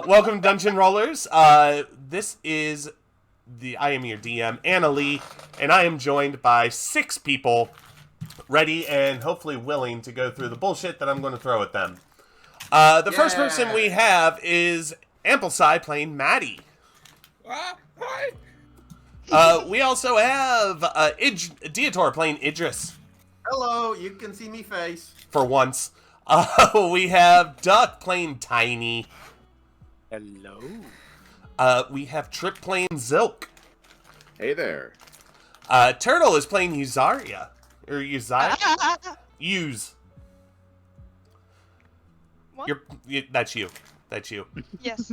Welcome, Dungeon Rollers. This is I am your DM, Ahnalee, and I am joined by 6 people ready and hopefully willing to go through the bullshit that I'm going to throw at them. The first person we have is AmplSi playing Maddie. Hi. We also have Diotior playing Idras. Hello, you can see me face. For once. We have Duck playing Tiny. Hello. We have Trip playing Zilk. Hey there. Turtle is playing Yuzaira. Or Yuzaira? Use. What? That's you. That's you. Yes.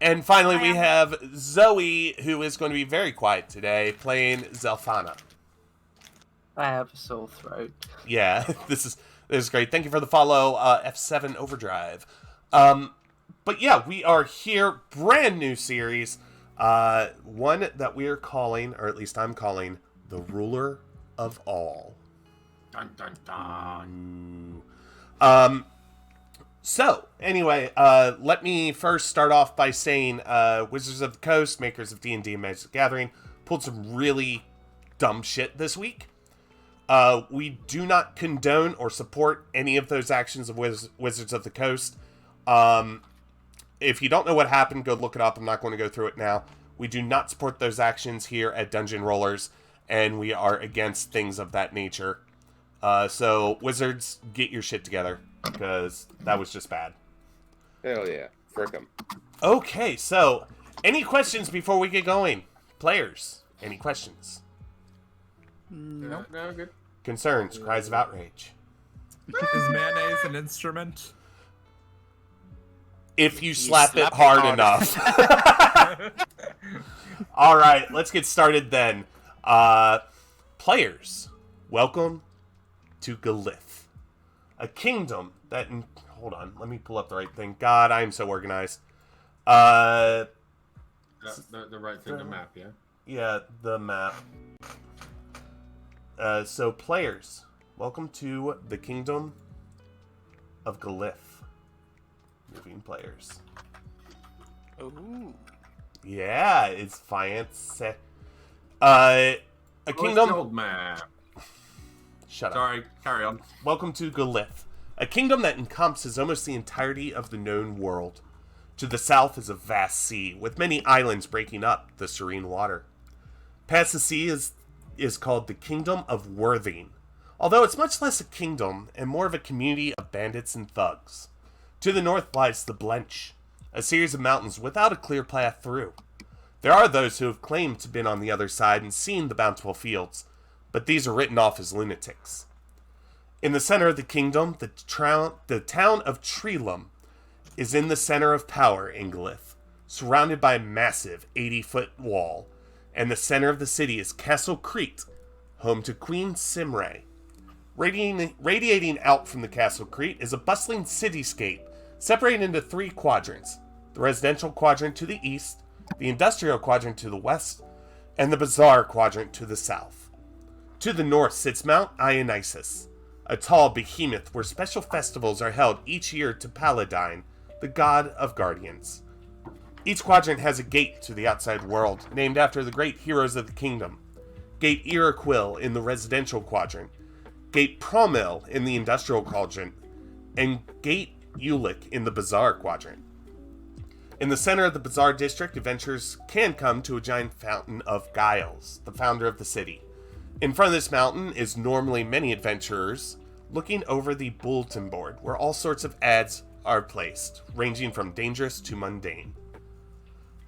And finally we have Zoe, who is going to be very quiet today, playing Zelthana. I have a sore throat. Yeah, this is great. Thank you for the follow, F7 Overdrive. But yeah, we are here, brand new series, one that we are calling, or at least I'm calling, The Ruler of All. Dun dun dun. So, anyway, let me first start off by saying Wizards of the Coast, makers of D&D and Magic the Gathering, pulled some really dumb shit this week. We do not condone or support any of those actions of Wizards of the Coast. If you don't know what happened, go look it up. I'm not going to go through it now. We do not support those actions here at Dungeon Rollers, and we are against things of that nature. So, Wizards, get your shit together, because that was just bad. Hell yeah. Frick 'em. Okay, so, any questions before we get going? Players, any questions? No, good. Concerns, cries of outrage. Is mayonnaise an instrument? If you slap it hard enough. All right, let's get started then. Players, welcome to Galith, a kingdom that... Hold on, let me pull up the right thing. God, I am so organized. The right thing, the map, yeah? Yeah, the map. So, players, welcome to the kingdom of Galith. Moving players. Ooh. Yeah, it's fancy. A kingdom... Old map. Shut up. Sorry, carry on. Welcome to Galith, a kingdom that encompasses almost the entirety of the known world. To the south is a vast sea, with many islands breaking up the serene water. Past the sea is called the Kingdom of Worthing, although it's much less a kingdom and more of a community of bandits and thugs. To the north lies the Blench, a series of mountains without a clear path through. There are those who have claimed to have been on the other side and seen the bountiful fields, but these are written off as lunatics. In the center of the kingdom, the town of Trelum is in the center of power in Galith, surrounded by a massive 80-foot wall, and the center of the city is Castle Crete, home to Queen Simray. Radiating out from the Castle Crete is a bustling cityscape separated into 3 quadrants: the residential quadrant to the east, the industrial quadrant to the west, and the bazaar quadrant to the south. To the north sits Mount Ionisus, a tall behemoth where special festivals are held each year to Paladine, the god of guardians. Each quadrant has a gate to the outside world, named after the great heroes of the kingdom. Gate Iroquil in the residential quadrant, Gate Promil in the industrial quadrant, and Gate Ulick in the bazaar quadrant. In the center of the bazaar district, adventurers can come to a giant fountain of Giles, the founder of the city. In front of this mountain is normally many adventurers looking over the bulletin board, where all sorts of ads are placed, ranging from dangerous to mundane.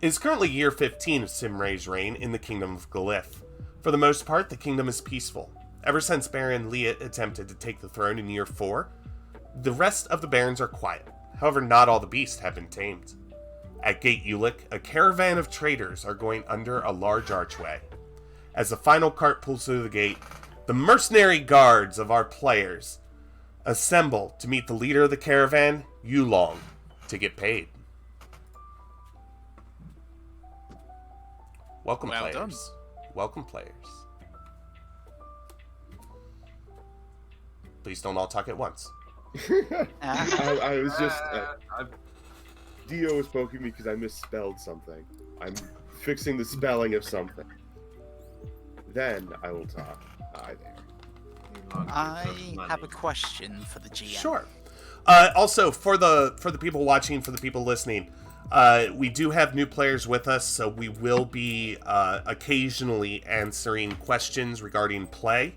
It is currently year 15 of Simray's reign in the Kingdom of Galith. For the most part, the kingdom is peaceful. Ever since Baron Liet attempted to take the throne in year 4, the rest of the barons are quiet. However, not all the beasts have been tamed. At Gate Ulick, a caravan of traders are going under a large archway. As the final cart pulls through the gate, the mercenary guards of our players assemble to meet the leader of the caravan, Yulong, to get paid. Welcome, Well players. done. Welcome, players. Please don't all talk at once. I was just... Dio is poking me because I misspelled something. I'm fixing the spelling of something. Then I will talk. Hi there. I have a question for the GM. Sure. Also, for the people watching, for the people listening, we do have new players with us, so we will be occasionally answering questions regarding play.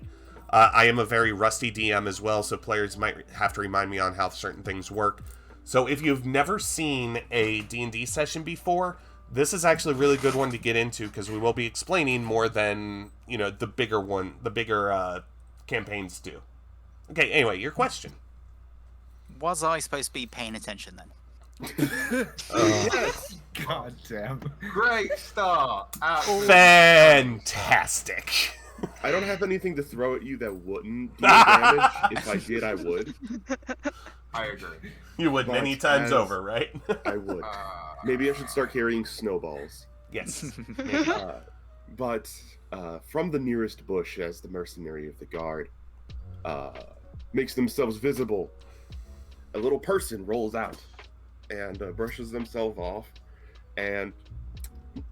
I am a very rusty DM as well, so players might have to remind me on how certain things work. So if you've never seen a D&D session before, this is actually a really good one to get into, because we will be explaining more than, the bigger campaigns do. Okay, anyway, your question. Was I supposed to be paying attention then? Yes. God damn. Great start. Fantastic. I don't have anything to throw at you that wouldn't do damage. If I did, I would. I agree. You would But many times as- over, right? I would. Maybe I should start carrying snowballs. Yes. But from the nearest bush, as the mercenary of the guard makes themselves visible, a little person rolls out and brushes themselves off, and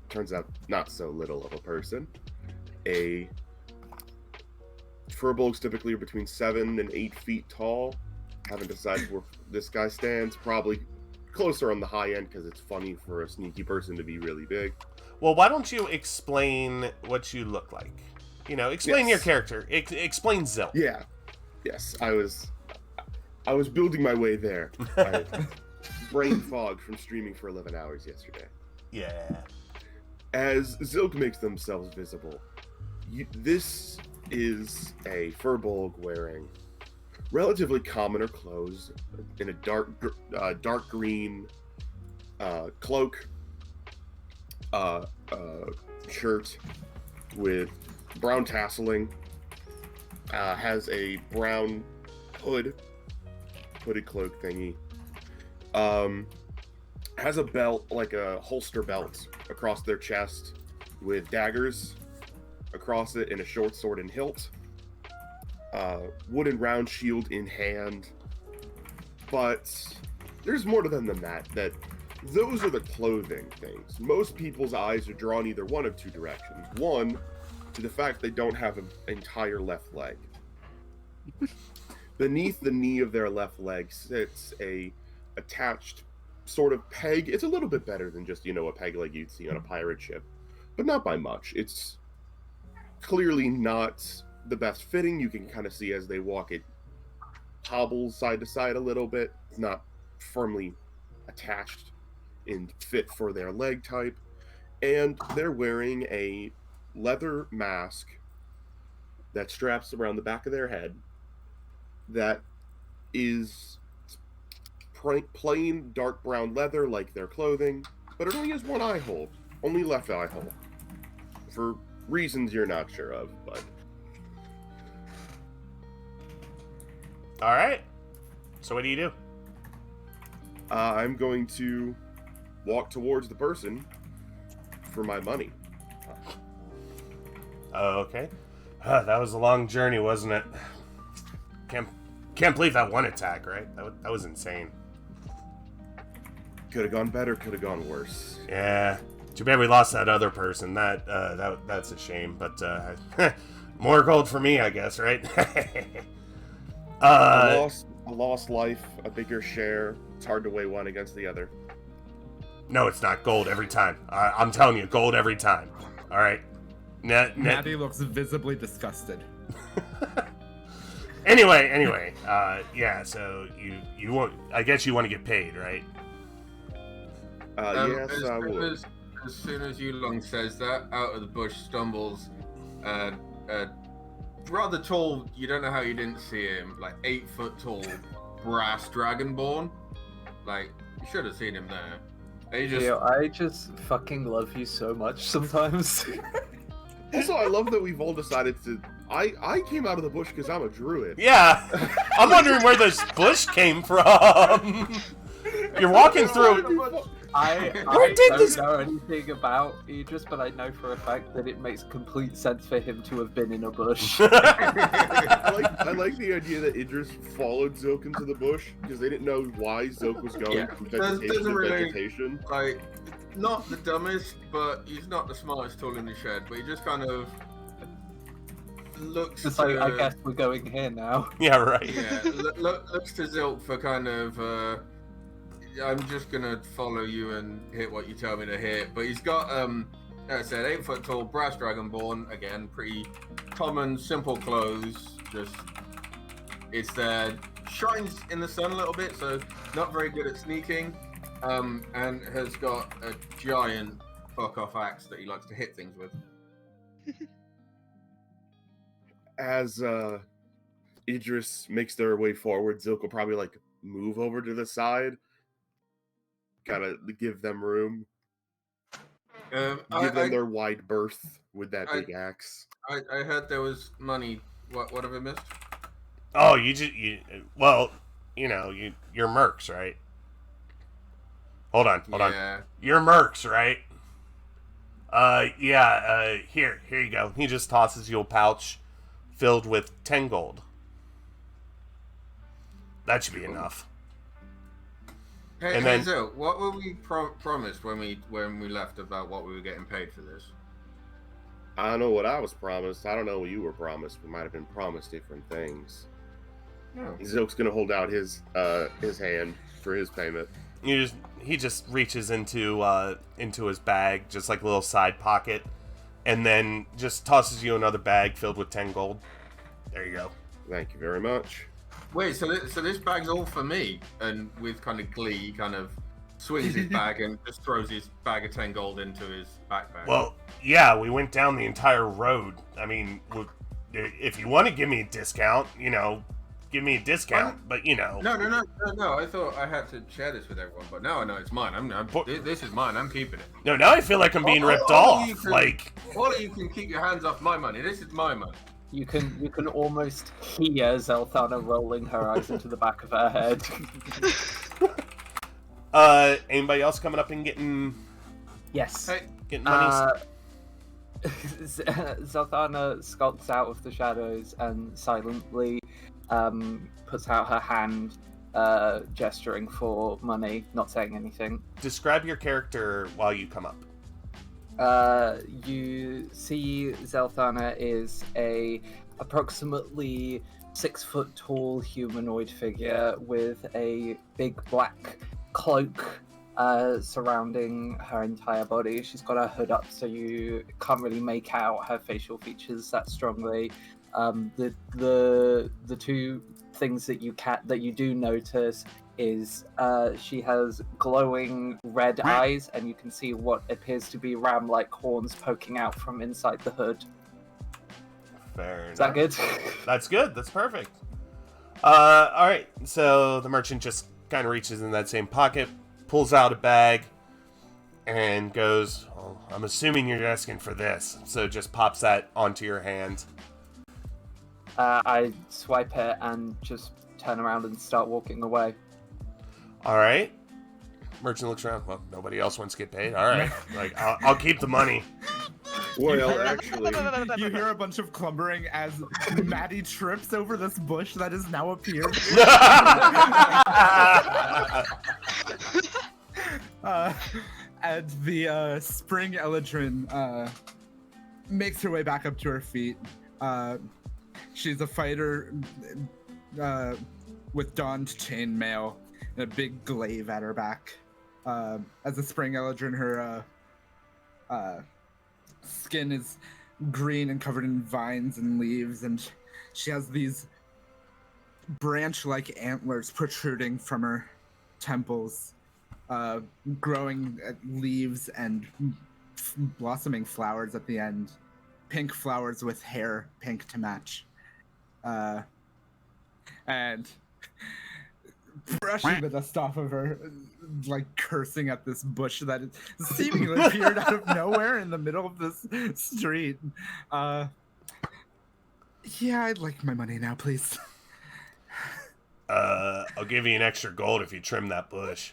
turns out not so little of a person. A furbolgs typically are between 7 and 8 feet tall. Haven't decided where this guy stands. Probably closer on the high end because it's funny for a sneaky person to be really big. Well, why don't you explain what you look like? Explain your character. Explain Zilk. Yeah. Yes, I was building my way there. I brain fog from streaming for 11 hours yesterday. Yeah. As Zilk makes themselves visible, this is a furbolg wearing relatively commoner clothes in a dark green cloak, shirt with brown tasseling, has a brown hooded cloak thingy, has a belt, like a holster belt across their chest with daggers across it and a short sword and hilt, wooden round shield in hand. But there's more to them than that those are the clothing things. Most people's eyes are drawn either one of two directions. One, to the fact they don't have an entire left leg. Beneath the knee of their left leg sits a attached sort of peg. It's a little bit better than just, a peg leg you'd see on a pirate ship, but not by much. It's clearly not the best fitting. You can kind of see as they walk, it hobbles side to side a little bit. It's not firmly attached and fit for their leg type. And they're wearing a leather mask that straps around the back of their head that is plain dark brown leather like their clothing, but it only has one eye hole, only left eye hole, for reasons you're not sure of. But All right. So what do you do? I'm going to walk towards the person for my money. Okay. That was a long journey, wasn't it? Can't believe that one attack, right? That was insane. Could have gone better, could have gone worse. Yeah. Too bad we lost that other person. That's a shame. But more gold for me, I guess, right? A lost life, a bigger share. It's hard to weigh one against the other. No, it's not gold every time. I'm telling you, gold every time. All right. Maddie looks visibly disgusted. Anyway, yeah. So you want? I guess you want to get paid, right? Yes, I would. As soon as Yulong says that, out of the bush stumbles rather tall. You don't know how you didn't see him. Like 8 foot tall, brass dragonborn. Like you should have seen him there. And he just Yo, I just fucking love you so much sometimes. Also, I love that we've all decided to... I came out of the bush because I'm a druid. Yeah. I'm wondering where this bush came from. You're walking through. I did don't this- know anything about Idris, but I know for a fact that it makes complete sense for him to have been in a bush. I like the idea that Idris followed Zilk into the bush because they didn't know why Zilk was going Yeah, from doesn't vegetation to really- vegetation. Like, not the dumbest, but he's not the smartest tool in the shed. But he just kind of looks. Just to, like, I guess we're going here now. Yeah, right. Yeah, looks to Zilk for kind of. I'm just gonna follow you and hit what you tell me to hit. But he's got, like I said, 8 foot tall, brass dragonborn. Again, pretty common, simple clothes. Just it's shines in the sun a little bit, so not very good at sneaking. And has got a giant fuck off axe that he likes to hit things with. As Idris makes their way forward, Zilk will probably like move over to the side, gotta give them room, give them their wide berth with that big axe. I heard there was money. What have I missed? Oh, you're mercs, right? Hold on. Yeah. You're mercs, right? Here you go. He just tosses you a pouch filled with 10 gold. That should be enough. Hey, And then- Zil, what were we promised when we left about what we were getting paid for this? I don't know what I was promised. I don't know what you were promised. We might have been promised different things. No. Zilk's gonna hold out his hand for his payment. He just reaches into his bag, just like a little side pocket, and then just tosses you another bag filled with 10 gold. There you go. Thank you very much. Wait, so this bag's all for me? And with kind of glee, he kind of swings his bag and just throws his bag of 10 gold into his backpack. Well, yeah, we went down the entire road. I mean, if you want to give me a discount, give me a discount. But No. I thought I had to share this with everyone, but now I know it's mine. This is mine. I'm keeping it. no, now I feel like I'm being ripped all off. you can- Like, All of you can keep your hands off my money. This is my money. You can almost hear Zelthana rolling her eyes into the back of her head. anybody else coming up and getting Yes. Hey, money? Zelthana skulks out of the shadows and silently puts out her hand, gesturing for money, not saying anything. Describe your character while you come up. You see Zelthana is a approximately 6 foot tall humanoid figure with a big black cloak surrounding her entire body. She's got her hood up, so you can't really make out her facial features that strongly. The two things that you do notice is she has glowing red eyes, and you can see what appears to be ram-like horns poking out from inside the hood. Fair enough. Is that good? That's good. That's perfect. All right. So the merchant just kind of reaches in that same pocket, pulls out a bag, and goes, well, I'm assuming you're asking for this. So just pops that onto your hand. I swipe it and just turn around and start walking away. All right. Merchant looks around. Well, nobody else wants to get paid. All right. Like, I'll keep the money. Well, actually, You hear a bunch of clumbering as Maddie trips over this bush that has now appeared. And the spring Eladrin makes her way back up to her feet. She's a fighter with donned chainmail and a big glaive at her back. As a spring Eladrin, her skin is green and covered in vines and leaves, and she has these branch-like antlers protruding from her temples, growing leaves and blossoming flowers at the end. Pink flowers with hair pink to match. And brushing the dust off of her, like cursing at this bush that seemingly appeared out of nowhere in the middle of this street. Yeah, I'd like my money now, please. I'll give you an extra gold if you trim that bush.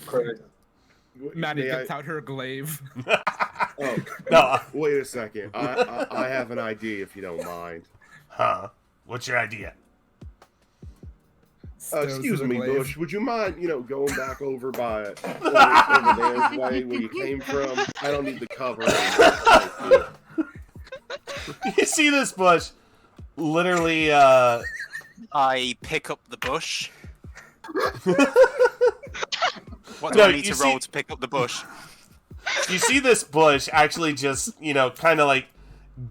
Christ. Maddie May gets out her glaive. Oh, No. wait a second. I have an idea, if you don't mind. Huh? What's your idea? Stows Excuse the me, glaive. Bush. Would you mind, going back over by over there's way where you came from? I don't need the cover. You see this bush? Literally, I pick up the bush. What do No, I need you to roll see- to pick up the bush? you see this bush actually just, kind of like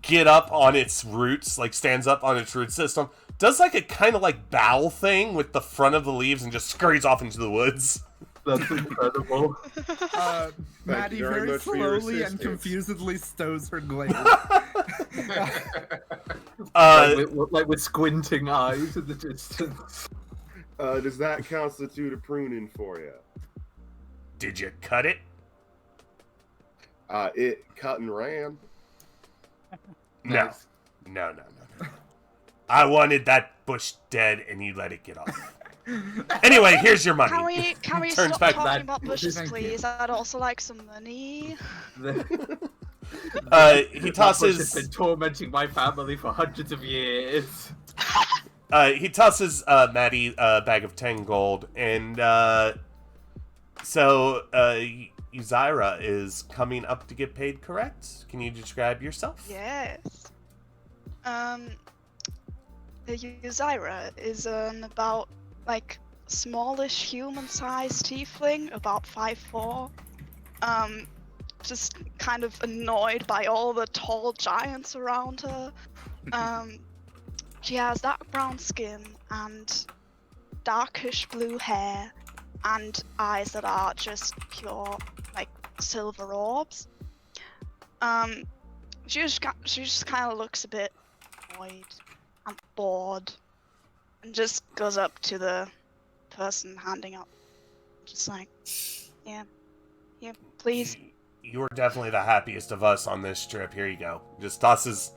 get up on its roots, like stands up on its root system, does like a kind of like bow thing with the front of the leaves and just scurries off into the woods. That's incredible. Maddie very very much for your slowly and assistance. confusedly stows her glaive. Like with squinting eyes in the distance. Does that constitute a pruning for you? Did you cut it? It cut and ran. No. No. I wanted that bush dead, and you let it get off. Anyway, here's your money. Can we Turns stop back- talking about bushes, Thank you. please? I'd also like some money. He That bush has tosses. been tormenting my family for hundreds of years. He tosses Maddie a bag of 10 gold, and so Yuzaira is coming up to get paid, correct? Can you describe yourself? Yes. The Yuzaira is an about smallish human-sized tiefling, about 5'4". Just kind of annoyed by all the tall giants around her. She has dark brown skin and darkish blue hair and eyes that are just pure silver orbs. She just kind of looks a bit annoyed and bored and just goes up to the person handing out, just like, yeah, please. You were definitely the happiest of us on this trip. Here you go. Just tosses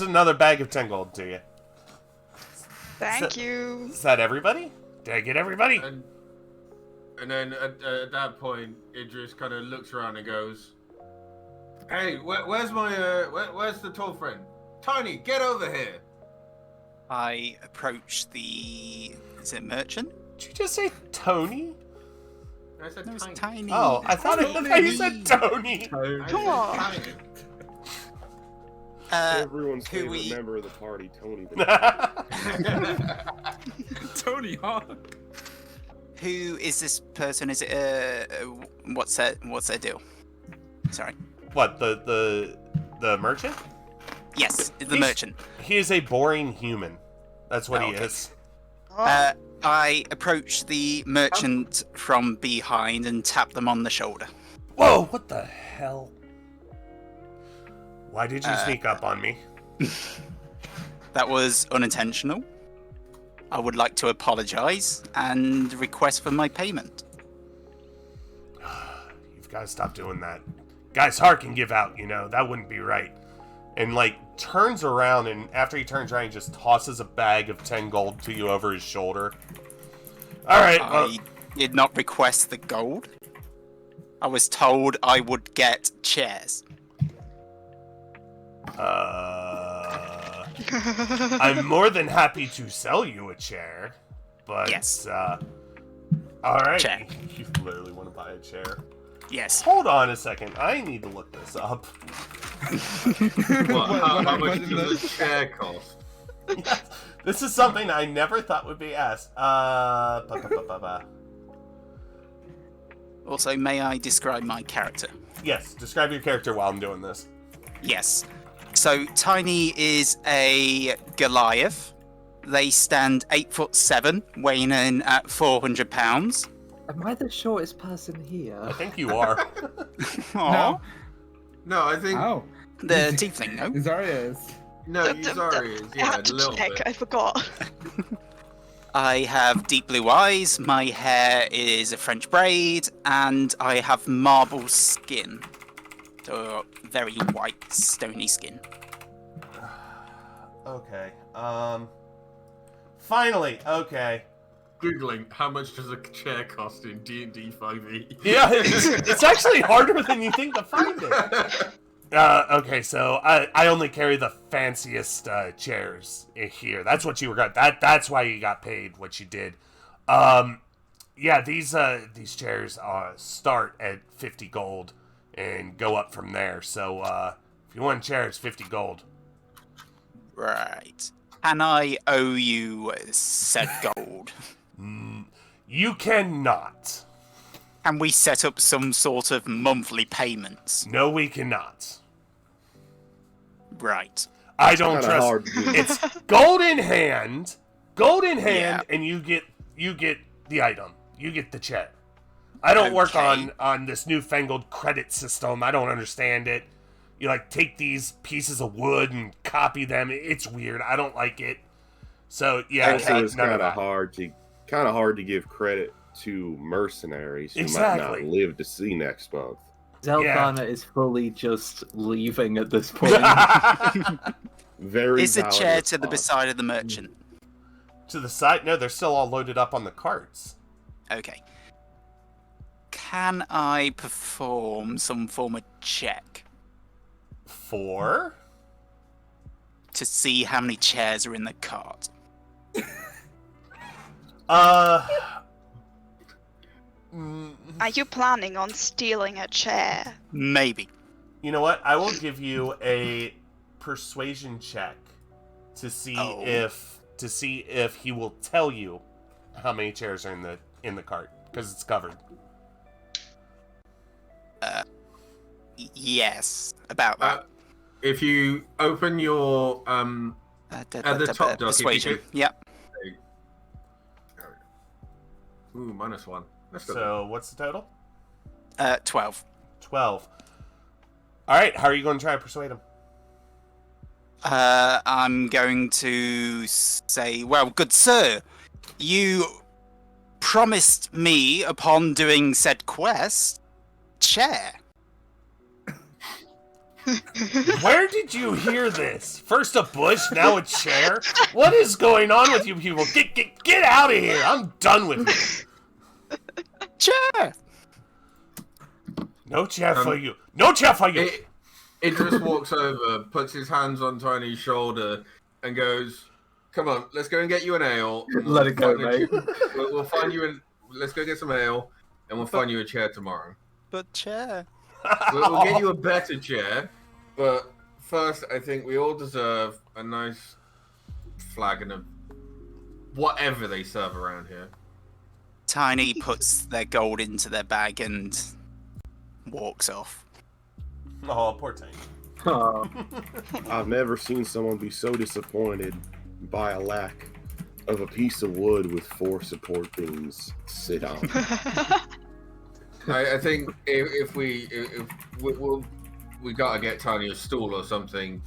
another bag of 10 gold to you. Thank you. Is that everybody? Did I get everybody? And then at that point, Idris kind of looks around and goes, "Hey, where's where's the tall friend? Tiny, get over here!" I approach the... Is it merchant? Did you just say Tony? I said No, it's Tiny. tiny. Oh, I thought you said Tony. I Come said on. Tiny. Everyone's who favorite we- member of the party, Tony. Tony Hawk. Who is this person? Is it what's their deal? Sorry. What, the merchant? Yes, the He's- merchant. He is a boring human. That's what Oh, he okay. is. Oh, I approach the merchant from behind and tap them on the shoulder. Whoa, what the hell? Why did you sneak up on me? That was unintentional. I would like to apologize and request for my payment. You've got to stop doing that. Guys' heart can give out, that wouldn't be right. And turns around, and after he turns around, he just tosses a bag of 10 gold to you over his shoulder. Alright, well, I did not request the gold. I was told I would get chairs. I'm more than happy to sell you a chair, but Yes. alright. Chair. You literally want to buy a chair. Yes. Hold on a second, I need to look this up. What, how What much in does the- a chair cost? This is something I never thought would be asked. Also, may I describe my character? Yes, describe your character while I'm doing this. Yes. So Tiny is a Goliath. They stand 8'7", weighing in at 400 pounds. Am I the shortest person here? I think you are. No. No, I think Oh. The tiefling, no? Zarya is. no. Yuzari is I yeah, a had to little check. bit. I forgot. I have deep blue eyes, my hair is a French braid, and I have marble skin. So very white, stony skin. Okay. Finally, okay. googling how much does a chair cost in D&D 5e. Yeah, it's actually harder than you think to find it. Okay, so I only carry the fanciest chairs here. That's what you got. That's why you got paid what you did. Yeah, these chairs start at 50 gold and go up from there. So if you want a chair, it's 50 gold. Right. Can I owe you said gold? You cannot. Can we set up some sort of monthly payments? No, we cannot. Right. I don't kinda trust. hard to do. It's gold in hand, Yeah. and you get the item. You get the chair. I don't work Okay. on this newfangled credit system. I don't understand it. You like take these pieces of wood and copy them. It's weird. I don't like it. So yeah, Also, it's none kind of of that. hard to give credit to mercenaries who might Exactly. not live to see next month. Zelthana is fully just leaving at this point. Very Is a valid chair to the response. beside of the merchant? To the side? No, they're still all loaded up on the carts. Okay. Can I perform some form of check For to see how many chairs are in the cart? Are you planning on stealing a chair? Maybe. You know what? I will give you a persuasion check to see Oh. if he will tell you how many chairs are in the cart because it's covered. Yes, about that. If you open your at the top dock, if you persuasion. go- Yep. ooh, -1. That's good. So what's the total? 12. 12. All right. How are you going to try to persuade him? I'm going to say, well, good sir, you promised me upon doing said quest, chair. Where did you hear this? First a bush, now a chair. What is going on with you people? Get out of here! I'm done with you. Chair. No chair for you. No chair for you. Idras walks over, puts his hands on Tiny's shoulder, and goes, "Come on, let's go and get you an ale. And Let it go, find mate. We'll find you let's go get some ale, and we'll find you a chair tomorrow. But chair. We'll get you a better chair, but first, I think we all deserve a nice flagon of whatever they serve around here." Tiny puts their gold into their bag and walks off. Oh, poor Tiny. Oh, I've never seen someone be so disappointed by a lack of a piece of wood with 4 support beams to sit on. I think if we gotta get Tiny a stool or something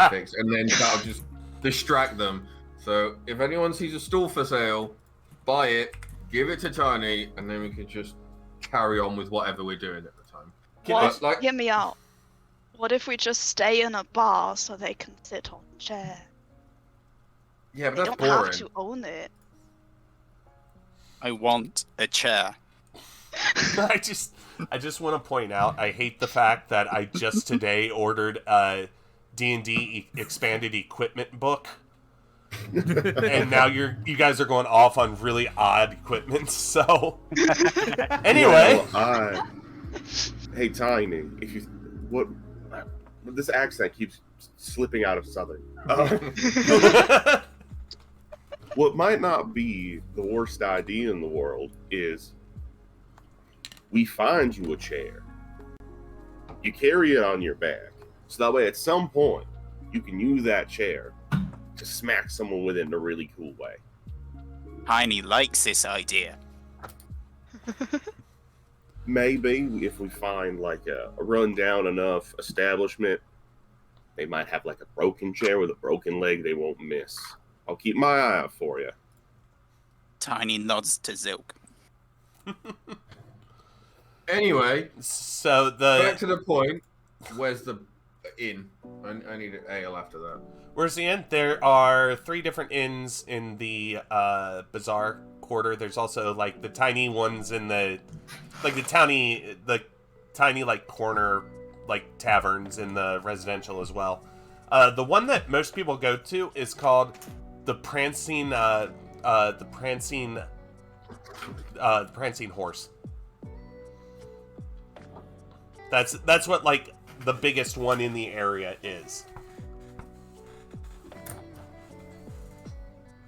fixed, and then that'll just distract them. So if anyone sees a stool for sale, buy it, give it to Tiny, and then we can just carry on with whatever we're doing at the time. What? Like, Hear me out. What if we just stay in a bar so they can sit on a chair? yeah, but They that's don't have boring. to own it. I want a chair. I just want to point out, I hate the fact that I just today ordered a D&D expanded equipment book. And now you guys are going off on really odd equipment. So anyway, Well, hey Tiny, this accent keeps slipping out of Southern. What might not be the worst idea in the world is we find you a chair. You carry it on your back. So that way at some point you can use that chair to smack someone with it in a really cool way. Tiny likes this idea. Maybe if we find like a run-down enough establishment, they might have like a broken chair with a broken leg they won't miss. I'll keep my eye out for you. Tiny nods to Zilk. Anyway, so back the to the point. Where's the inn? I need an ale after that. where's the end? There are 3 different inns in the bazaar quarter. There's also like the tiny ones in the tiny like corner like taverns in the residential as well. The one that most people go to is called the Prancing Horse. That's what like the biggest one in the area is.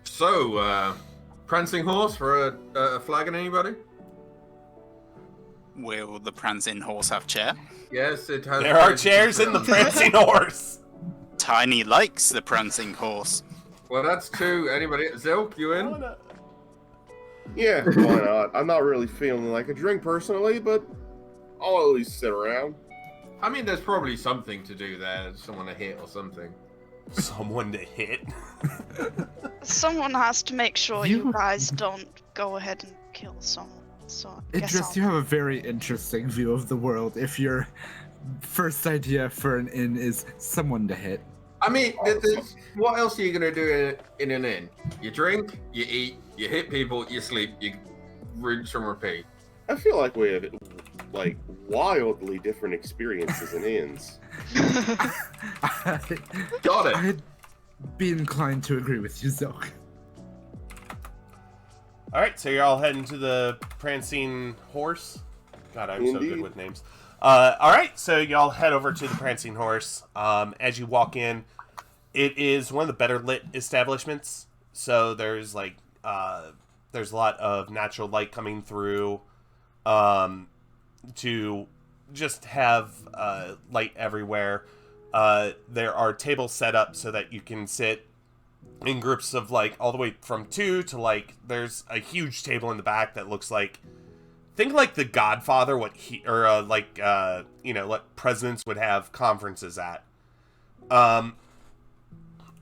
So, prancing horse for a flagon, anybody? Will the prancing horse have chair? Yes, it has. There are chairs in the prancing horse. Tiny likes the prancing horse. Well, that's two. Anybody? Zilk, you in? Yeah, why not? I'm not really feeling like a drink personally, but I'll at least sit around. I mean, there's probably something to do there. Someone to hit or something. Someone to hit. Someone has to make sure you guys don't go ahead and kill someone. So I guess Idras, you have a very interesting view of the world if your first idea for an inn is someone to hit. I mean, what else are you going to do in an inn? You drink, you eat, you hit people, you sleep, you rinse and repeat. I feel like we have like wildly different experiences in inns. Got it. I'd be inclined to agree with you, Zilk. All right, so you're all heading to the Prancing Horse. God, I'm so good Indeed. with names. All right, so y'all head over to the Prancing Horse. As you walk in, it is one of the better lit establishments. So there's like there's a lot of natural light coming through to just have light everywhere. There are tables set up so that you can sit in groups of like all the way from 2 to like there's a huge table in the back that looks like, think like the Godfather, what presidents would have conferences at.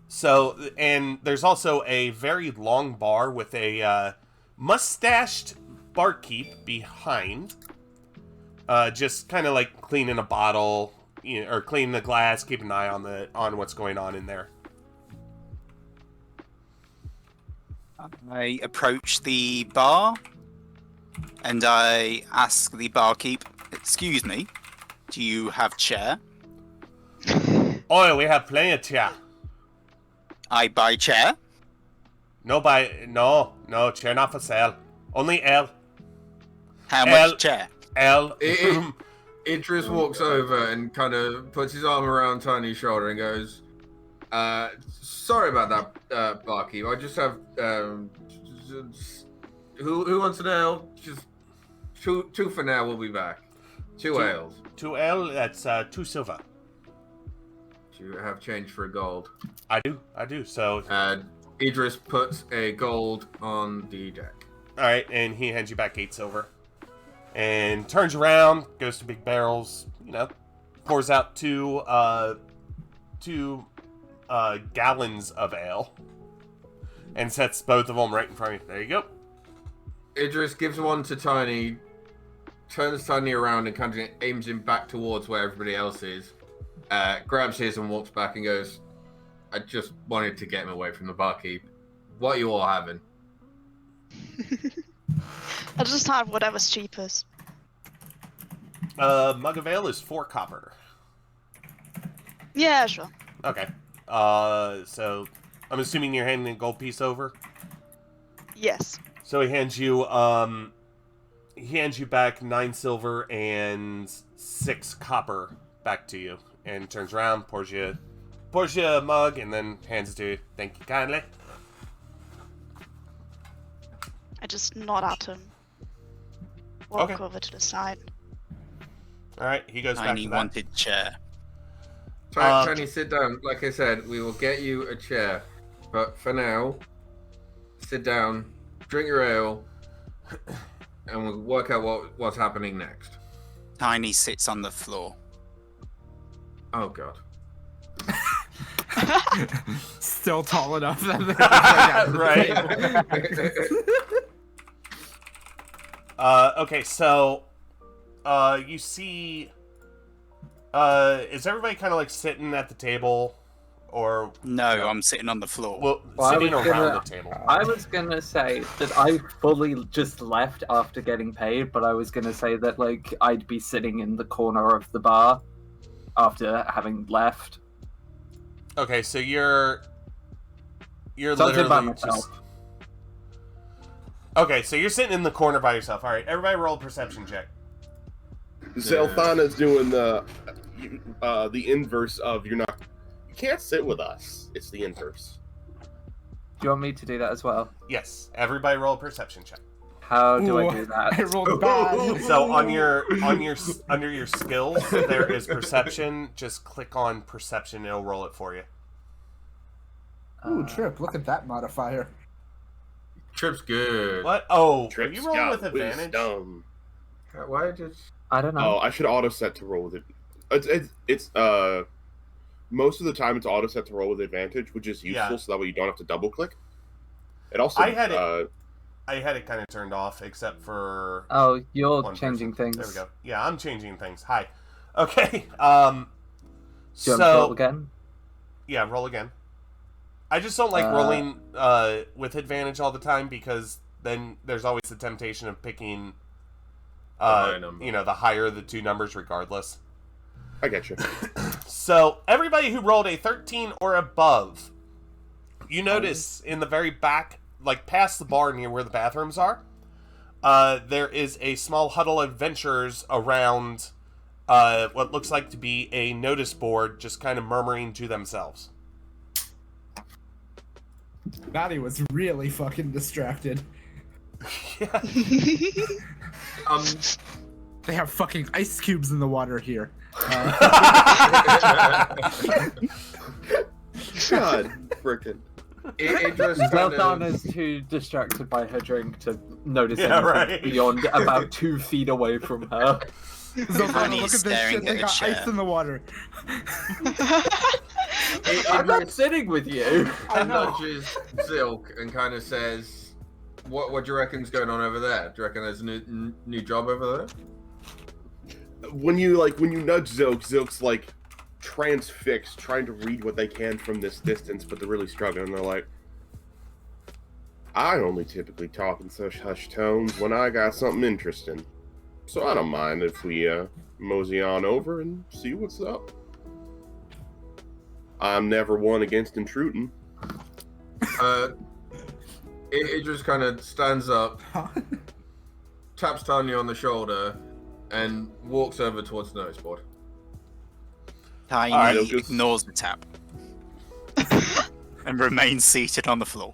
So, and there's also a very long bar with a mustached barkeep behind, just kind of like cleaning a bottle, or cleaning the glass, keeping an eye on what's going on in there. I approach the bar and I ask the barkeep, "Excuse me, do you have chair?" Oh, we have plenty of chair. I buy chair. No, chair not for sale. Only L. How L- much chair? L. Idris walks over and kind of puts his arm around Tiny's shoulder and goes, sorry about that, barkeep. I just have, who wants an ale? Just two for now, we'll be back. Two ales. 2 L, that's 2 silver. Do you have change for a gold? I do, so... Idris puts a gold on the deck. Alright, and he hands you back 8 silver. And turns around, goes to big barrels, pours out two gallons of ale. And sets both of them right in front of you. There you go. Idris gives one to Tiny, turns Tiny around and kind of aims him back towards where everybody else is. Grabs his and walks back and goes, I just wanted to get him away from the barkeep. What are you all having? I'll just have whatever's cheapest. Mug of ale is 4 copper. Yeah, sure. Okay. So I'm assuming you're handing a gold piece over? Yes. So he hands you back 9 silver and 6 copper back to you, and turns around, pours you a mug, and then hands it to you. Thank you kindly. I just nod at him. Walk Okay. over to the side. All right, he goes back Tiny to that. wanted chair. Tiny, sit down. Like I said, we will get you a chair. But for now, sit down, drink your ale, and we'll work out what's happening next. Tiny sits on the floor. Oh, God. Still tall enough that Right. Okay, so you see, is everybody kind of like sitting at the table, or No, I'm sitting on the floor. well, Well, sitting around gonna- the table? I was gonna say that I fully just left after getting paid, but I was gonna say that like I'd be sitting in the corner of the bar after having left. Okay, so you're Something by literally myself. just. Okay, so you're sitting in the corner by yourself. All right, everybody, roll a perception check. Zelthana's doing the inverse of you can't sit with us. It's the inverse. Do you want me to do that as well? Yes, everybody, roll a perception check. How do I Ooh, do that? I rolled bad. So under your skills, there is perception. Just click on perception, and it'll roll it for you. Ooh, Trip, look at that modifier. Trip's good. What? Oh, are Trips you rolling got with advantage? wisdom. Why did... I don't know. Oh, I should auto set to roll with it. It's most of the time it's auto set to roll with advantage, which is useful, Yeah. so that way you don't have to double click. It also I had it kind of turned off, except for Oh, you're one changing person. things. There we go. Yeah, I'm changing things. Hi. Okay. Do you want me to roll again? Yeah, roll again. I just don't like rolling with advantage all the time because then there's always the temptation of picking, the higher of the two numbers regardless. I get you. So everybody who rolled a 13 or above, you notice in the very back, like past the bar near where the bathrooms are, there is a small huddle of adventurers around what looks like to be a notice board, just kind of murmuring to themselves. Maddie was really fucking distracted. Yeah. They have fucking ice cubes in the water here. God, frickin'. Zelthana's too distracted by her drink to notice Yeah, anything right. beyond about 2 feet away from her. Zelthana, Honey look at this staring shit. They at a got chair. ice in the water. I'm not sitting with you. I nudges Zilk and kind of says, "What do you reckon's going on over there? Do you reckon there's a new job over there?" When you nudge Zilk's like transfixed, trying to read what they can from this distance, but they're really struggling. They're like, I only typically talk in such hushed tones when I got something interesting. So I don't mind if we mosey on over and see what's up. I'm never one against intruding. It just kind of stands up, taps Tanya on the shoulder, and walks over towards the notice board. Tiny Alright, ignores the tap and remains seated on the floor.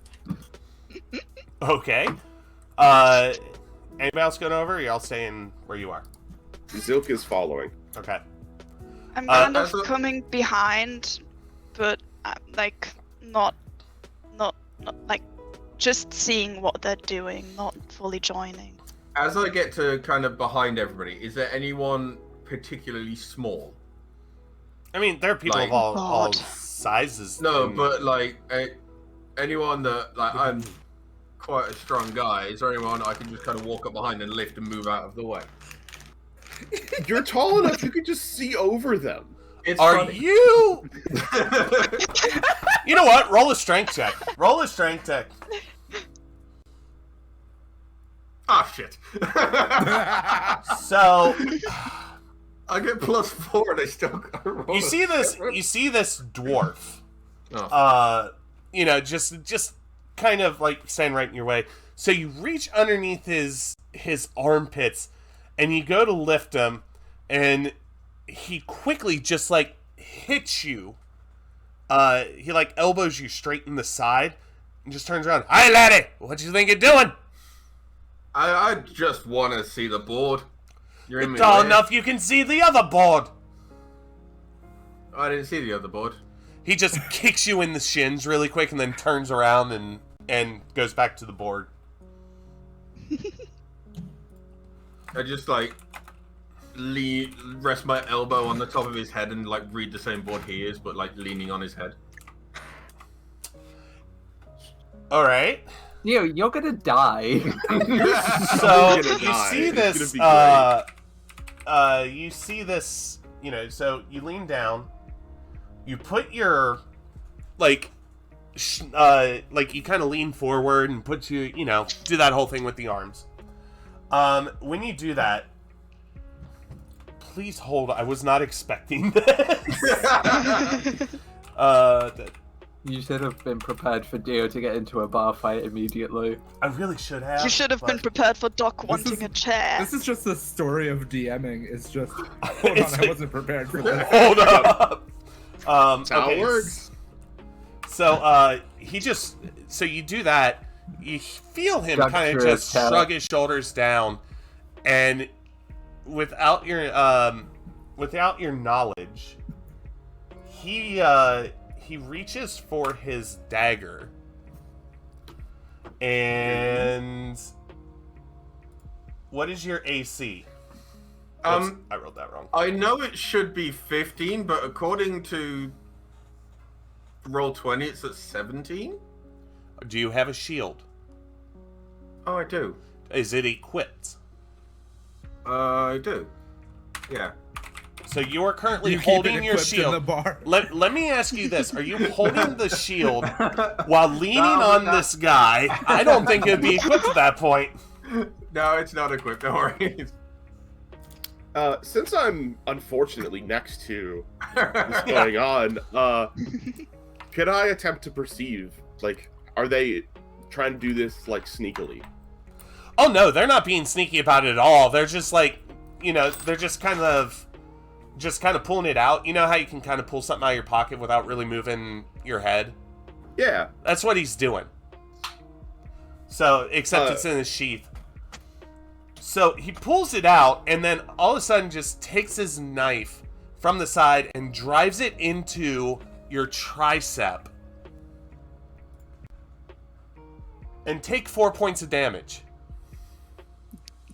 Okay. Anybody else going over? Or y'all staying where you are? Zilk is following. Okay. I'm kind of that's what- coming behind, but not like just seeing what they're doing, not fully joining. As I get to kind of behind everybody, is there anyone particularly small? I mean, there are people Like- of all God. sizes. No, and- but like anyone that I'm quite a strong guy. Is there anyone I can just kind of walk up behind and lift and move out of the way? You're tall enough you could just see over them. It's Are funny. you? You know what? Roll a strength check. Roll a strength check. Ah, shit. So I get +4 and I still got roll you a see this. seven. You see this dwarf. Oh. Just kind of like standing right in your way. So you reach underneath his armpits, and you go to lift him, and he quickly just like hits you. He like elbows you straight in the side, and just turns around. Hi, laddie. What you think you're doing? I just want to see the board. You're in It's my tall way. enough you can see the other board. I didn't see the other board. He just kicks you in the shins really quick, and then turns around and goes back to the board. I just like rest my elbow on the top of his head and like read the same board he is, but like leaning on his head. All right. You're gonna die. So He's gonna you die. see It's this. gonna be You see this. So you lean down. You put your like you kind of lean forward and put do that whole thing with the arms. When you do that, please hold. I was not expecting this. You should have been prepared for Dio to get into a bar fight immediately. I really should have. You should have been prepared for Doc wanting a chair. This is just the story of DMing. It's just, hold on, I wasn't prepared for this. Hold up. That's how it works. So, so you do that. You feel him kind of just shrug his shoulders down, and without your knowledge, he reaches for his dagger, and what is your AC? Oops, I wrote that wrong. I know it should be 15, but according to Roll20, it's at 17. Do you have a shield? Oh, I do. Is it equipped? I do. Yeah. So you are currently holding your shield. In the bar. Let me ask you this: are you holding the shield while leaning on this guy? I don't think it'd be equipped at that point. No, it's not equipped. Don't worry. Since I'm unfortunately next to what's going on, could I attempt to perceive? Like, are they trying to do this like sneakily? Oh no, they're not being sneaky about it at all. They're just like, they're just kind of pulling it out. You know how you can kind of pull something out of your pocket without really moving your head? Yeah. That's what he's doing. So, except it's in his sheath. So, he pulls it out, and then all of a sudden just takes his knife from the side and drives it into your tricep. And take 4 points of damage.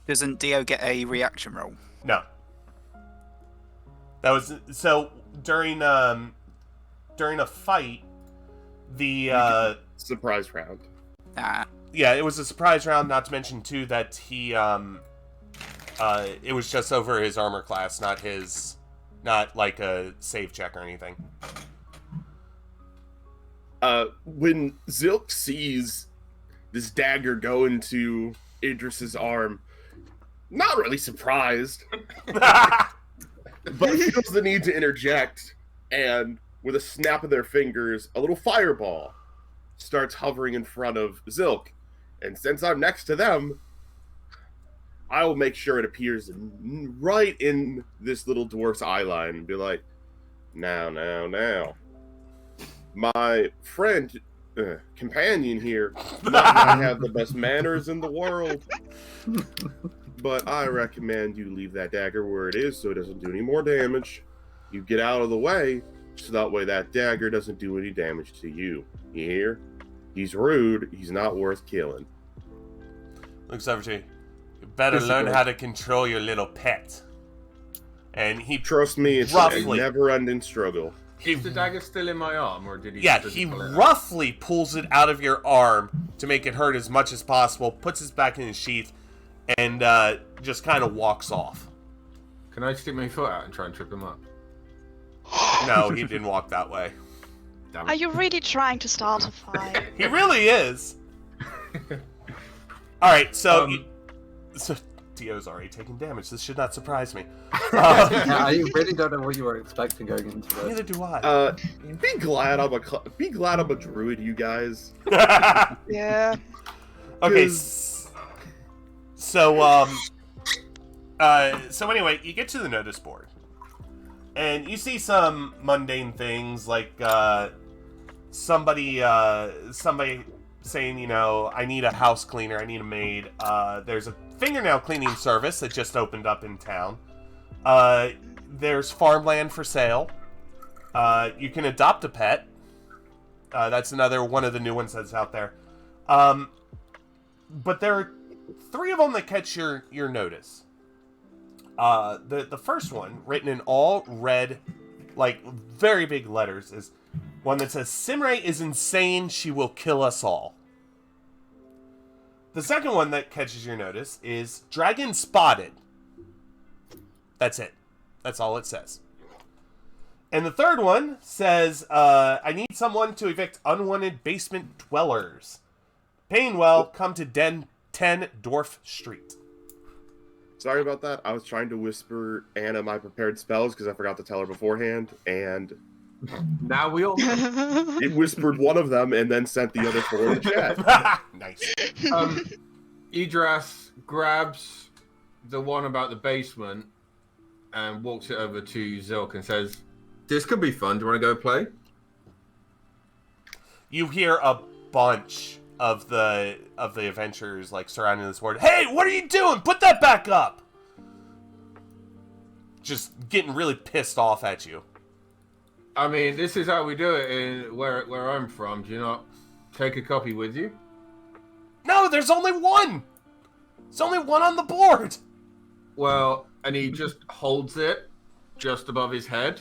Doesn't Dio get a reaction roll? No. That was so during a fight. The surprise round. Yeah, it was a surprise round. Not to mention too that he it was just over his armor class, not like a save check or anything. When Zilk sees this dagger go into Idris's arm, not really surprised, but feels the need to interject, and with a snap of their fingers, a little fireball starts hovering in front of Zilk. And since I'm next to them, I will make sure it appears right in this little dwarf's eye line and be like, now. My friend, companion here, might not have the best manners in the world, but I recommend you leave that dagger where it is so it doesn't do any more damage. You get out of the way, so that way that dagger doesn't do any damage to you. You hear? He's rude. He's not worth killing. Looks over to you. You better learn how to control your little pet. And he Trust me, it's a never-ending struggle. Is the dagger still in my arm, or did he? Yeah, he roughly pulls it out of your arm to make it hurt as much as possible, puts it back in his sheath, and just kind of walks off. Can I stick my foot out and try and trip him up? No, he didn't walk that way. Damn Are it. you really trying to start a fight? He really is. All right, so Dio's already taking damage. This should not surprise me. I really don't know what you were expecting going into this. Neither do I. Be glad I'm a druid, you guys. Yeah. Okay. So anyway, you get to the notice board, and you see some mundane things like somebody saying, I need a house cleaner, I need a maid. There's a fingernail cleaning service that just opened up in town. There's farmland for sale. You can adopt a pet. That's another one of the new ones that's out there. But there are 3 of them that catch your notice. The first one, written in all red, like very big letters, is one that says, Simray is insane, she will kill us all. The second one that catches your notice is Dragon Spotted. That's it. That's all it says. And the third one says, I need someone to evict unwanted basement dwellers. Paying well, come to 10 Dwarf Street. Sorry about that. I was trying to whisper Anna my prepared spells because I forgot to tell her beforehand, and Now we all know. it whispered one of them and then sent the other 4 in the chat. Nice. Idras grabs the one about the basement and walks it over to Zilk and says, "This could be fun. Do you want to go play?" You hear a bunch of the adventurers like surrounding this board. Hey, what are you doing? Put that back up! Just getting really pissed off at you. I mean, this is how we do it in where I'm from. Do you not take a copy with you? No, there's only one! There's only one on the board! Well, and he just holds it just above his head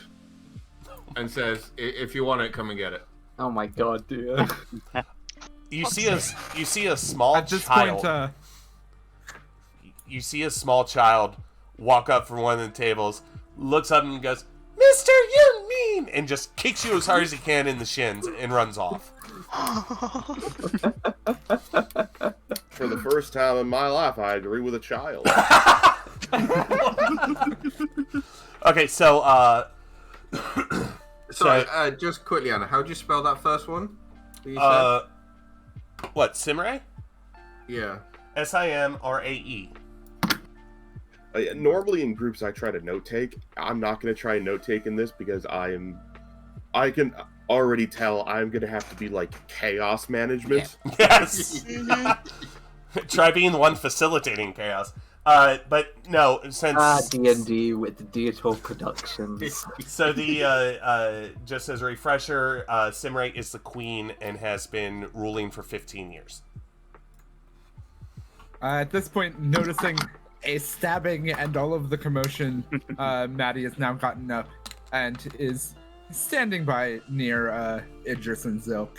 and says, "If you want it, come and get it." Oh my god, dude. You see a small At this child. point, You see a small child walk up from one of the tables, looks up and goes, "Mister, you're mean!" and just kicks you as hard as he can in the shins and runs off. For the first time in my life, I agree with a child. Okay, so Sorry, just quickly, Anna, how do you spell that first one? that you said? What, Simrae? Yeah. Simrae. Normally in groups I try to note take. I'm not going to try and note take in this because I can already tell I'm going to have to be like chaos management. Yes! Try being the one facilitating chaos. But no, since... D&D with the Diotior Productions. So the, just as a refresher, Simrae is the queen and has been ruling for 15 years. at this point, noticing a stabbing and all of the commotion, Maddie has now gotten up and is standing by near Idras and Zilk.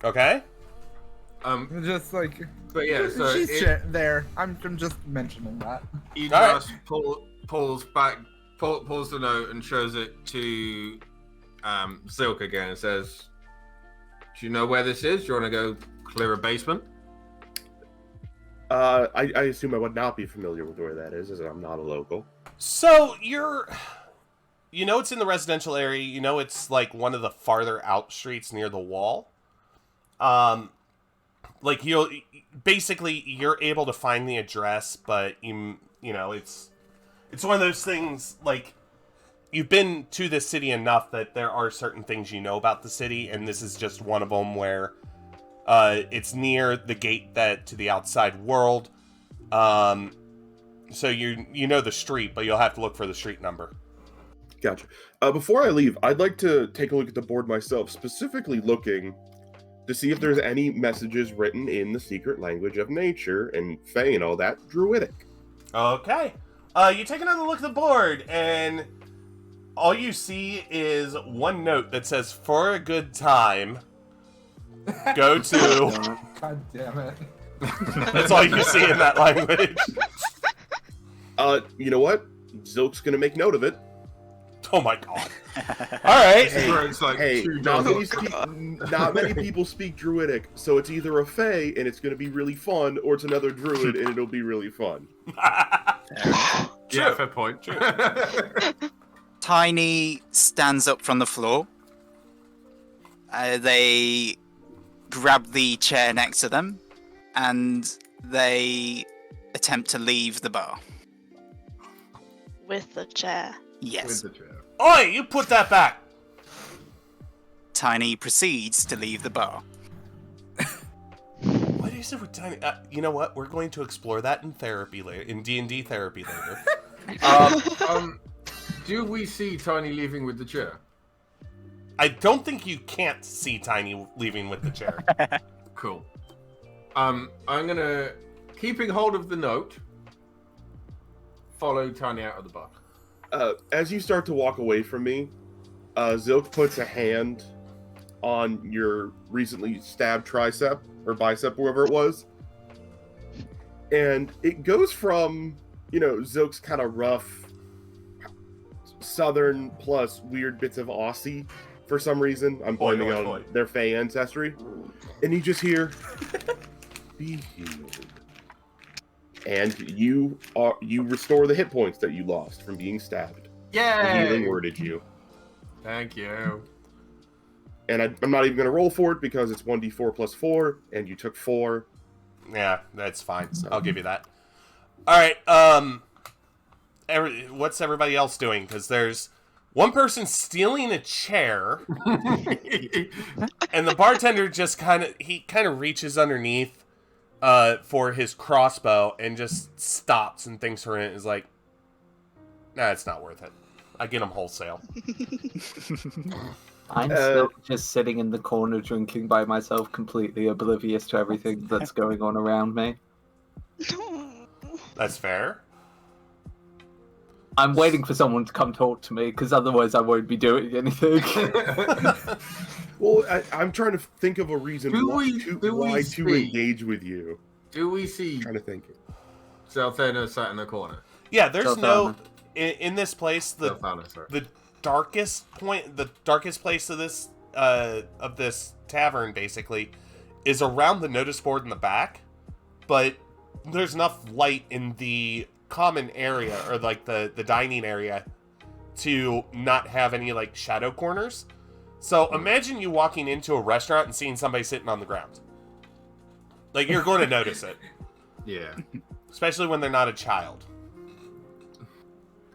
Okay? Just like, But yeah, so she's there. I'm just mentioning that. he Alright. just pulls the note and shows it to Zilk again and says, "Do you know where this is? Do you want to go clear a basement?" I assume I would not be familiar with where that is, as I'm not a local. So you know it's in the residential area. You know it's like one of the farther out streets near the wall. Like you're able to find the address, but you know it's one of those things like you've been to this city enough that there are certain things you know about the city, and this is just one of them where it's near the gate to the outside world. So you know the street, but you'll have to look for the street number. Gotcha. Before I leave, I'd like to take a look at the board myself, specifically looking to see if there's any messages written in the secret language of nature and Fae and all that Druidic. Okay. You take another look at the board, and all you see is one note that says, "For a good time, go to..." God damn it. That's all you see in that language. You know what? Zilk's gonna make note of it. Oh my god. Alright. It's like Hey, two not dollars. many people speak Druidic, so it's either a Fae and it's gonna be really fun, or it's another Druid and it'll be really fun. Yeah, fair point. True. Tiny stands up from the floor. They grab the chair next to them, and they attempt to leave the bar. With the chair. Yes. Oi, you put that back! Tiny proceeds to leave the bar. What is it with Tiny? You know what? We're going to explore that in therapy later, in D&D therapy later. Do we see Tiny leaving with the chair? I don't think you can't see Tiny leaving with the chair. Cool. I'm gonna, keeping hold of the note, follow Tiny out of the bar. As you start to walk away from me, Zilk puts a hand on your recently stabbed tricep or bicep, wherever it was, and it goes from, Zilk's kind of rough, Southern plus weird bits of Aussie for some reason. I'm blaming on their Fey ancestry. And you just hear, be healed. And you restore the hit points that you lost from being stabbed. Yay! The healing worded you. Thank you. And I'm not even going to roll for it because it's 1d4 plus 4, and you took 4. Yeah, that's fine. I'll give you that. All right. What's everybody else doing? Because there's one person stealing a chair, and the bartender just kind of reaches underneath for his crossbow and just stops and thinks for it. Is like, nah, it's not worth it. I get him wholesale. I'm still just sitting in the corner drinking by myself, completely oblivious to everything that's going on around me. That's fair. I'm waiting for someone to come talk to me, because otherwise I won't be doing anything. Well, I'm trying to think of a reason why to engage with you. Do we see... I'm trying to think. Zelthana sat in the corner. Yeah, there's Zelthana. no... In this place, the darkest place of this tavern basically is around the notice board in the back, but there's enough light in the common area or like the dining area to not have any like shadow corners. So imagine you walking into a restaurant and seeing somebody sitting on the ground. Like, you're going to notice it. Yeah. Especially when they're not a child.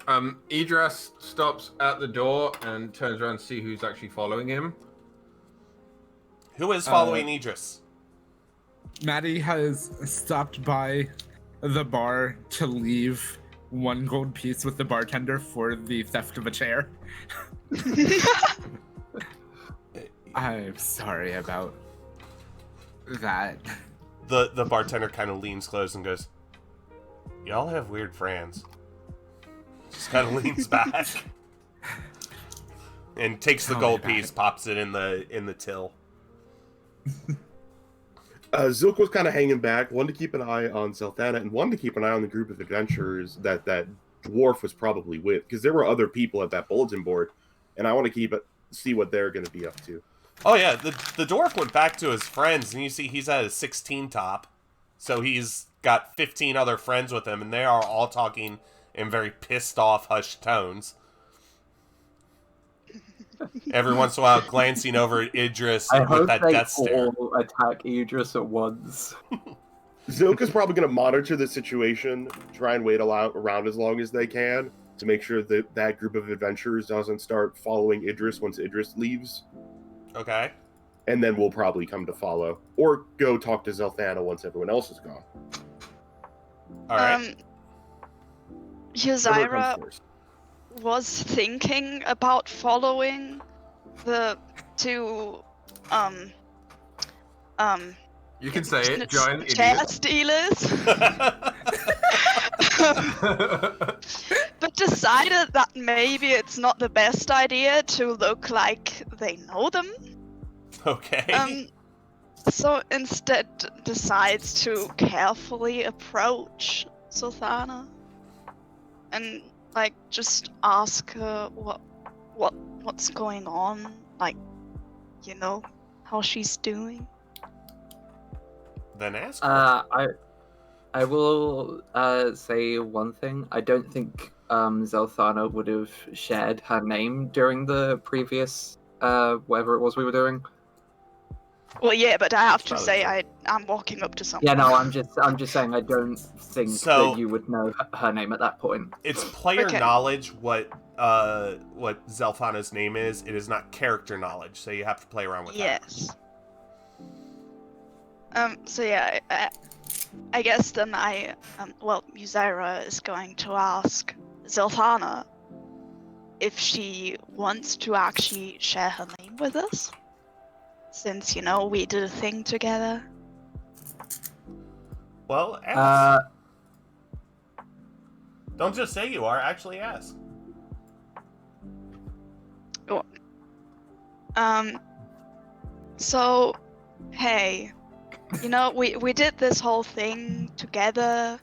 Idras stops at the door and turns around to see who's actually following him. Who is following Idras? Maddie has stopped by the bar to leave 1 gold piece with the bartender for the theft of a chair. I'm sorry about that. The bartender kind of leans close and goes, y'all have weird friends. Just kind of leans back and takes the gold piece, pops it in the till. Zilk was kind of hanging back, one to keep an eye on Zelthana, and one to keep an eye on the group of adventurers that dwarf was probably with, because there were other people at that bulletin board, and I want to see what they're going to be up to. Oh yeah, the dwarf went back to his friends, and you see he's at a 16 top, so he's got 15 other friends with him, and they are all talking in very pissed off, hushed tones. Every once in a while, glancing over at Idris with that death stare. I hope they all attack Idris at once. Zilk is probably going to monitor the situation, try and wait around as long as they can to make sure that that group of adventurers doesn't start following Idris once Idris leaves. Okay. And then we'll probably come to follow. Or go talk to Zelthana once everyone else is gone. Alright. Yuzaira was thinking about following the two you can say it, giant chair idiot. stealers. But decided that maybe it's not the best idea to look like they know them. Okay. So instead decides to carefully approach Zelthana and like just ask her what's going on, like, you know, how she's doing. Then ask her. I will say one thing. I don't think Zelthana would have shared her name during the previous whatever it was we were doing. Well, yeah, but I have to say I'm walking up to someone. Yeah, no, I'm just saying I don't think that you would know her name at that point. It's player knowledge what Zelthana's name is. It is not character knowledge, so you have to play around with that. Yes. So yeah, I guess then Yuzaira is going to ask Zelthana if she wants to actually share her name with us. Since, you know, we did a thing together. Well, ask. Don't just say you are, actually ask. So, hey, you know, we did this whole thing together,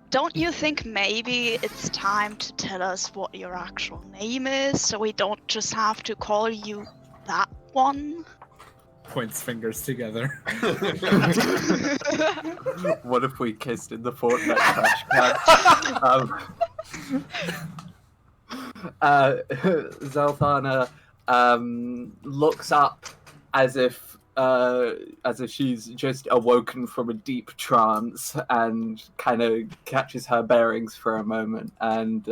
don't you think maybe it's time to tell us what your actual name is, so we don't just have to call you that one? Points fingers together. What if we kissed in the Fortnite trash can? Zelthana looks up as if she's just awoken from a deep trance and kind of catches her bearings for a moment and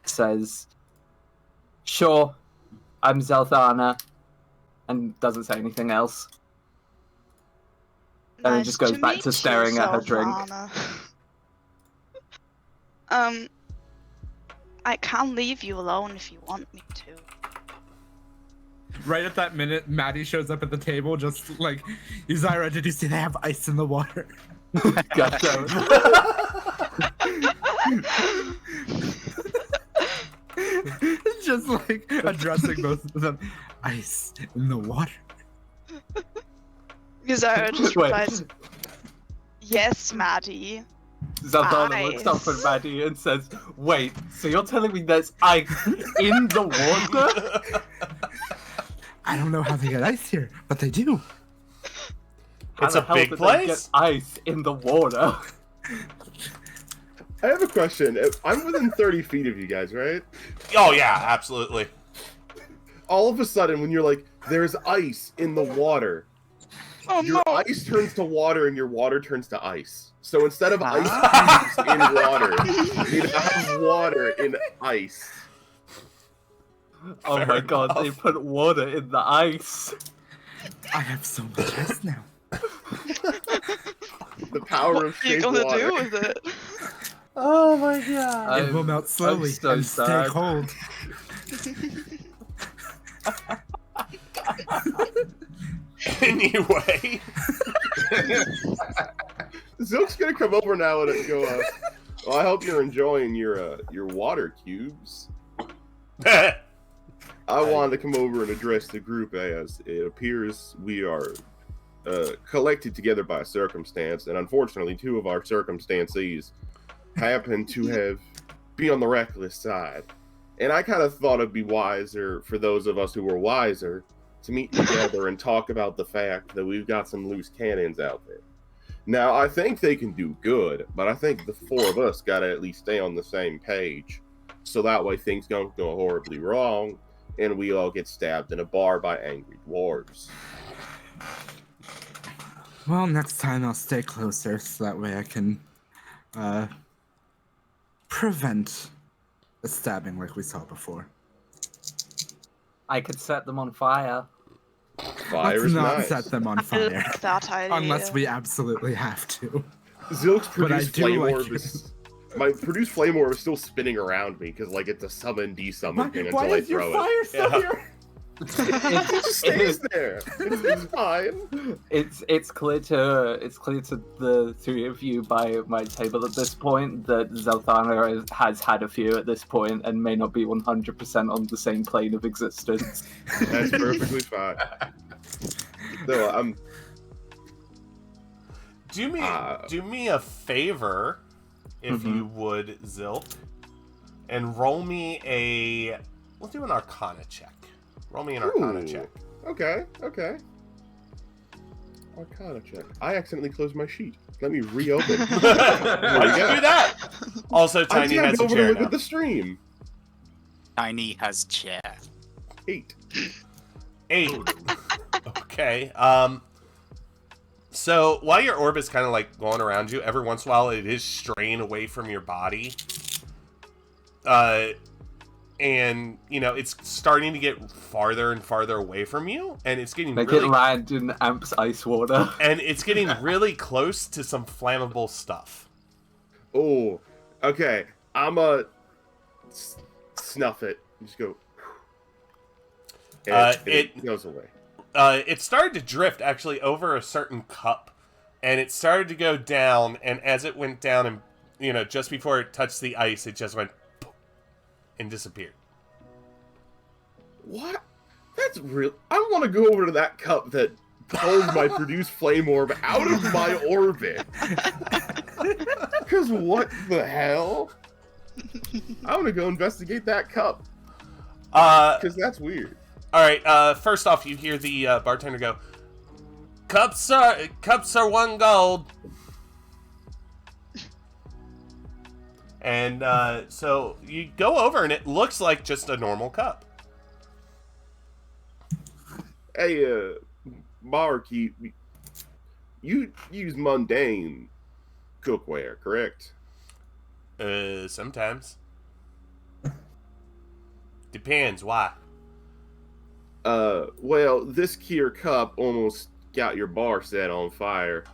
says, "Sure, I'm Zelthana," and doesn't say anything else. And then just goes back to staring at her drink. I can leave you alone if you want me to. Right at that minute, Maddie shows up at the table, just like, Yuzaira, did you see they have ice in the water? Gotcha. Just like addressing both of them. Ice in the water. Yuzaira just Wait. replies, "Yes, Maddie." Zelthana looks up at Maddie and says, "Wait, so you're telling me there's ice in the water?" I don't know how they get ice here, but they do. How It's the a hell big did they place. get ice in the water. I have a question. I'm within 30 feet of you guys, right? Oh yeah, absolutely. All of a sudden, when you're like, there's ice in the water, Oh your no! ice turns to water and your water turns to ice. So instead of ice cubes in water, you have water in ice. Oh Fair my god, they enough. put water in the ice. I have so much ice now. The power What of are you shaved gonna water. do with it? Oh my god. It will melt slowly so and stay sad. cold. Anyway. Zilk's gonna come over now and go, well, I hope you're enjoying your water cubes. I wanted to come over and address the group as it appears we are collected together by circumstance, and unfortunately, two of our circumstancees happen to be on the reckless side. And I kind of thought it'd be wiser for those of us who were wiser to meet together and talk about the fact that we've got some loose cannons out there. Now, I think they can do good, but I think the four of us got to at least stay on the same page, so that way things don't go horribly wrong, and we all get stabbed in a bar by angry dwarves. Well, next time I'll stay closer, so that way I can prevent a stabbing like we saw before. I could set them on fire. Fire Let's is not nice. set them on I fire. like that idea. Unless we absolutely have to. Zilk's But I produced do flame like orb your- is... My produced flame orb is still spinning around me, because, like, it's a summon, de-summon thing until I throw it. still Yeah. here? It just stays there. It's fine. It's clear to the three of you by my table at this point that Zelthana has had a few at this point and may not be 100% on the same plane of existence. That's perfectly fine. No, I'm... Do me a favor, if you would, Zilk, and roll me a. We'll do an Arcana check. Roll me an Arcana Ooh. check. Okay. Arcana check. I accidentally closed my sheet. Let me reopen. Why'd you do that? Also, I Tiny tapped has a over to chair look now. at the stream. Tiny has chair. 8. 8. Okay. So while your orb is kind of like going around you, every once in a while it is straying away from your body. And it's starting to get farther and farther away from you, and it's getting Make really it land in Amp's ice water. and it's getting really close to some flammable stuff. Oh, okay. I'm snuff it. Just go. And it goes away. It started to drift actually over a certain cup, and it started to go down, and as it went down and just before it touched the ice, it just went poof, and disappeared. What? That's real. I want to go over to that cup that pulled my produced flame orb out of my orbit Because what the hell? I want to go investigate that cup. Because that's weird. Alright, first off, you hear the bartender go, Cups are 1 gold. And so you go over and it looks like just a normal cup. Hey, barkeep, you use mundane cookware, correct? Sometimes. Depends, why? Well, this here cup almost got your bar set on fire.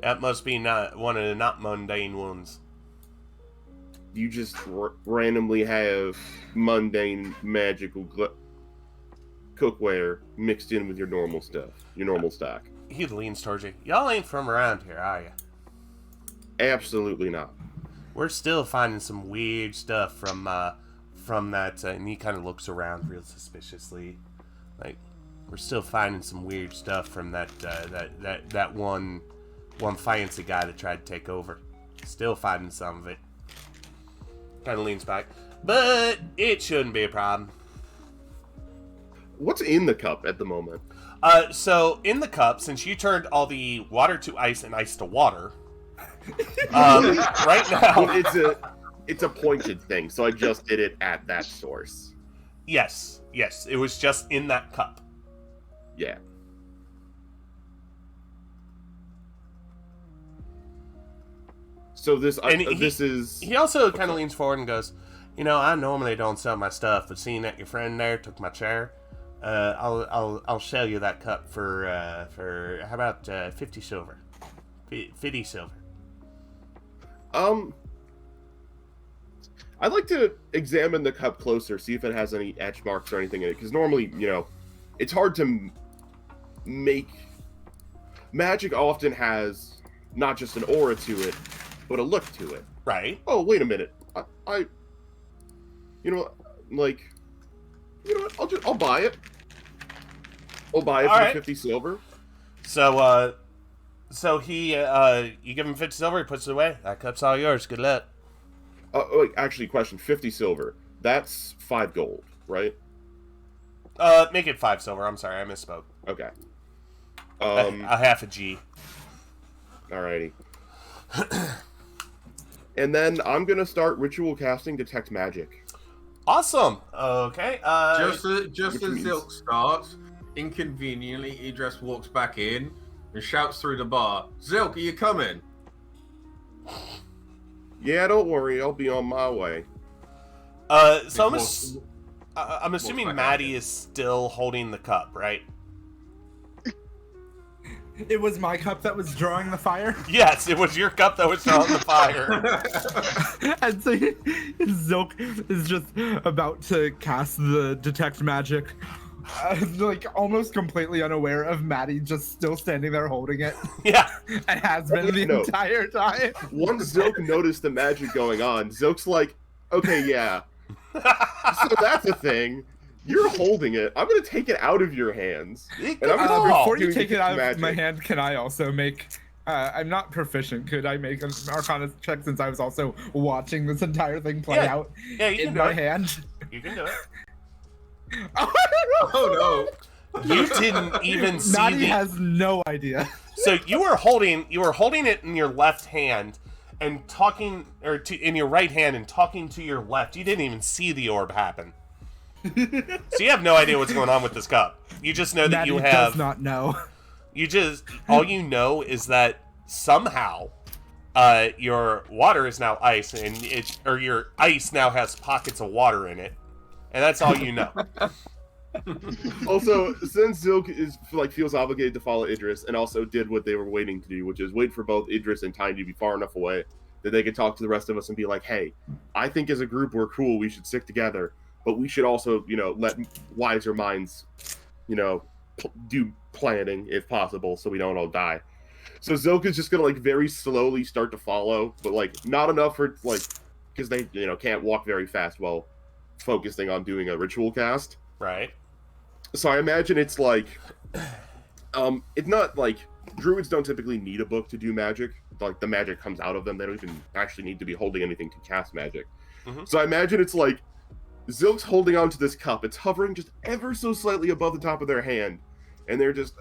That must be not one of the not mundane ones. You just randomly have mundane magical cookware mixed in with your normal stuff, your normal stock. He leans towards you. Y'all ain't from around here, are you? Absolutely not. We're still finding some weird stuff from that, and he kind of looks around real suspiciously. Like, we're still finding some weird stuff from that one fancy guy that tried to take over. Still finding some of it. Kind of leans back. But it shouldn't be a problem. What's in the cup at the moment? So in the cup, since you turned all the water to ice and ice to water, right now... Well, it's a pointed thing, so I just did it at that source. Yes, it was just in that cup. Yeah. So this is... He also kind of leans forward and goes, you know, I normally don't sell my stuff, but seeing that your friend there took my chair, I'll sell you that cup for how about 50 silver? 50 silver. I'd like to examine the cup closer, see if it has any etch marks or anything in it, because normally, you know, it's hard to make... Magic often has not just an aura to it, but a look to it. Right. Oh, wait a minute. I you know, like, you know what? I'll buy it. I'll buy it for 50 silver. So, he, you give him 50 silver, he puts it away. That cup's all yours. Good luck. Wait, actually, question. 50 silver. That's 5 gold, right? Make it 5 silver. I'm sorry, I misspoke. Okay. A half a G. Alrighty. And then I'm gonna start ritual casting Detect Magic. Awesome. Okay. Just as Zilk starts, inconveniently, Idras walks back in and shouts through the bar, "Zilk, are you coming?" Yeah, don't worry, I'll be on my way. So I'm assuming Maddie is still holding the cup, right? It was my cup that was drawing the fire. Yes, it was your cup that was drawing the fire. And so Zilk is just about to cast the Detect Magic, like almost completely unaware of Maddie just still standing there holding it. Yeah. And has been the entire time. Once Zilk noticed the magic going on, Zilk's like, okay, yeah. So that's a thing. You're holding it. I'm going to take it out of your hands. And before you take it out of my hand, can I also make... I'm not proficient. Could I make an Arcana check since I was also watching this entire thing play out in my hand? You can do it. Oh no! You didn't even see Maddie has no idea. So you were holding it in your left hand and talking, in your right hand and talking to your left. You didn't even see the orb happen. So you have no idea what's going on with this cup. You just know that Maddie you have... does not know. All you know is that somehow your water is now ice, and your ice now has pockets of water in it. And that's all you know. Also, since Zilk feels obligated to follow Idras, and also did what they were waiting to do, which is wait for both Idras and Tiny to be far enough away that they could talk to the rest of us and be like, hey, I think as a group we're cool, we should stick together, but we should also, let wiser minds, do planning if possible so we don't all die. So Zilk is just gonna very slowly start to follow, but not enough for because they can't walk very fast while focusing on doing a ritual cast. Right. So I imagine it's it's not druids don't typically need a book to do magic. like the magic comes out of them. They don't even actually need to be holding anything to cast magic. Mhm. So I imagine it's like Zilk's holding onto this cup. It's hovering just ever so slightly above the top of their hand, and they're just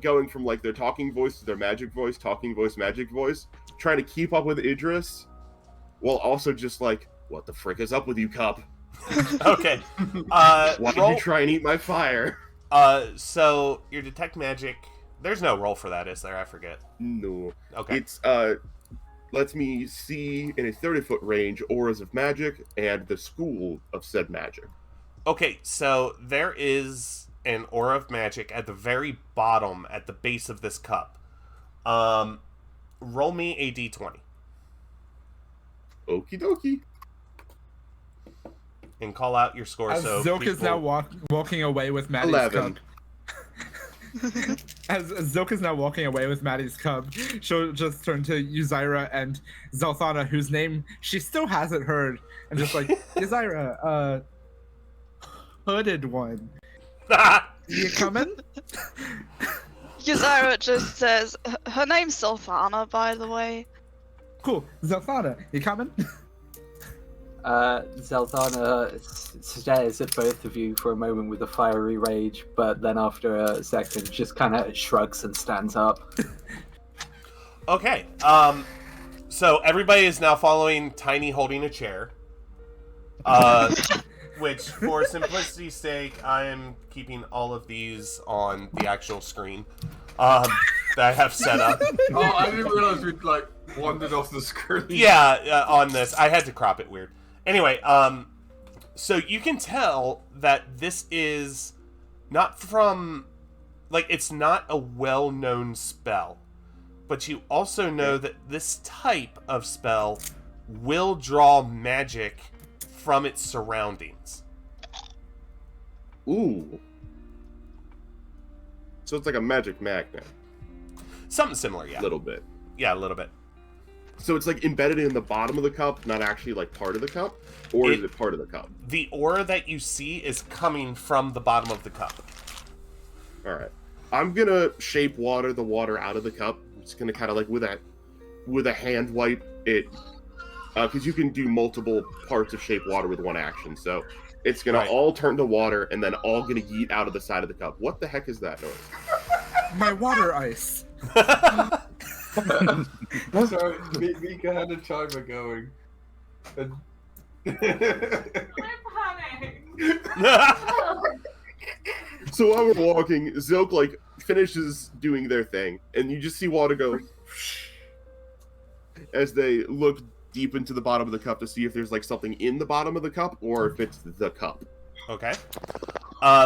going from like their talking voice to their magic voice, talking voice, magic voice, trying to keep up with Idras, while also just like, what the frick is up with you, cup? Okay. Why did Roll. you try and eat my fire? So your detect magic. There's no roll for that, is there? I forget. No. Okay. It's lets me see in a 30-foot range auras of magic and the school of said magic. Okay, so there is an aura of magic at the very bottom, at the base of this cup. Roll me a d20. Okie dokie. And call out your score. As So Zilk is people- now walking away with Maddie's 11. cup. As Zilk is now walking away with Maddie's cup, she'll just turn to Yuzaira and Zelthana, whose name she still hasn't heard, and just like, Yuzaira, hooded one. You coming? Yuzaira just says, her name's Zelthana, by the way. Cool. Zelthana, you coming? Zelthana stares at both of you for a moment with a fiery rage, but then after a second just kind of shrugs and stands up. Okay. So everybody is now following Tiny holding a chair. Which, for simplicity's sake, I am keeping all of these on the actual screen that I have set up. Oh, I didn't realize we'd like wandered off the screen. Yeah, on this. I had to crop it weird. Anyway, so you can tell that this is not from, like, it's not a well-known spell, but you also know that this type of spell will draw magic from its surroundings. Ooh. So it's like a magic magnet. Something similar, yeah. A little bit. Yeah, a little bit. So it's like embedded in the bottom of the cup, not actually like part of the cup? Or is it part of the cup? The aura that you see is coming from the bottom of the cup. Alright. I'm gonna shape water the water out of the cup. I'm just gonna kind of like with a hand wipe it, because you can do multiple parts of shape water with one action. So it's gonna all turn to water and then all gonna yeet out of the side of the cup. What the heck is that noise? My water ice. Sorry, Mika had a timer going. And... So while we're walking, Zilk like finishes doing their thing, and you just see water go as they look deep into the bottom of the cup to see if there's like something in the bottom of the cup or if it's the cup. Okay.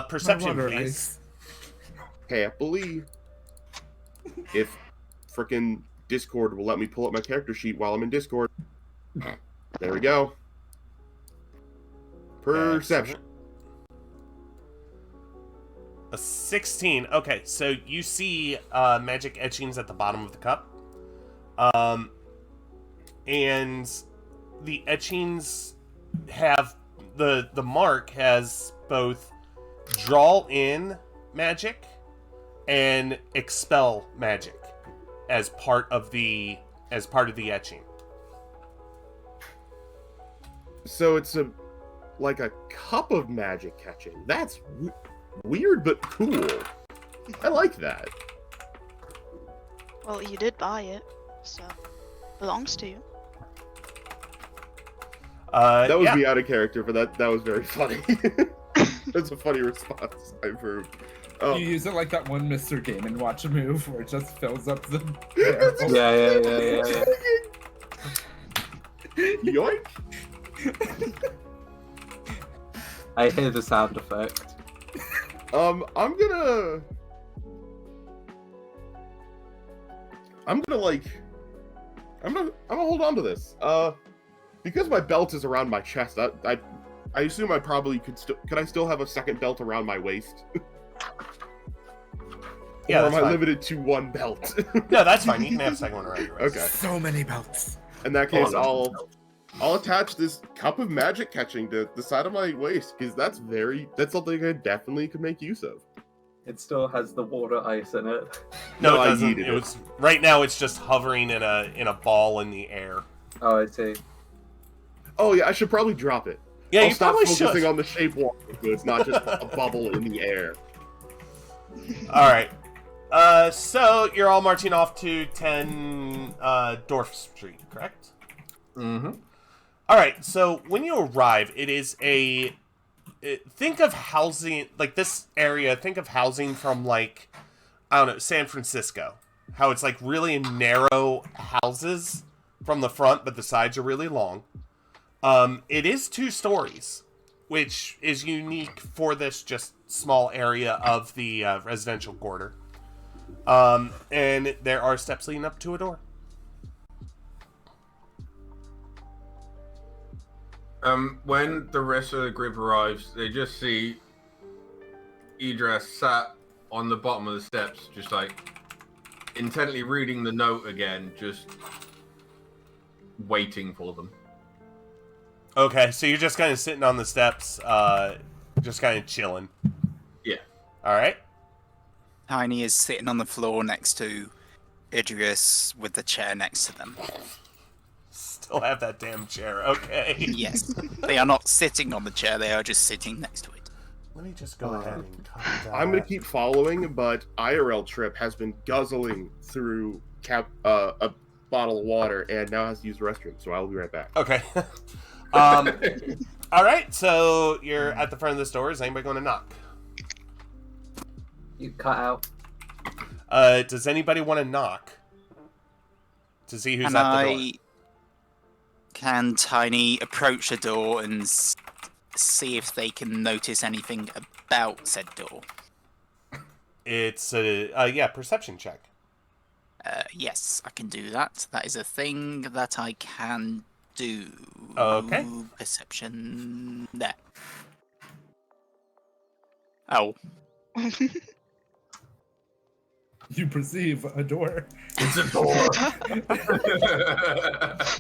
Perception, My water please. Happily, if frickin' Discord will let me pull up my character sheet while I'm in Discord. There we go. Perception. A 16. Okay, so you see magic etchings at the bottom of the cup. And the etchings have the mark has both draw in magic and expel magic as part of the etching. So it's like a cup of magic catching. That's weird but cool. I like that. Well, you did buy it, so belongs to you. That was yeah. me out of character, but that was very funny. That's a funny response. I approve. You use it like that one Mr. Game & Watch move where it just fills up the It's just- Yeah. Yoink! I hear the sound effect. I'm gonna hold on to this. Because my belt is around my chest, I assume I probably could I still have a second belt around my waist? Yeah, or am that's I fine. limited to one belt? No, that's fine. You can have a second one around your waist. Okay. So many belts. In that case, I'll attach this cup of magic catching to the side of my waist, because that's something I definitely could make use of. It still has the water ice in it. No, No, it I doesn't. yeeted It it. was right now. It's just hovering in a ball in the air. Oh, I see. Oh yeah, I should probably drop it. Yeah, I'll you stop probably focusing should. on the shape walk, so it's not just a bubble in the air. All right. So you're all marching off to 10 Dorf Street, correct? Mm-hmm. All right. So when you arrive, it is think of housing like this area. Think of housing from like I don't know, San Francisco. How it's like really narrow houses from the front, but the sides are really long. It is 2 stories, which is unique for this just small area of the residential quarter. And there are steps leading up to a door. When the rest of the group arrives, they just see Idras sat on the bottom of the steps, just like intently reading the note again, just waiting for them. Okay, so you're just kind of sitting on the steps, just kind of chilling. Yeah. All right. Tiny is sitting on the floor next to Idris with the chair next to them. Still have that damn chair. Okay. Yes. They are not sitting on the chair, they are just sitting next to it. Let me just go ahead and cut that. I'm gonna keep following, but IRL Trip has been guzzling through a bottle of water and now has to use the restroom, so I will be right back. Okay. All right, so you're at the front of this door. Is anybody going to knock? You cut out. Does anybody want to knock to see who's And at the door? Can Tiny approach the door and see if they can notice anything about said door? It's a perception check. Yes, I can do that. That is a thing that I can do. Okay. Perception. There. Oh. You perceive a door. It's a door.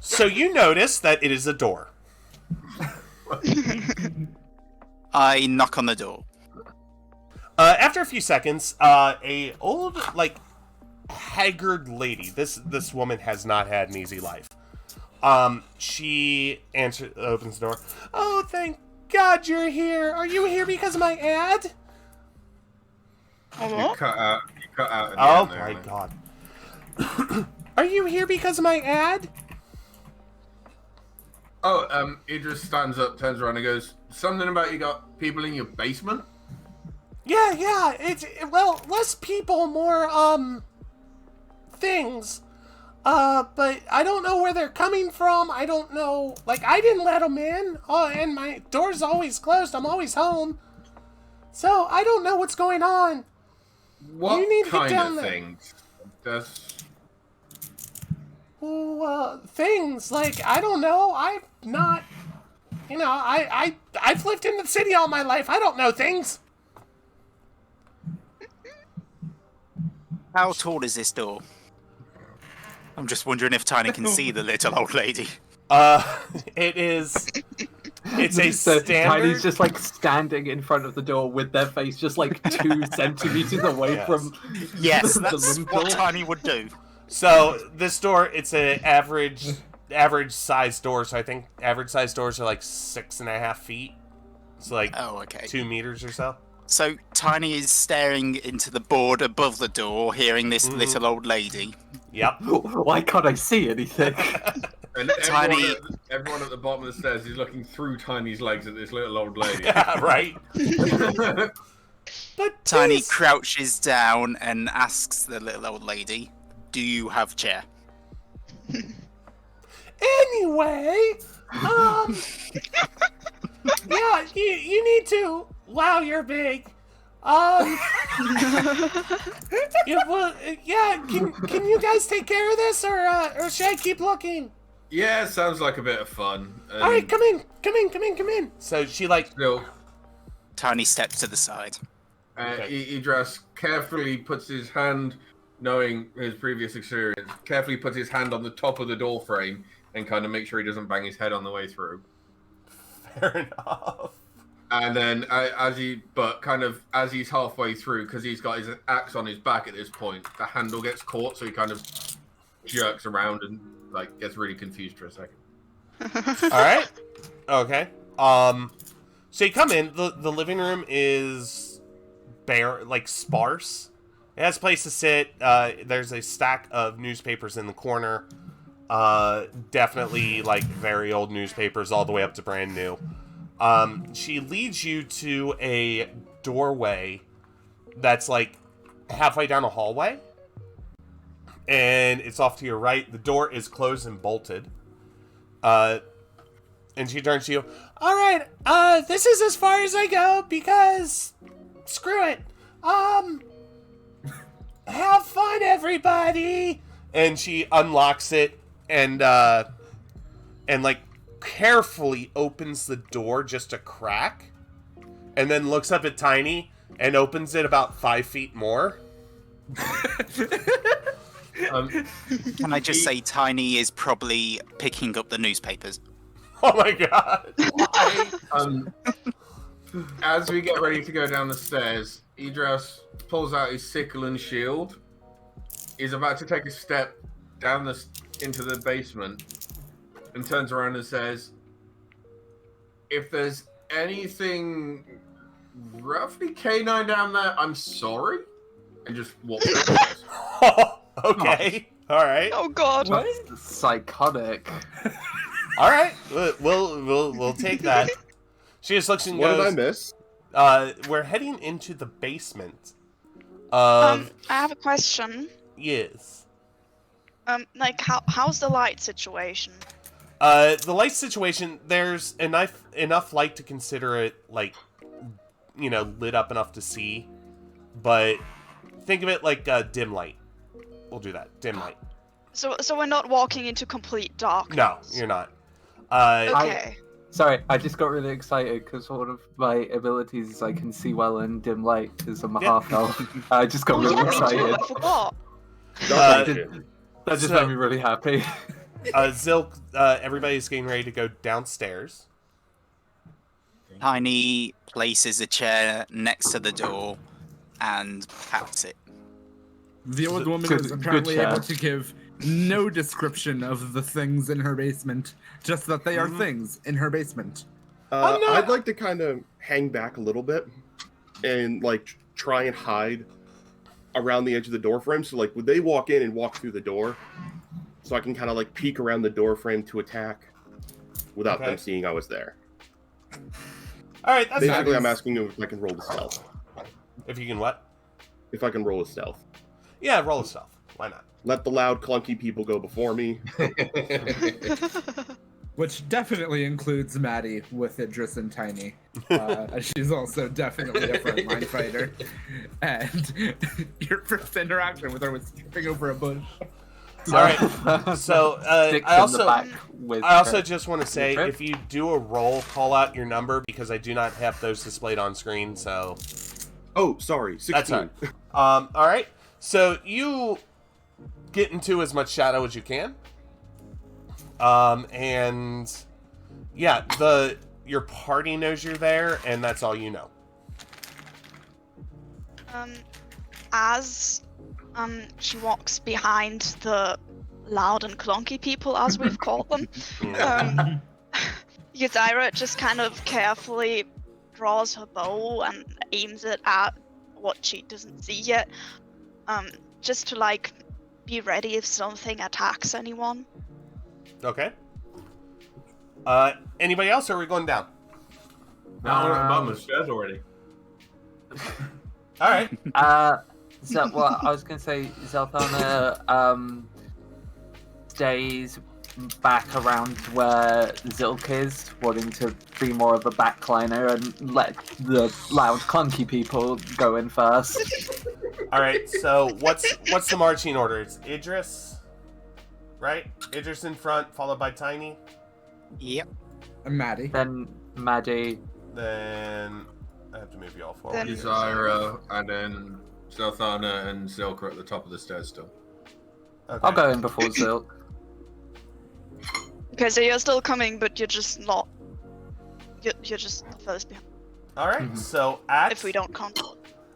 So you notice that it is a door. I knock on the door. After a few seconds, a old, like, haggard lady. This woman has not had an easy life. She opens the door. Oh, thank God you're here. Are you here because of my ad? You cut out. At the Oh end there, my mate. God. Are you here because of my ad? Oh, Idris stands up, turns around, and goes, "Something about you got people in your basement?" Yeah. It's less people, more things. But I don't know where they're coming from. I don't know. Like, I didn't let them in. Oh, and my door's always closed. I'm always home. So I don't know what's going on. What You need to get kind down of there. things? Does Things like I don't know. I'm not. You know, I've lived in the city all my life. I don't know things. How tall is this door? I'm just wondering if Tiny can see the little old lady. It is. It's a So standard. Tiny's just like standing in front of the door with their face just like 2 centimeters away Yes. from Yes, the that's lintel. what Tiny would do. So this door, it's an average size door. So I think average size doors are like 6.5 feet. It's like Oh, okay. 2 meters or so. So Tiny is staring into the board above the door, hearing this little old lady. Yep. Why can't I see anything? and Tiny- everyone at the bottom of the stairs is looking through Tiny's legs at this little old lady. Yeah, right. But Tiny this- crouches down and asks the little old lady, "Do you have chair?" Anyway, yeah, you need to. Wow, you're big. Can you guys take care of this, or should I keep looking? Yeah, sounds like a bit of fun. All right, come in. So she like, Still, Tiny steps to the side. Idras carefully puts his hand, knowing his previous experience, carefully puts his hand on the top of the door frame and kind of makes sure he doesn't bang his head on the way through. fair enough. And then as he's halfway through, because he's got his axe on his back at this point, the handle gets caught, so he kind of jerks around and like gets really confused for a second. All right. Okay. So you come in. The living room is bare, like sparse. It has a place to sit. There's a stack of newspapers in the corner. Definitely like very old newspapers, all the way up to brand new. She leads you to a doorway that's like halfway down a hallway, and it's off to your right. The door is closed and bolted. And she turns to you. All right, this is as far as I go because screw it. Have fun, everybody. And she unlocks it and like carefully opens the door just a crack, and then looks up at Tiny and opens it about 5 feet more. Can I just say Tiny is probably picking up the newspapers? Oh my god. Why? As we get ready to go down the stairs, Idras pulls out his sickle and shield. He's about to take a step down into the basement and turns around and says, if there's anything roughly canine down there, I'm sorry. And just walks upstairs. Okay. All right. Oh god. That's psychotic. All right. We'll take that. She just looks and What goes, did I miss? we're heading into the basement. I have a question. Yes. Like how's the light situation? The light situation, there's enough light to consider it like, lit up enough to see, but think of it like dim light. We'll do that. Dim light. So we're not walking into complete darkness. No, you're not. Okay. Sorry, I just got really excited because one of my abilities is I can see well in dim light because I'm a half elf. I just got Oh really yeah, me excited. too. I forgot. That just made me really happy. Zilk, everybody's getting ready to go downstairs. Tiny places a chair next to the door and pats it. The old woman Good- is good apparently able chat. to give no description of the things in her basement, just that they are things in her basement. I'd like to kind of hang back a little bit and like try and hide around the edge of the door frame. So like, would they walk in and walk through the door? So I can kind of like peek around the door frame to attack without Okay. them seeing I was there. All right, that's Basically, fine. I'm asking you if I can roll the stealth. If you can what? If I can roll a stealth. Yeah, roll a stealth. Why not? Let the loud, clunky people go before me. Which definitely includes Maddie with Idris and Tiny. She's also definitely a frontline fighter. And your first interaction with her was tripping over a bush. All right. So Sticks I in also the back with her. just want to say, if you do a roll, call out your number because I do not have those displayed on screen. So Oh, sorry. 16. that's all right. All right. So you get into as much shadow as you can. And yeah, your party knows you're there, and that's all you know. As she walks behind the loud and clunky people, as we've called them, Yuzaira just kind of carefully draws her bow and aims it at what she doesn't see yet, just to like be ready if something attacks anyone. Okay. Anybody else, or are we going down? Now we're at the bottom of the stairs already. All right. So, well, I was going to say Zelthana stays back around where Zilk is, wanting to be more of a backliner and let the loud, clunky people go in first. All right. So what's the marching order? It's Idris, right? Idris in front, followed by Tiny. Yep. And Maddie. Then Maddie. Then I have to move you all forward. Then- Yuzaira, and then Zelthana and Zilk are at the top of the stairs still. Okay. I'll go in before Zilk. Okay, so you're still coming, but you're just not. You're just the first behind. All right. So at If we don't count.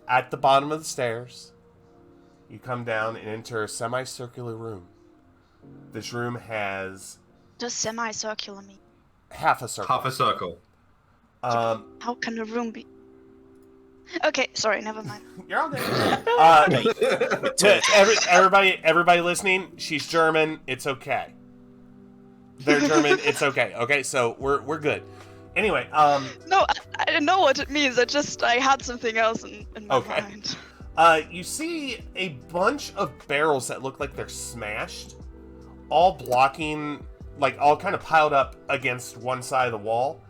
at the bottom of the stairs, you come down and enter a semicircular room. This room has Does semicircular mean? half a circle. Half a circle. How can a room be? Okay, sorry, never mind. You're all good. Okay. To everybody listening, she's German. It's okay. They're German. It's okay. Okay, so we're good. Anyway, No, I know what it means. I had something else in my Okay. mind. you see a bunch of barrels that look like they're smashed, all blocking, like all kind of piled up against one side of the wall,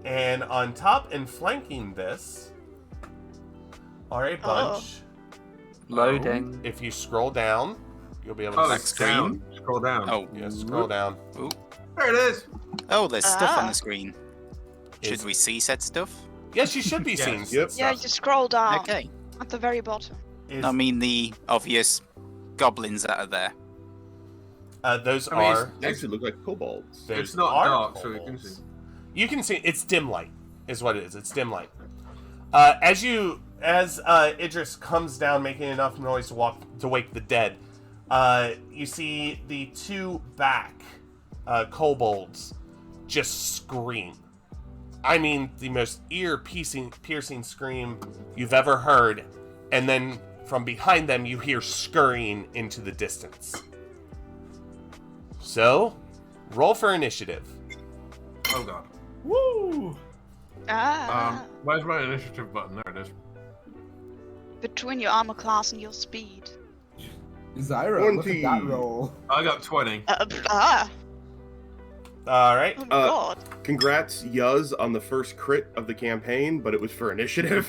and on top and flanking this are a bunch. Loading. If you scroll down, you'll be able to Oh, see. it's down. Scroll down. Oh, Yeah, scroll down. There it is. oh, there's stuff on Ah. the screen. Should Is- we see said stuff? Yes, you should be Yes. seeing Yep. Yeah, stuff. you scroll down Okay. at the very bottom. Is- I mean the obvious goblins that are there. those I mean, are. They actually look like kobolds. those It's not are dark, so you can kobolds. see. You can see it's dim light, is what it is. It's dim light. As Idris comes down, making enough noise to wake the dead, you see the two back kobolds just scream. I mean, the most ear-piercing scream you've ever heard, and then from behind them you hear scurrying into the distance. So, roll for initiative. Oh god. Woo! Where's my initiative button? There it is. Between your armor class and your speed. Zyra, look at 20. that roll. I got 20. All right. Oh my god. Congrats, Yuz, on the first crit of the campaign, but it was for initiative.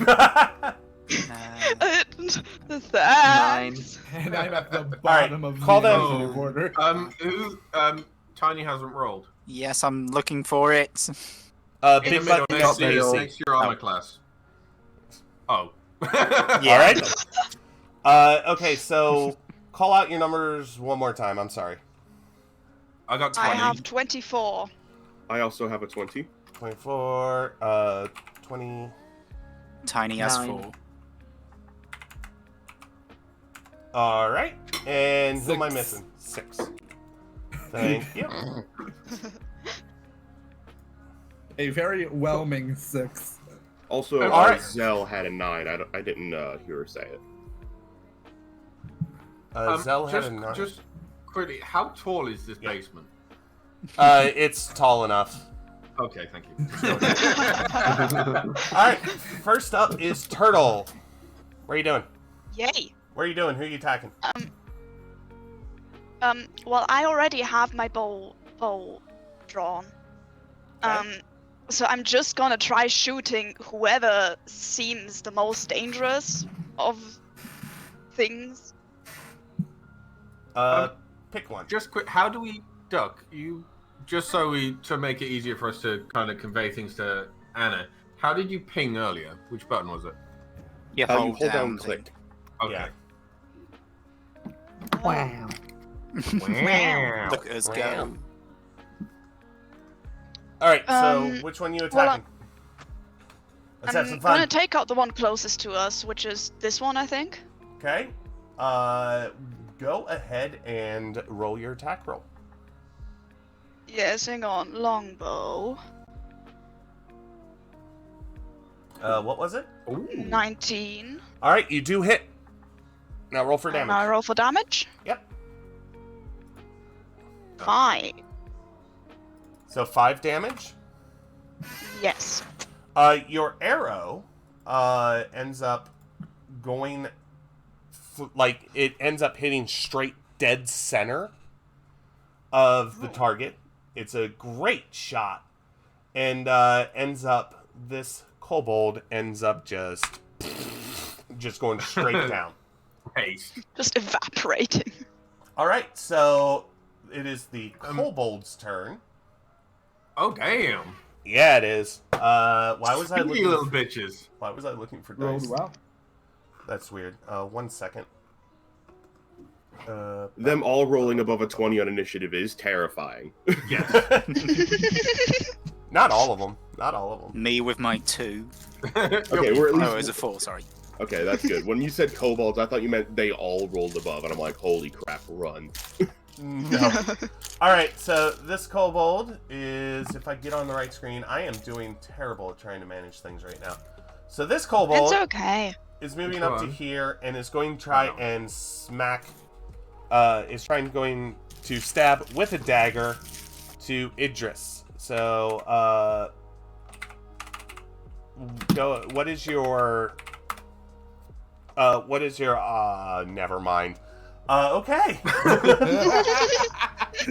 Thanks. And I'm at the right, bottom of call the them- initiative order. Tiny hasn't rolled. Yes, I'm looking for it. In the Big middle, button next next to to AC. next to your armor class. Oh. Yeah. All right. Okay, so call out your numbers one more time. I'm sorry. I got 20. I have 24. I also have a 20. 24, 20. Tiny has 9. 4. All right. And who am I 6. missing? 6. Thank you. A very whelming 6. Also, All right. Zell had a 9. I didn't hear her say it. Zell had a 9. Just quickly, how tall is this Yeah. basement? It's tall enough. Okay, thank you. All right. First up is Turtle. What are you doing? Yay. What are you doing? Who are you attacking? Well, I already have my bow drawn. Okay. So I'm just gonna try shooting whoever seems the most dangerous of things. Pick one. Just quick, how do we duck? To make it easier for us to kind of convey things to Anna. How did you ping earlier? Which button was it? You You hold, hold down the- click. Okay. Wow. Wow. Look at us go. All right. So Um, which one are you well, attacking? Let's have I'm some gonna fun. take out the one closest to us, which is this one, I think. Okay. Go ahead and roll your attack roll. Yes, hang on. Longbow. What was it? 19. All right, you do hit. Now roll for And I damage. roll for damage. Yep. 5. So 5 damage. Yes. Your arrow ends up going it ends up hitting straight dead center of the target. It's a great shot, and this kobold ends up just going straight down. Paste. Just evaporating. All right, so it is the kobold's turn. Oh damn! Yeah, it is. Why was I You looking? little bitches. Why was I looking for Rolled dice? well. That's weird. 1 second. Them all rolling above a 20 on initiative is terrifying. Yes. Not all of them. Not all of them. Me with my 2. Okay, we're at least. Oh, it was a 4, sorry. Okay, that's good. When you said kobolds, I thought you meant they all rolled above, and I'm like, holy crap, run. No. Alright, so this kobold is, if I get on the right screen, I am doing terrible at trying to manage things right now. So this kobold It's okay. is moving Go up to on. here and is going to try and smack, going to stab with a dagger to Idras. So, go, what is your, never mind. Okay.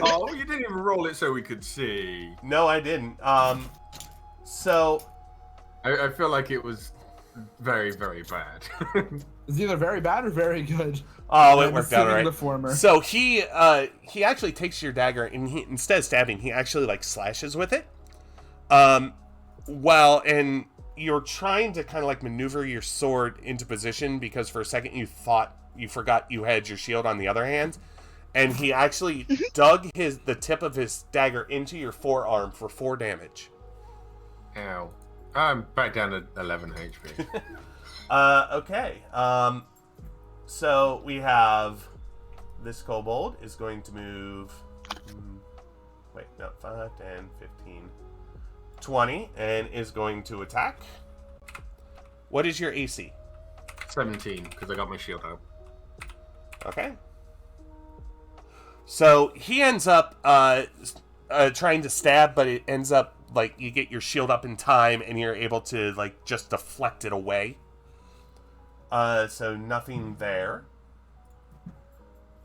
Oh, you didn't even roll it so we could see. No, I didn't. So, I feel like it was very, very bad. It's either very bad or very good. oh, it I'm worked out assuming right. The former. So he actually takes your dagger and instead of stabbing, he actually like slashes with it. And you're trying to kind of like maneuver your sword into position because for a second you forgot you had your shield on the other hand, and he actually dug the tip of his dagger into your forearm for 4 damage. Ow. I'm back down to 11 HP. Okay. So we have this kobold is going to move. Wait, no, 5, 10, 15, 20, and is going to attack. What is your AC? 17, because I got my shield out. Okay. So he ends up trying to stab, but it ends up like you get your shield up in time, and you're able to like just deflect it away. So nothing there.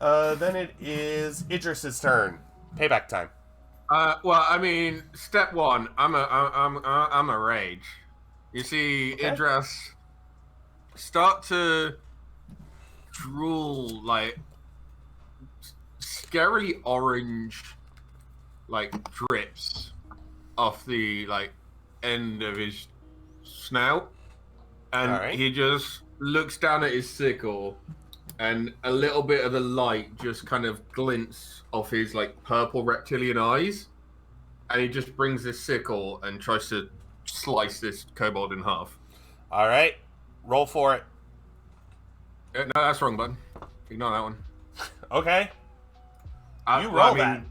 Then it is Idris's turn. Payback time. Well, I mean, step 1, I'm a rage. You see, Okay. Idras start to drool like scarily orange, like drips off the like end of his snout, and All right. he just looks down at his sickle, and a little bit of the light just kind of glints off his like purple reptilian eyes, and he just brings this sickle and tries to slice this kobold in half. All right, roll for it. No, that's wrong button. Ignore that one. Okay, you well, roll that.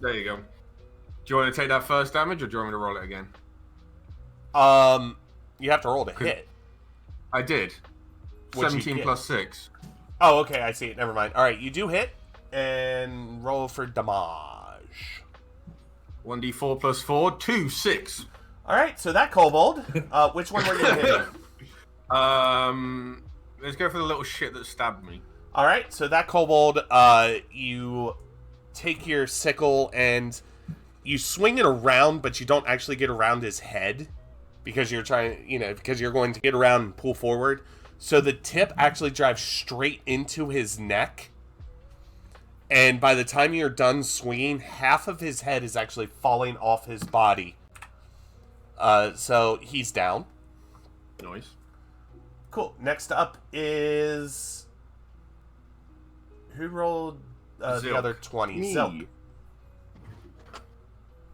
There you go. Do you want to take that first damage, or do you want me to roll it again? You have to roll to hit. I did. What'd you 17 get? plus 6. Oh, okay, I see it. Never mind. All right, you do hit, and roll for damage. 1d4 plus 4, 2, 6. All right, so that kobold. Which one were you hitting? Let's go for the little shit that stabbed me. All right, so that kobold, you take your sickle and you swing it around, but you don't actually get around his head because you're because you're going to get around and pull forward. So the tip actually drives straight into his neck. And by the time you're done swinging, half of his head is actually falling off his body. So he's down. Nice. Cool. Next up is... Who rolled the Zilk. other 20? Me. Zilk.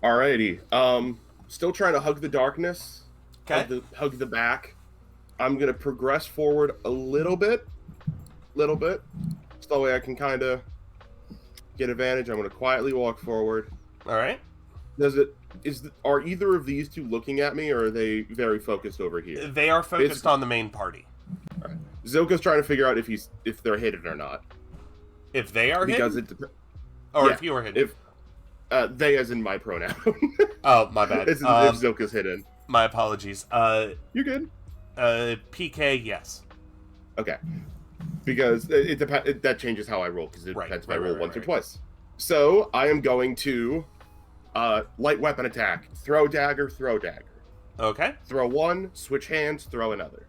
Alrighty. Still trying to hug the darkness. Okay. Hug the back. I'm gonna progress forward a little bit. So that way I can kind of get advantage. I'm gonna quietly walk forward. All right. Are either of these two looking at me, or are they very focused over here? They are focused Basically- on the main party. Zilka's trying to figure out if they're hidden or not. If they are Because hidden? it Or yeah, if you are hidden? they as in my pronoun. Oh, my bad. If Zilka's hidden. My apologies. You're good. PK, yes. Okay. Because it depends. That changes how I roll, because it Right, depends if right, I roll right, once or right. twice. So I am going to light weapon attack. Throw dagger, throw dagger. Okay. Throw one, switch hands, throw another.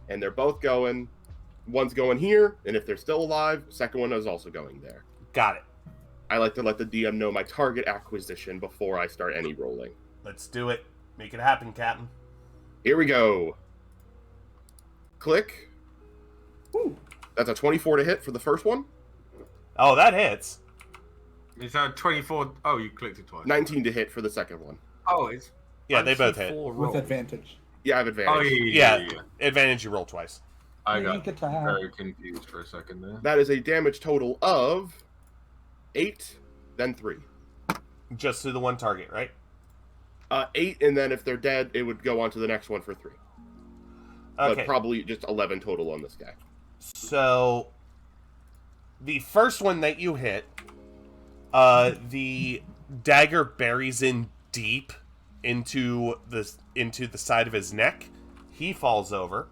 And they're both going. One's going here, and if they're still alive, second one is also going there. Got it. I like to let the DM know my target acquisition before I start any rolling. Let's do it. Make it happen, Captain. Here we go. Click. Woo. That's a 24 to hit for the first one. Oh, that hits. Is that 24? Oh, you clicked it twice. 19 to hit for the second one. Oh, it's... Yeah, they both hit. four With rolls. advantage. Yeah, I have advantage. Oh, yeah. Advantage, you roll twice. I got Sneak attack. very confused for a second there. That is a damage total of 8, then 3. Just to the one target, right? 8, and then if they're dead, it would go on to the next one for 3. Okay. But probably just 11 total on this guy. So, the first one that you hit, the dagger buries in deep into the side of his neck. He falls over.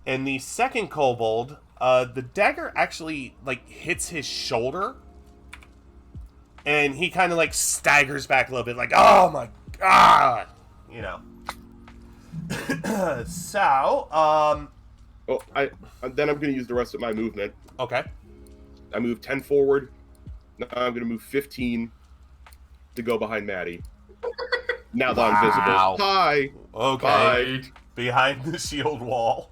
And the second kobold, the dagger actually hits his shoulder, and he kind of staggers back a little bit, like, oh my god, you know. So, then I'm going to use the rest of my movement. Okay. I move 10 forward. Now I'm going to move 15 to go behind Maddie. Now that I'm visible. Hi. Okay. Bye. Behind the shield wall.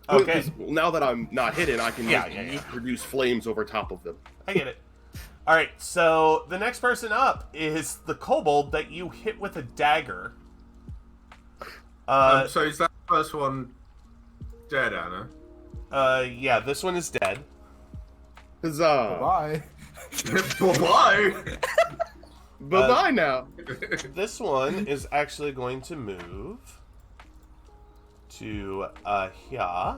Okay. Now that I'm not hidden, I can Yeah. produce flames over top of them. I get it. All right. So the next person up is the kobold that you hit with a dagger. So is that first one dead, Anna? Yeah. This one is dead. Huzzah! Bye. Why? Bye-bye now. This one is actually going to move to here.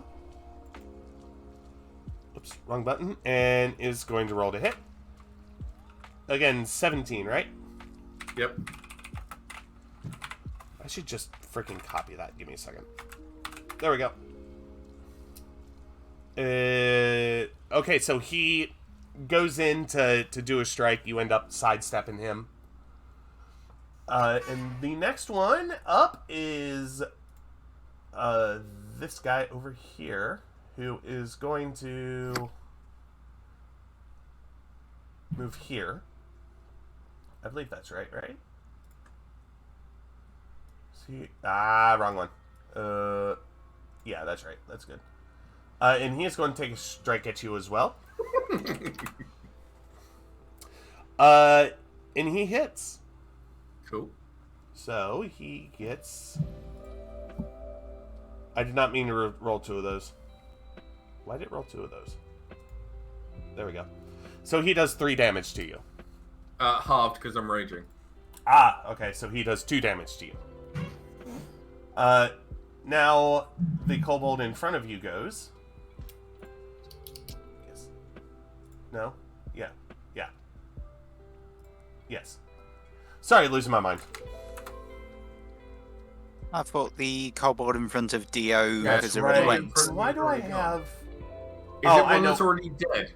Oops, wrong button. And is going to roll to hit. Again, 17, right? Yep. I should just freaking copy that. Give me a second. There we go. Okay, so he goes in to do a strike. You end up sidestepping him. And the next one up is this guy over here, who is going to move here. I believe that's right? See, wrong one. Yeah, that's right. That's good. And he is going to take a strike at you as well. And he hits. Cool. So he gets... I did not mean to roll 2 of those. Why did it roll 2 of those? There we go. So he does 3 damage to you. Halved because I'm raging. Okay, so he does 2 damage to you. Now the kobold in front of you goes. Yes. No? Yeah. Yes. Sorry, losing my mind. I thought the kobold in front of Dio That's has already right. went. Why do I have... Is Oh, it I one know. that's already dead?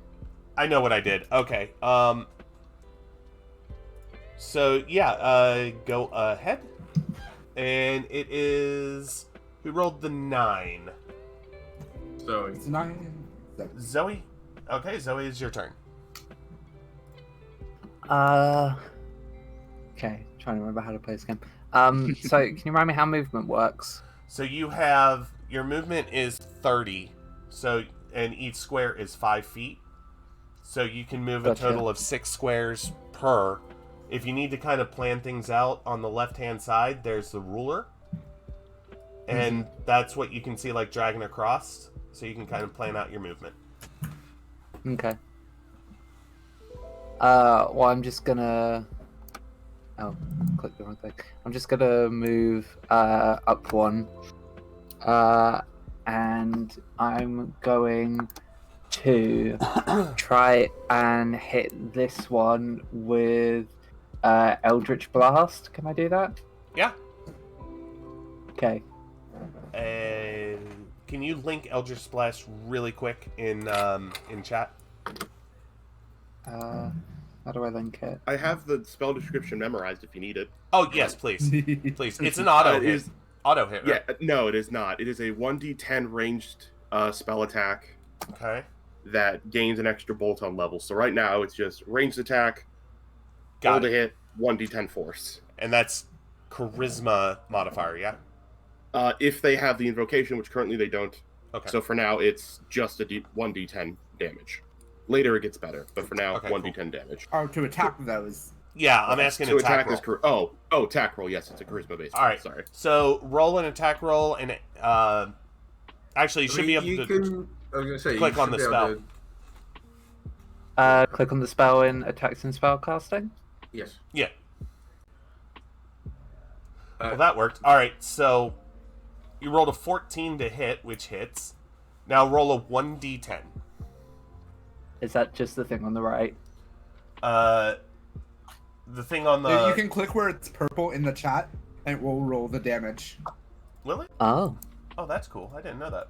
I know what I did. Okay. So yeah, go ahead. And it is... Who rolled the 9? So It's 9. Zoe? Okay, Zoe, it's your turn. Okay, trying to remember how to play this game. So can you remind me how movement works? So you have... Your movement is 30. So, and each square is 5 feet. So you can move Gotcha. a total of 6 squares per. If you need to kind of plan things out, on the left-hand side, there's the ruler. And that's what you can see, like, dragging across. So you can kind of plan out your movement. Okay. Well, I'm just gonna... Oh, click the wrong thing. I'm just gonna move up 1. And I'm going to try and hit this one with Eldritch Blast. Can I do that? Yeah. Okay. Can you link Eldritch Blast really quick in chat? How do I link it? I have the spell description memorized if you need it. Oh, yes, please. Please. It's an auto It hit. is- Auto hit, Yeah, right? no, it is not. It is a 1d10 ranged spell attack Okay. that gains an extra bolt on level. So right now it's just ranged attack, roll Got to it. hit, 1d10 force. And that's charisma modifier, yeah? If they have the invocation, which currently they don't. Okay. So for now it's just a 1d10 damage. Later it gets better, but for now Okay, 1d10 damage. Oh, to attack those. Yeah, I'm asking to attack attack roll. this attack roll. Yes, it's a charisma based. All right. Sorry. So roll an attack roll, and actually, you should be able to I was gonna say, click you on should the be able spell. to- Click on the spell in attacks and spell casting. Yes. Yeah. Well, that worked. All right, so you rolled a 14 to hit, which hits. Now roll a 1d10. Is that just the thing on the right? The thing on the... You can click where it's purple in the chat, and it will roll the damage. Will it? Oh. Oh, that's cool. I didn't know that.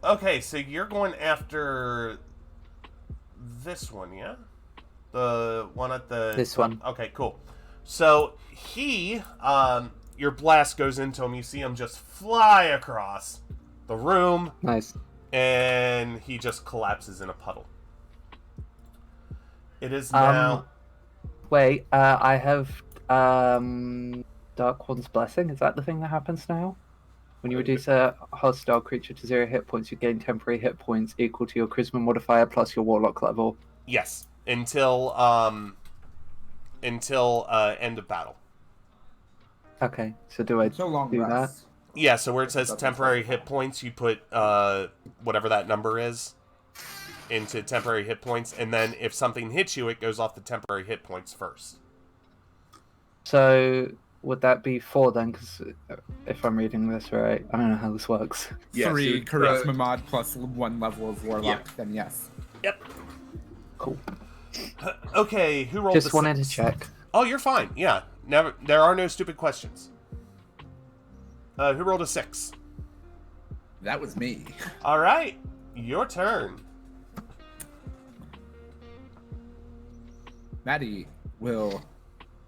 Okay, so you're going after this one, yeah? The one at the... This one. Okay, cool. So he, your blast goes into him. You see him just fly across the room, Nice. and he just collapses in a puddle. It is now... Wait, I have Dark One's Blessing. Is that the thing that happens now? When you reduce a hostile creature to 0 hit points, you gain temporary hit points equal to your charisma modifier plus your warlock level. Yes, until end of battle. Okay, so do I It's a long do rest. Yeah, so where it says temporary hit points, you put whatever that number is into temporary hit points, and then if something hits you, it goes off the temporary hit points first. So would that be 4 then? Because if I'm reading this right, I don't know how this works. Yes, 3 it- charisma mod plus 1 level of warlock, then yes. Yep. Cool. Okay, who rolled Just the wanted 6? to check. Oh, you're fine. Yeah, never. There are no stupid questions. Who rolled a 6? That was me. All right, your turn. Maddie will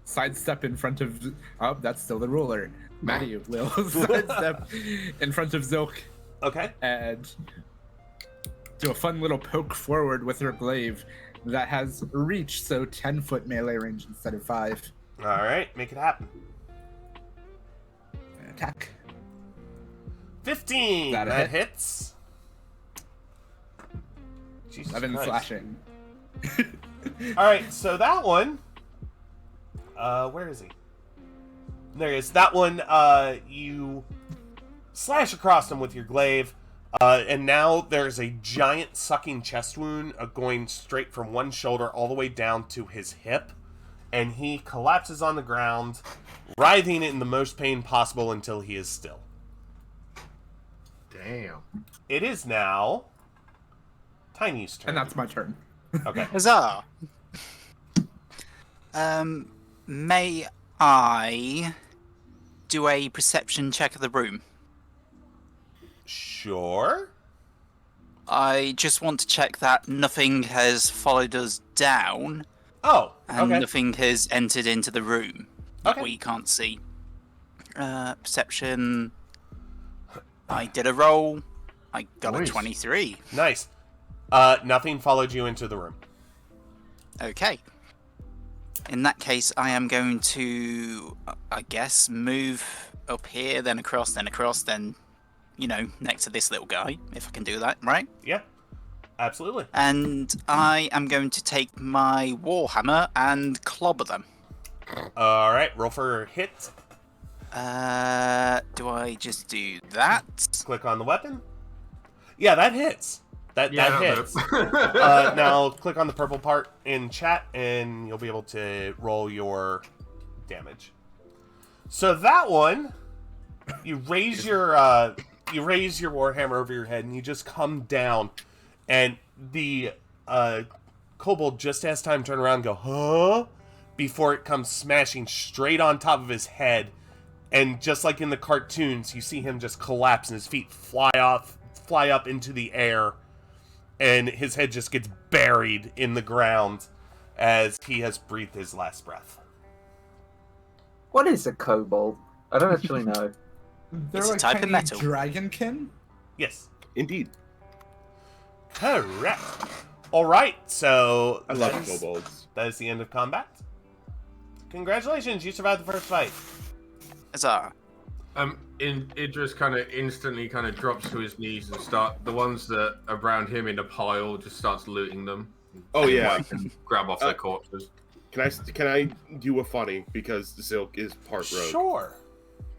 sidestep in front of... Oh, that's still the ruler. Maddie will sidestep in front of Zilk Okay. and do a fun little poke forward with her glaive that has reach, so 10-foot melee range instead of 5. All right, make it happen. Attack. 15. That a That hit? hits. Jesus 11 Christ. slashing. All right, so that one. Where is he? There he is. That one. You slash across him with your glaive, and now there's a giant sucking chest wound going straight from one shoulder all the way down to his hip, and he collapses on the ground, writhing in the most pain possible until he is still. Damn. It is now Tiny's turn. And that's my turn. Okay. Huzzah! May I do a perception check of the room? Sure. I just want to check that nothing has followed us down Oh, and okay. nothing has entered into the room that Okay. we can't see. Perception. I did a roll. I got a Nice. 23. Nice. Nothing followed you into the room. Okay. In that case, I am going to, I guess, move up here, then across, then, you know, next to this little guy, if I can do that, right? Yeah, absolutely. And I am going to take my warhammer and clobber them. All right, roll for hit. Do I just do that? Click on the weapon. Yeah, that hits. That hits. hits. Now click on the purple part in chat, and you'll be able to roll your damage. So that one, you raise your warhammer over your head, and you just come down, and the kobold just has time to turn around and go, huh? Before it comes smashing straight on top of his head, and just like in the cartoons, you see him just collapse, and his feet fly up into the air. And his head just gets buried in the ground as he has breathed his last breath. What is a kobold? I don't actually know. They're It's a like type of tiny metal. dragonkin. Yes. Indeed. Correct. All right, so I love that is- kobolds. That is the end of combat. Congratulations, you survived the first fight. Huzzah. Idras kind of instantly kind of drops to his knees and the ones that are around him in a pile just starts looting them. Oh yeah. And grab off their corpses. Can I do a funny because Zilk is part rogue? Sure.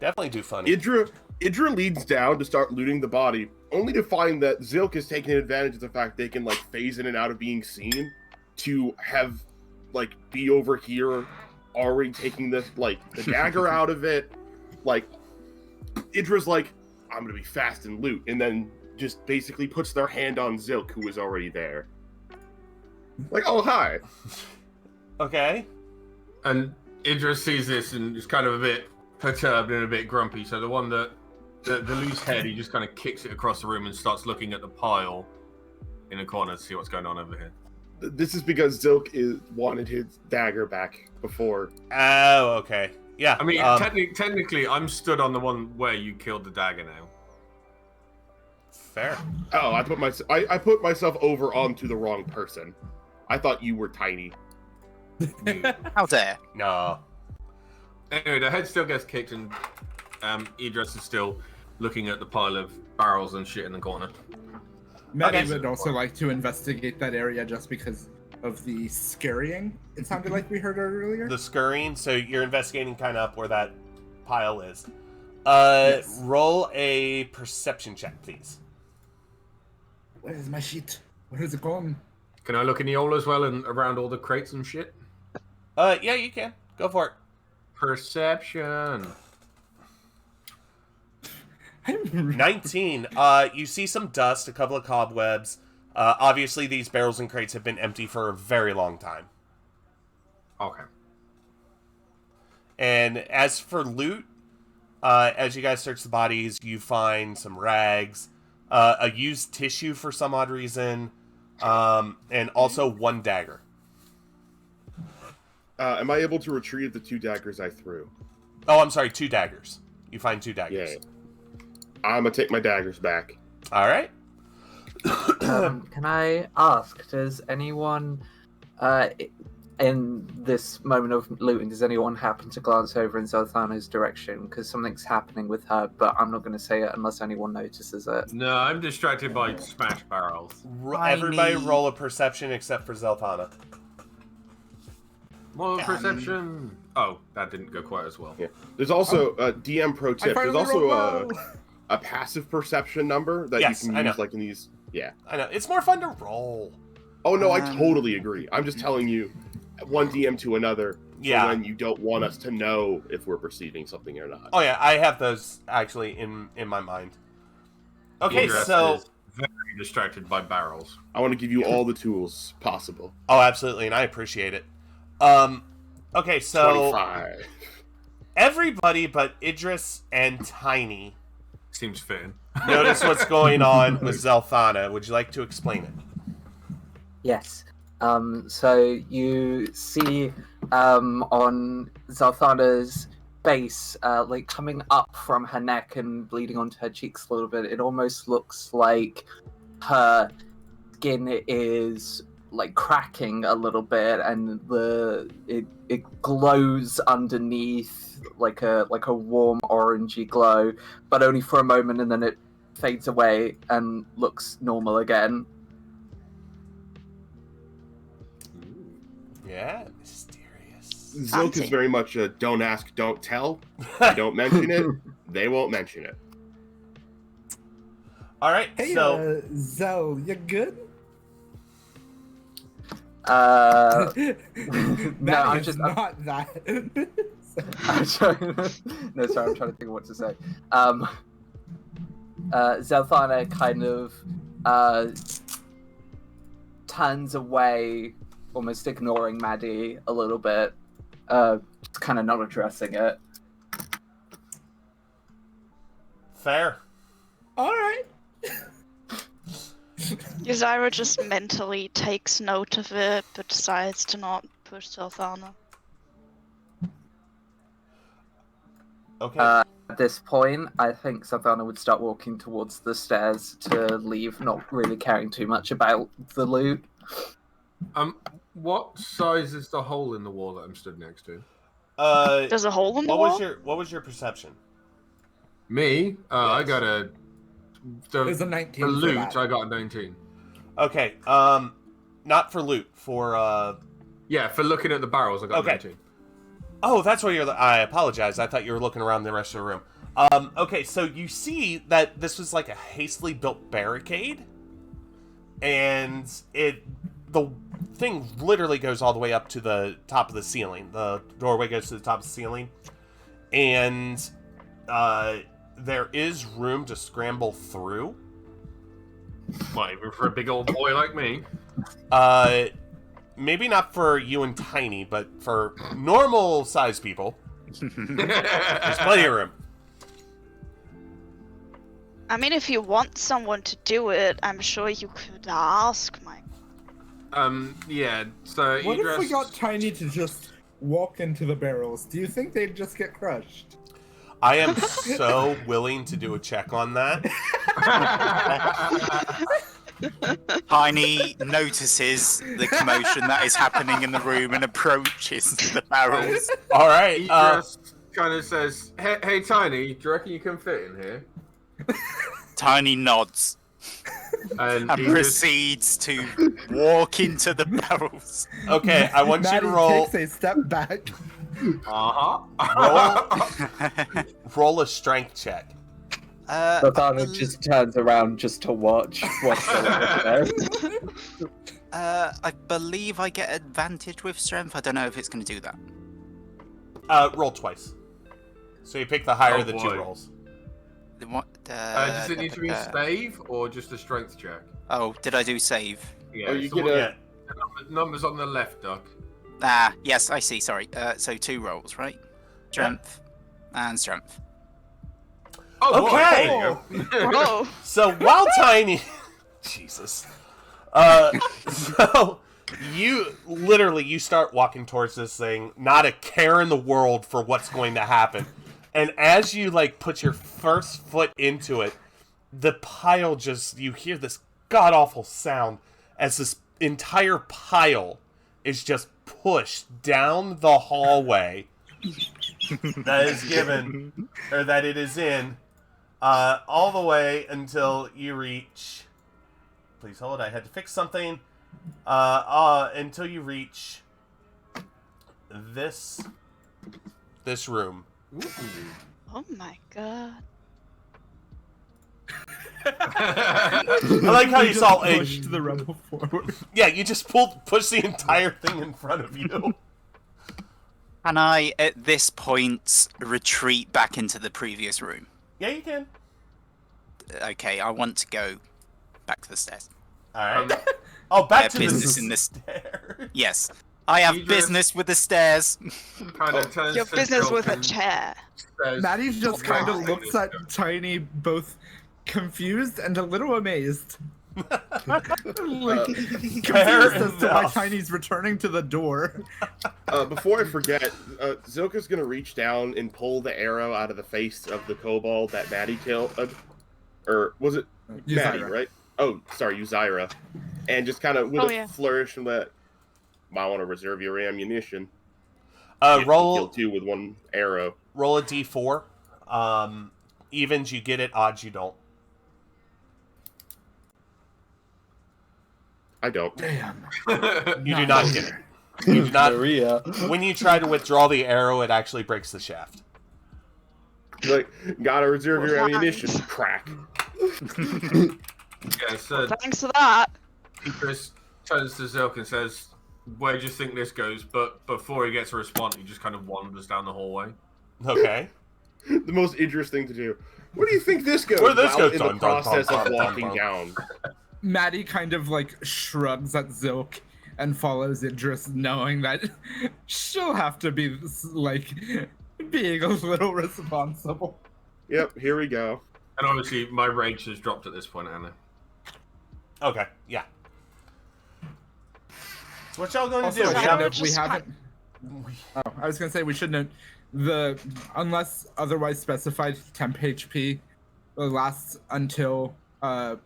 Definitely do funny. Idra leads down to start looting the body, only to find that Zilk is taking advantage of the fact they can like phase in and out of being seen to have like be over here already taking this like the dagger out of it. Like Idra's like, I'm gonna be fast and loot, and then just basically puts their hand on Zilk, who is already there. Like, oh hi. Okay. And Idris sees this and is kind of a bit perturbed and a bit grumpy. So the one that the loose head, he just kind of kicks it across the room and starts looking at the pile in a corner to see what's going on over here. This is because Zilk wanted his dagger back before. Oh, okay. Yeah. I mean, technically, I'm stood on the one where you killed the dagger now. Fair. Oh, I put myself over onto the wrong person. I thought you were tiny. How dare? No. Anyway, the head still gets kicked, and Idris is still looking at the pile of barrels and shit in the corner. Maddie Okay. would also like to investigate that area just because of the scurrying. It sounded like we heard earlier. The scurrying, so you're investigating kind of up where that pile is. Yes. Roll a perception check, please. Where is my sheet? Where is it gone? Can I look in the hole as well and around all the crates and shit? Yeah, you can. Go for it. Perception. 19. You see some dust, a couple of cobwebs. Obviously, these barrels and crates have been empty for a very long time. Okay. And as for loot, as you guys search the bodies, you find some rags, a used tissue for some odd reason, and also one dagger. Am I able to retrieve the 2 daggers I threw? Oh, I'm sorry, 2 daggers. You find 2 daggers. Yeah. I'm gonna take my daggers back. All right. Can I ask, does anyone, in this moment of looting, does anyone happen to glance over in Zelthana's direction? Because something's happening with her, but I'm not going to say it unless anyone notices it. No, I'm distracted by smash barrels. Everybody roll a perception except for Zelthana. More perception. Oh, that didn't go quite as well. Yeah. There's also a DM pro tip. There's also a a passive perception number that Yes, you I can know. use like in these. Yeah. I know. It's more fun to roll. Oh no, I totally agree. I'm just telling you, one DM to another. For Yeah. when you don't want us to know if we're perceiving something or not. Oh, yeah. I have those actually in my mind. Okay, Idris so... is very distracted by barrels. I want to give you all the tools possible. Oh, absolutely, and I appreciate it. Okay, so... 25. Everybody but Idris and Tiny Seems fitting. notice what's going on with Zelthana. Would you like to explain it? Yes. So you see on Zelthana's base, like coming up from her neck and bleeding onto her cheeks a little bit, it almost looks like her skin is like cracking a little bit, and it glows underneath like a warm orangey glow, but only for a moment, and then it fades away and looks normal again. Yeah, mysterious. Zilk is Fancy. very much a don't ask, don't tell. You don't mention it, they won't mention it. All right, Hey, so... Zo, you good? No, That I'm is just not that. I'm trying, no, sorry, I'm trying to think of what to say. Zelthana kind of turns away, almost ignoring Maddie a little bit, just kind of not addressing it. Fair. All right. Yuzaira just mentally takes note of it, but decides to not push Zelthana. Okay. At this point, I think Zelthana would start walking towards the stairs to leave, not really caring too much about the loot. What size is the hole in the wall that I'm stood next to? There's a hole in the what wall? was your perception? Me? I Yes. got It was a 19 the for loot. that. I got a 19. Okay, not for loot, for Yeah, for looking at the barrels, I got Okay. 19. Oh, that's where you're. I apologize. I thought you were looking around the rest of the room. Okay, so you see that this was like a hastily built barricade, and the thing literally goes all the way up to the top of the ceiling. The doorway goes to the top of the ceiling, and there is room to scramble through. What, even for a big old boy like me? Maybe not for you and Tiny, but for normal sized people, there's plenty of room. I mean, if you want someone to do it, I'm sure you could ask, Mike. Yeah, so What if we Idras... got Tiny to just walk into the barrels? Do you think they'd just get crushed? I am so willing to do a check on that. Tiny notices the commotion that is happening in the room and approaches the barrels. All right. Idras kind of says, hey, Tiny, do you reckon you can fit in here? Tiny nods And and Idras... proceeds to walk into the barrels. Okay, I want you Maddie to roll takes a step back. roll a strength check. Zelthana just turns around just to watch what's going on there. I believe I get advantage with strength. I don't know if it's going to do that. Roll twice. So you pick the higher of the two boy. rolls. does it need to be a save or just a strength check? Oh, did I do save? Yeah, Oh, you so get what- a... the numbers on the left, Duck. Ah, yes, I see. Sorry. So 2 rolls, right? Strength and strength. Oh, boy, Okay. there you go. Oh, So while Tiny, Jesus, so you start walking towards this thing, not a care in the world for what's going to happen, and as you like put your first foot into it, the pile you hear this god awful sound as this entire pile is just pushed down the hallway that is given or that it is in. All the way until you reach. Please hold. I had to fix something. Until you reach this room. oh my god. I like how you saw a. pushed the rebel forward. Yeah, you just push the entire thing in front of you. Can I, at this point, retreat back into the previous room? Yeah, you can. Okay, I want to go back to the stairs. All right. Oh, back to business the in the stairs. Yes, I have You just- business with the stairs. Kind of turns Your to business Zilk with a and chair. says, Maddie just "Okay, kind I'll of take looks this at guy." Tiny, both confused and a little amazed. Confused as to why enough. Tiny's returning to the door. Before I forget, Zilka's gonna reach down and pull the arrow out of the face of the kobold that Maddie killed. Or was it Maddie, Yuzaira. right? Oh, sorry, Yuzaira. And just kind of with Oh, a yeah. flourish and let, might want to reserve your ammunition. You kill Roll 2 with 1 arrow. roll a d4. Evens you get it. Odds you don't. I don't. Damn. You do not get it. You do not. Maria. When you try to withdraw the arrow, it actually breaks the shaft. Like, gotta reserve your Well, ammunition. thanks. Crack. Yeah, so Thanks for that. Chris turns to Zilk and says, "Where do you think this goes?" But before he gets a response, he just kind of wanders down the hallway. Okay. The most interesting to do. Where do you think this goes? Where this While goes? in Dun, the dun, dun, process dun, of dun, walking dun. down. Maddie kind of like shrugs at Zilk and follows Idris, knowing that she'll have to be like being a little responsible. Yep, here we go. And obviously, my rage has dropped at this point, Anna. Okay. Yeah. So what y'all going to Also, do? I So should I would note, we just haven't. Oh, I was gonna say we should note the unless otherwise specified temp HP lasts until a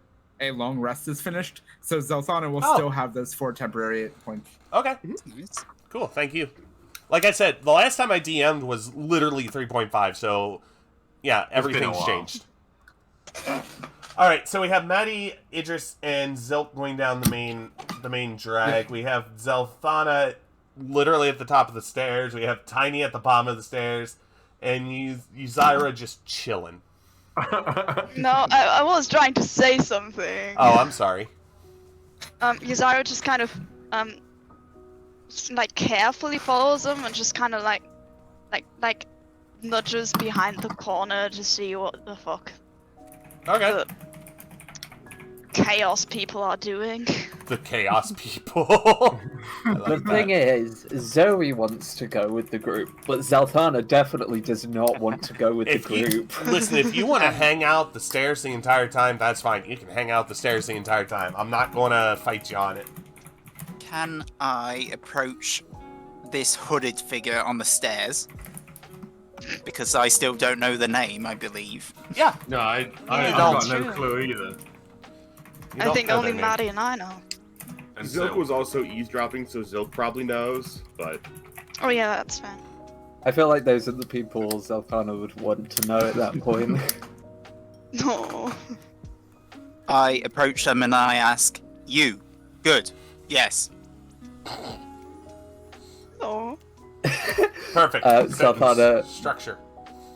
long rest is finished. So Zelthana will Oh. still have those 4 temporary hit points. Okay. Nice. Cool. Thank you. Like I said, the last time I DM'd was literally 3.5. So yeah, been a everything's while. changed. All right. So we have Maddie, Idris, and Zilk going down the main the main drag. We have Zelthana literally at the top of the stairs. We have Tiny at the bottom of the stairs, and Yuzaira just chilling. No, I was trying to say something. Oh, I'm sorry. Yuzaira just kind of like carefully follows them and just kind of like nudges behind the corner to see what the fuck Okay. the chaos people are doing. The chaos people. I The like thing that. is, Zoe wants to go with the group, but Zelthana definitely does not want to go with the group. Listen, if you want to hang out the stairs the entire time, that's fine. You can hang out the stairs the entire time. I'm not going to fight you on it. Can I approach this hooded figure on the stairs? Because I still don't know the name, I believe. Yeah. No, I've Yeah, got that's no true. clue either. You I don't think know only their name. Maddie and I know. And Zilk Zilk. was also eavesdropping, so Zilk probably knows, but Oh yeah, that's fair. I feel like those are the people Zelthana would want to know at that point. No. I approach them and I ask, "You, good? Yes." No. Perfect. Zelthana- Structure.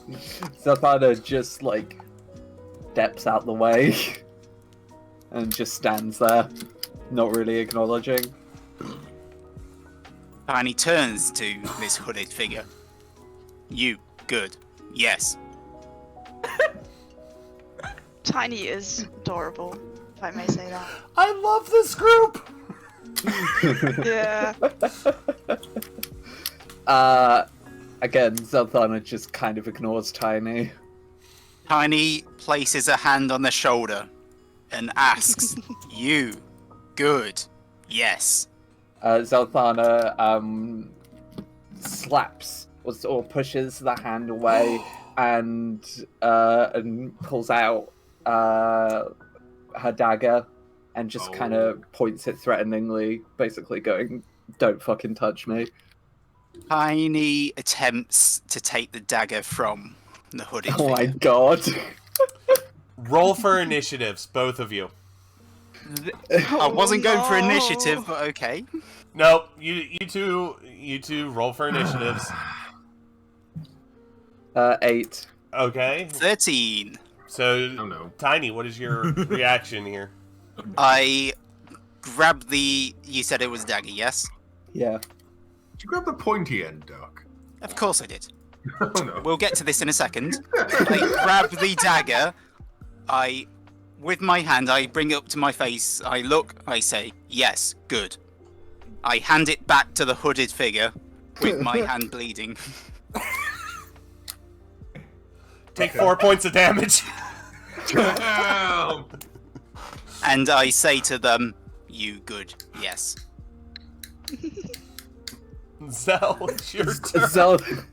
Zelthana just like steps out the way and just stands there, not really acknowledging. Tiny turns to this hooded figure. "You, good? Yes." Tiny is adorable, if I may say that. I love this group. Yeah. Again, Zelthana just kind of ignores Tiny. Tiny places a hand on their shoulder and asks, "You, good? Yes." Zelthana slaps or pushes the hand away and pulls out her dagger and just kind of points it threateningly, basically going, "Don't fucking touch me." Tiny attempts to take the dagger from the hooded Oh my figure. god. Roll for initiatives, both of you. I wasn't going for no. initiative, but okay. No, you two roll for initiatives. 8. Okay. 13. So, Oh no. Tiny, what is your reaction here? I grab the... You said it was dagger, yes? Yeah. Did you grab the pointy end, Doc? Of course I did. Oh no. We'll get to this in a second. I grab the dagger. With my hand, I bring it up to my face. I look, I say, "Yes, good." I hand it back to the hooded figure with my hand bleeding. Take 4 points of damage. Damn! And I say to them, "You good? Yes." Zell, it's your turn.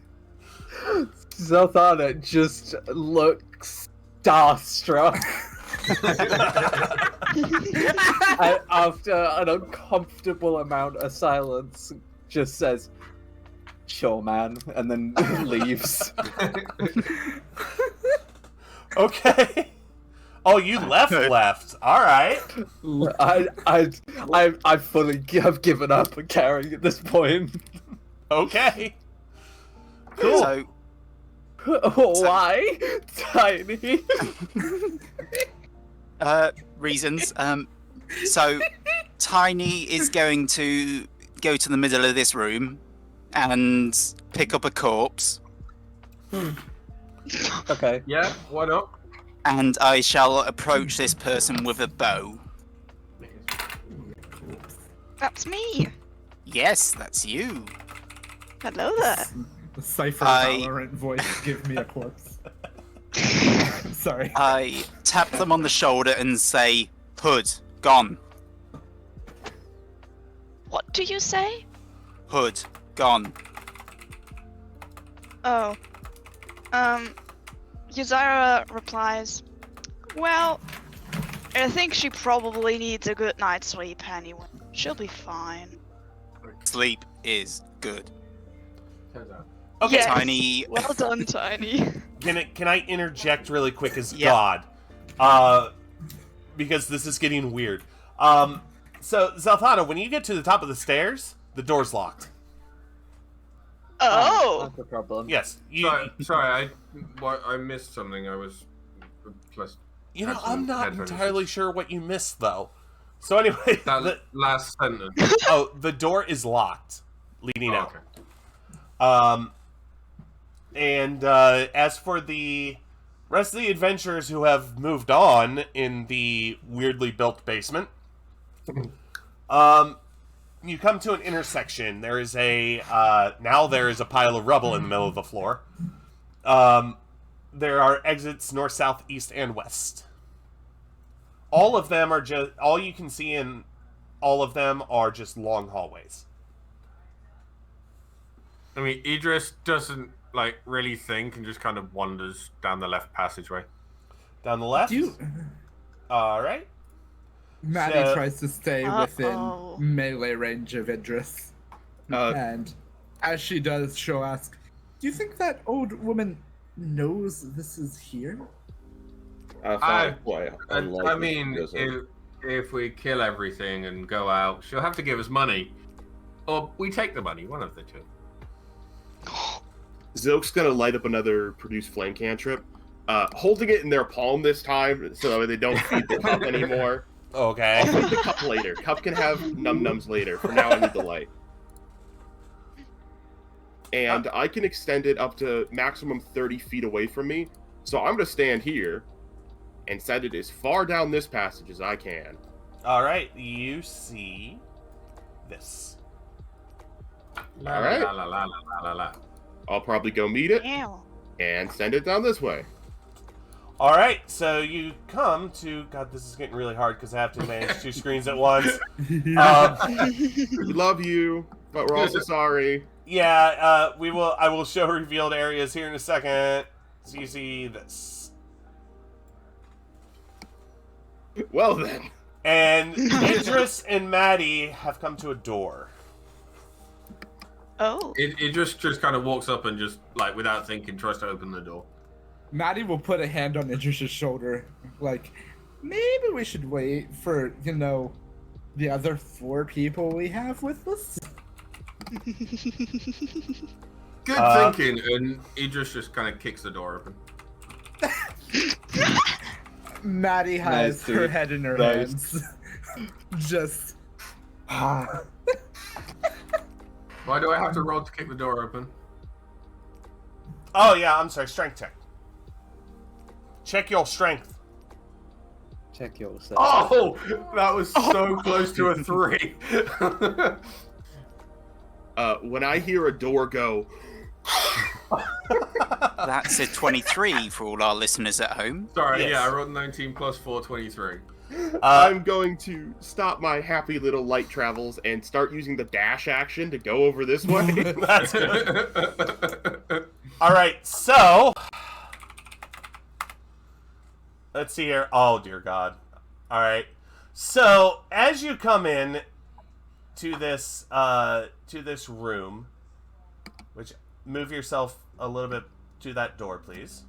Zelthana just looks starstruck. And after an uncomfortable amount of silence, just says, "Sure, man," and then leaves. Okay. Oh, you left. All right. I fully have given up on caring at this point. Okay. Cool. So, Why, Tiny? reasons. So, Tiny is going to go to the middle of this room and pick up a corpse, Okay. Yeah, why not? and I shall approach this person with a bow. That's me. Yes, that's you. Hello there. The Cypher I- Valorant voice, give me a corpse. Sorry. I tap them on the shoulder and say, "Hood, gone. What do you say? Hood, gone." Oh. Yuzaira replies, "Well, I think she probably needs a good night's sleep anyway. She'll be fine." Sleep is good. Turns out. Okay. Yes. Tiny. Well done, Tiny. Can I interject really quick as Yeah. God? Because this is getting weird. So, Zelthana, when you get to the top of the stairs, the door's locked. Oh! That's a problem. Yes. Sorry, I missed something. I was plus. You know, had some I'm not headphones. entirely sure what you missed, though. So anyway, That last sentence. the door is locked, leading out. Okay. And as for the rest of the adventurers who have moved on in the weirdly built basement, you come to an intersection. There is now there is a pile of rubble in the middle of the floor. There are exits north, south, east, and west. All of them are just all you can see in all of them are just long hallways. I mean, Idris doesn't really think and just kind of wanders down the left passageway. Down the left. All right. Maddie So- tries to stay Uh-oh. within melee range of Idris. And as she does, she'll ask, "Do you think that old woman knows this is here?" I Unlikely mean, she doesn't. if we kill everything and go out, she'll have to give us money. Or we take the money, one of the two. Zilk's gonna light up another produce flame cantrip, holding it in their palm this time, so they don't feed the cup anymore. Okay. I'll feed the cup later. Cup can have num-nums later. For now, I need the light. And I can extend it up to maximum 30 feet away from me, so I'm gonna stand here and set it as far down this passage as I can. All right. You see this. La, All right. La, la, la, la, la, la, la. I'll probably go meet it Ew. and send it down this way. All right. So you come to. God, this is getting really hard because I have to manage two screens at once. We love you, but we're also sorry. Yeah. I will show revealed areas here in a second. So you see this. Well then. And Idris and Maddie have come to a door. Oh. Idris just kind of walks up and just, without thinking, tries to open the door. Maddie will put a hand on Idris's shoulder, like, maybe we should wait for, the other 4 people we have with us. Good thinking, and Idris just kind of kicks the door open. Maddie has Nice, her dude. head in her Nice. hands. Just. Why do I have to roll to kick the door open? Oh yeah. I'm sorry. Strength check. Check your strength. Check yourself. Oh, that was so close to a 3. When I hear a door go, That's a 23 for all our listeners at home. Sorry, Yes. yeah, I rolled 19 plus 4, 23. I'm going to stop my happy little light travels and start using the dash action to go over this way. That's good. All right. So let's see here. Oh dear God. All right. So as you come in to this room, which move yourself a little bit to that door, please.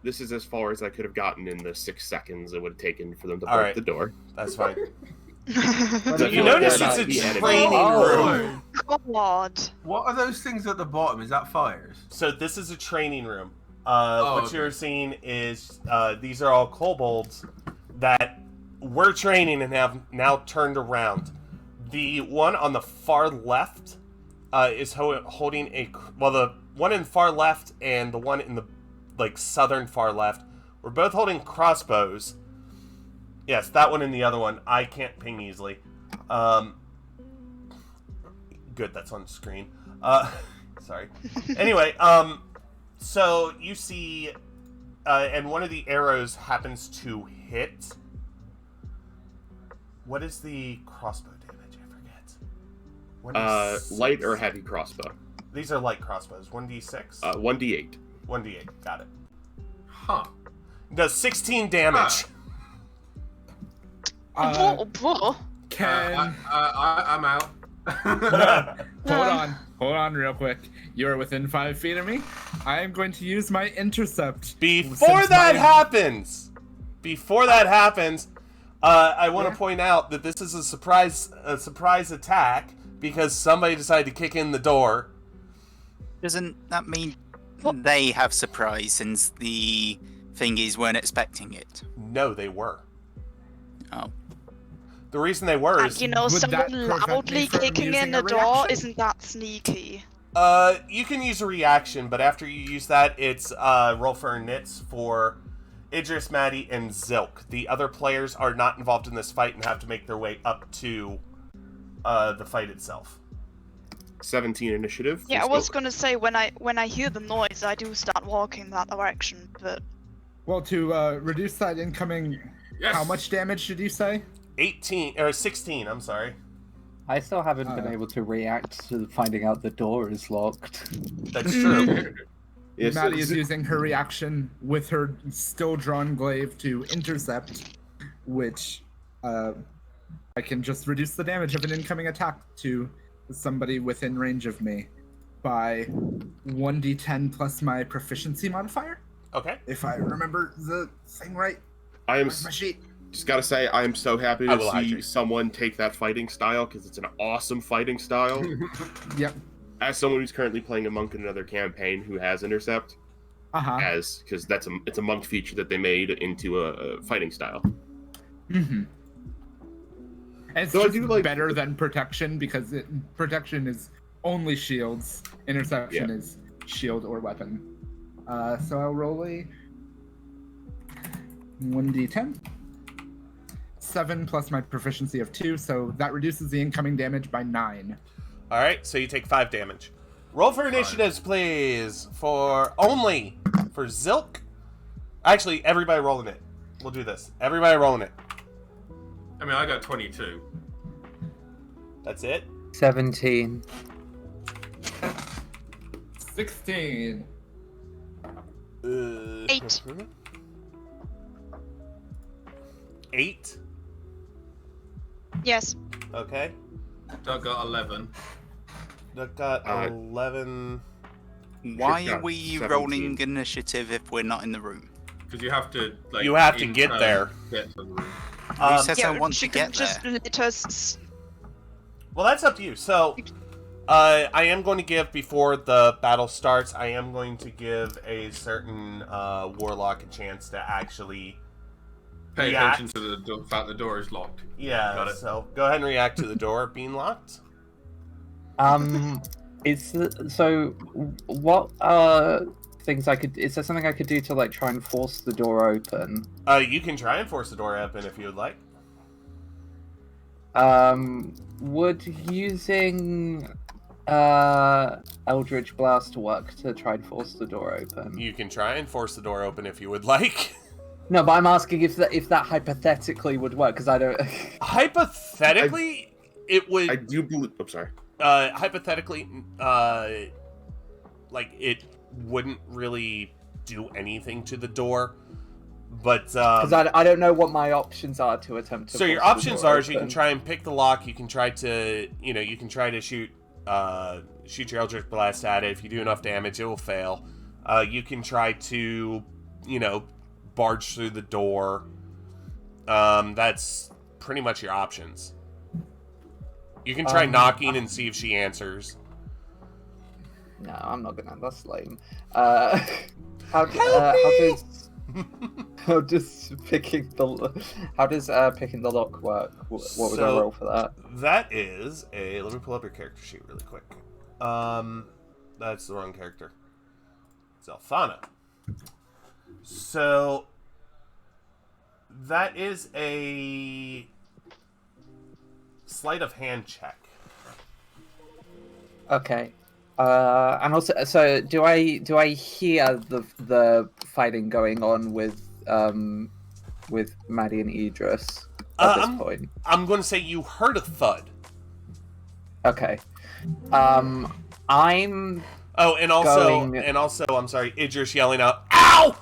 This is as far as I could have gotten in the 6 seconds it would have taken for them to All break right. the door. That's fine. So You notice they're it's not a the enemy. training room. God. What are those things at the bottom? Is that fires? So this is a training room. Oh, What okay. you're seeing is these are all kobolds that were training and have now turned around. The one on the far left is holding the one in the far left and the one in the southern far left were both holding crossbows. Yes, that one and the other one. I can't ping easily. Good, that's on the screen. Sorry. Anyway, so you see, and one of the arrows happens to hit. What is the crossbow damage? I forget. 1d6. Light or heavy crossbow? These are light crossbows. 1d6. 1d8. 1d8. Got it. Huh. Does 16 damage. Can I'm out. hold on real quick. You are within 5 feet of me. I am going to use my intercept. Before that happens, I want to point out that this is a surprise attack because somebody decided to kick in the door. Doesn't that mean they have surprise since the thingies weren't expecting it? No, they were. Oh. The reason they were is... You know, Would that someone prevent loudly me from kicking using in a the door reaction? isn't that sneaky. You can use a reaction, but after you use that, it's roll for nits for Idras, Maddie, and Zilk. The other players are not involved in this fight and have to make their way up to the fight itself. 17 initiative. Yeah, I for was Zilk. gonna say when I hear the noise, I do start walking that direction, but Well, to reduce that incoming, Yes. how much damage did you say? 16, I'm sorry. I still haven't been able to react to finding out the door is locked. That's true. Yes, Maddie is Zilk- using her reaction with her still drawn glaive to intercept, which I can just reduce the damage of an incoming attack to somebody within range of me by 1d10 plus my proficiency modifier, Okay. if I remember the thing right. I am Where's my sheet? just gotta say, I am so happy I to will see hydrate. someone take that fighting style because it's an awesome fighting style. Yep. As someone who's currently playing a monk in another campaign who has intercept, because it's a monk feature that they made into a fighting style. Mm-hmm. It's So I just do like- better than protection because protection is only shields. Interception is shield or weapon. So I'll roll a 1d10. 7 plus my proficiency of 2, so that reduces the incoming damage by 9. All right, so you take 5 damage. Roll for initiatives, please. For Zilk. Actually, everybody rolling it. We'll do this. Everybody rolling it. I mean, I got 22. That's it. 17. 16. 8. 8. Yes. Okay. Doug got 11. Doug got 11. Why Yeah, are we 17. rolling initiative if we're not in the room? Because you have to, like, You have to in get turn there. Get to the room. Who says I Yeah, want she to can get there? just let us. Well, that's up to you. So, I am going to give, before the battle starts, I am going to give a certain warlock a chance to actually Pay react. attention to the fact the door is locked. Yeah, Got it. so go ahead and react to the door being locked. So what things I could? Is there something I could do to like try and force the door open? You can try and force the door open if you would like. Would using Eldritch Blast work to try and force the door open? You can try and force the door open if you would like. No, but I'm asking if that hypothetically would work because I don't. Hypothetically, it would. I do believe. I'm sorry. Hypothetically, like it wouldn't really do anything to the door, but Because I don't know what my options are to attempt to. so your force the options door are is you can open. try and pick the lock. You can try to, you can try to shoot your Eldritch Blast at it. If you do enough damage, it will fail. You can try to, barge through the door. That's pretty much your options. You can try knocking and see if she answers. No, I'm not gonna. That's lame. How does picking the lock work? What would I So- roll for that? That is a. Let me pull up your character sheet really quick. That's the wrong character. Zelthana. So that is a sleight of hand check. Okay. And also, so do I hear the fighting going on with Maddie and Idras at this point? I'm going to say you heard a thud. Okay. I'm Oh, and also, I'm sorry, Idris yelling out, "Ow!"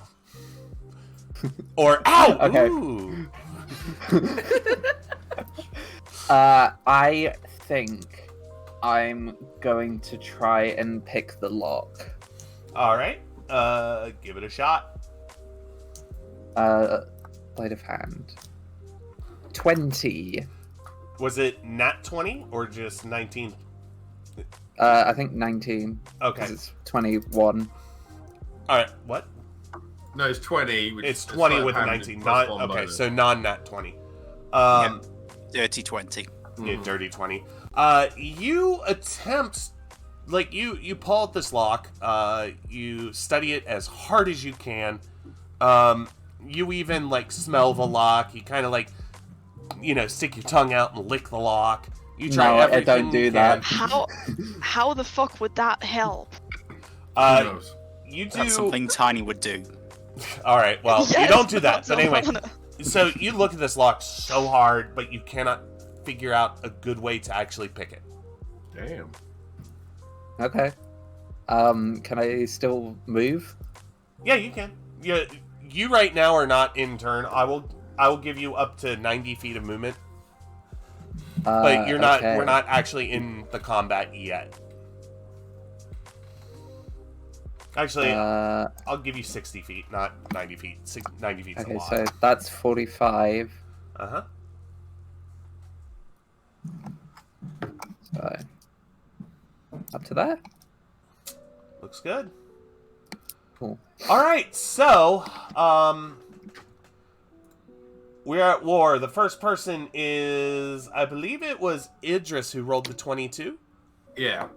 or "Ow!" Okay. Ooh. I think I'm going to try and pick the lock. All right. Give it a shot. Sleight of hand. 20. Was it nat 20 or just 19? I think 19. Okay. Because it's 21. All right. What? No, it's 20. Which It's is 20 like with a hand- 19. plus Not one okay. bonus. So non-nat 20. Dirty 20. Yeah, dirty 20. You attempt, like, you pull out this lock. You study it as hard as you can. You even, like, smell the lock. You kind of, like, stick your tongue out and lick the lock. You try No, I everything don't do you that. can. How the fuck would that help? Who knows? You do. That's something Tiny would do. All right. Well, you Yes, don't do that. that's But anyway, Zelthana. so you look at this lock so hard, but you cannot figure out a good way to actually pick it. Damn. Okay. Can I still move? Yeah, you can. You right now are not in turn. I will give you up to 90 feet of movement, but you're not. Okay. We're not actually in the combat yet. Actually, I'll give you 60 feet, not 90 feet. 90 feet's a Okay, lot. so that's 45. Uh-huh. So up to there. Looks good. Cool. All right, so we're at war. The first person is, I believe it was Idras who rolled the 22. Yeah.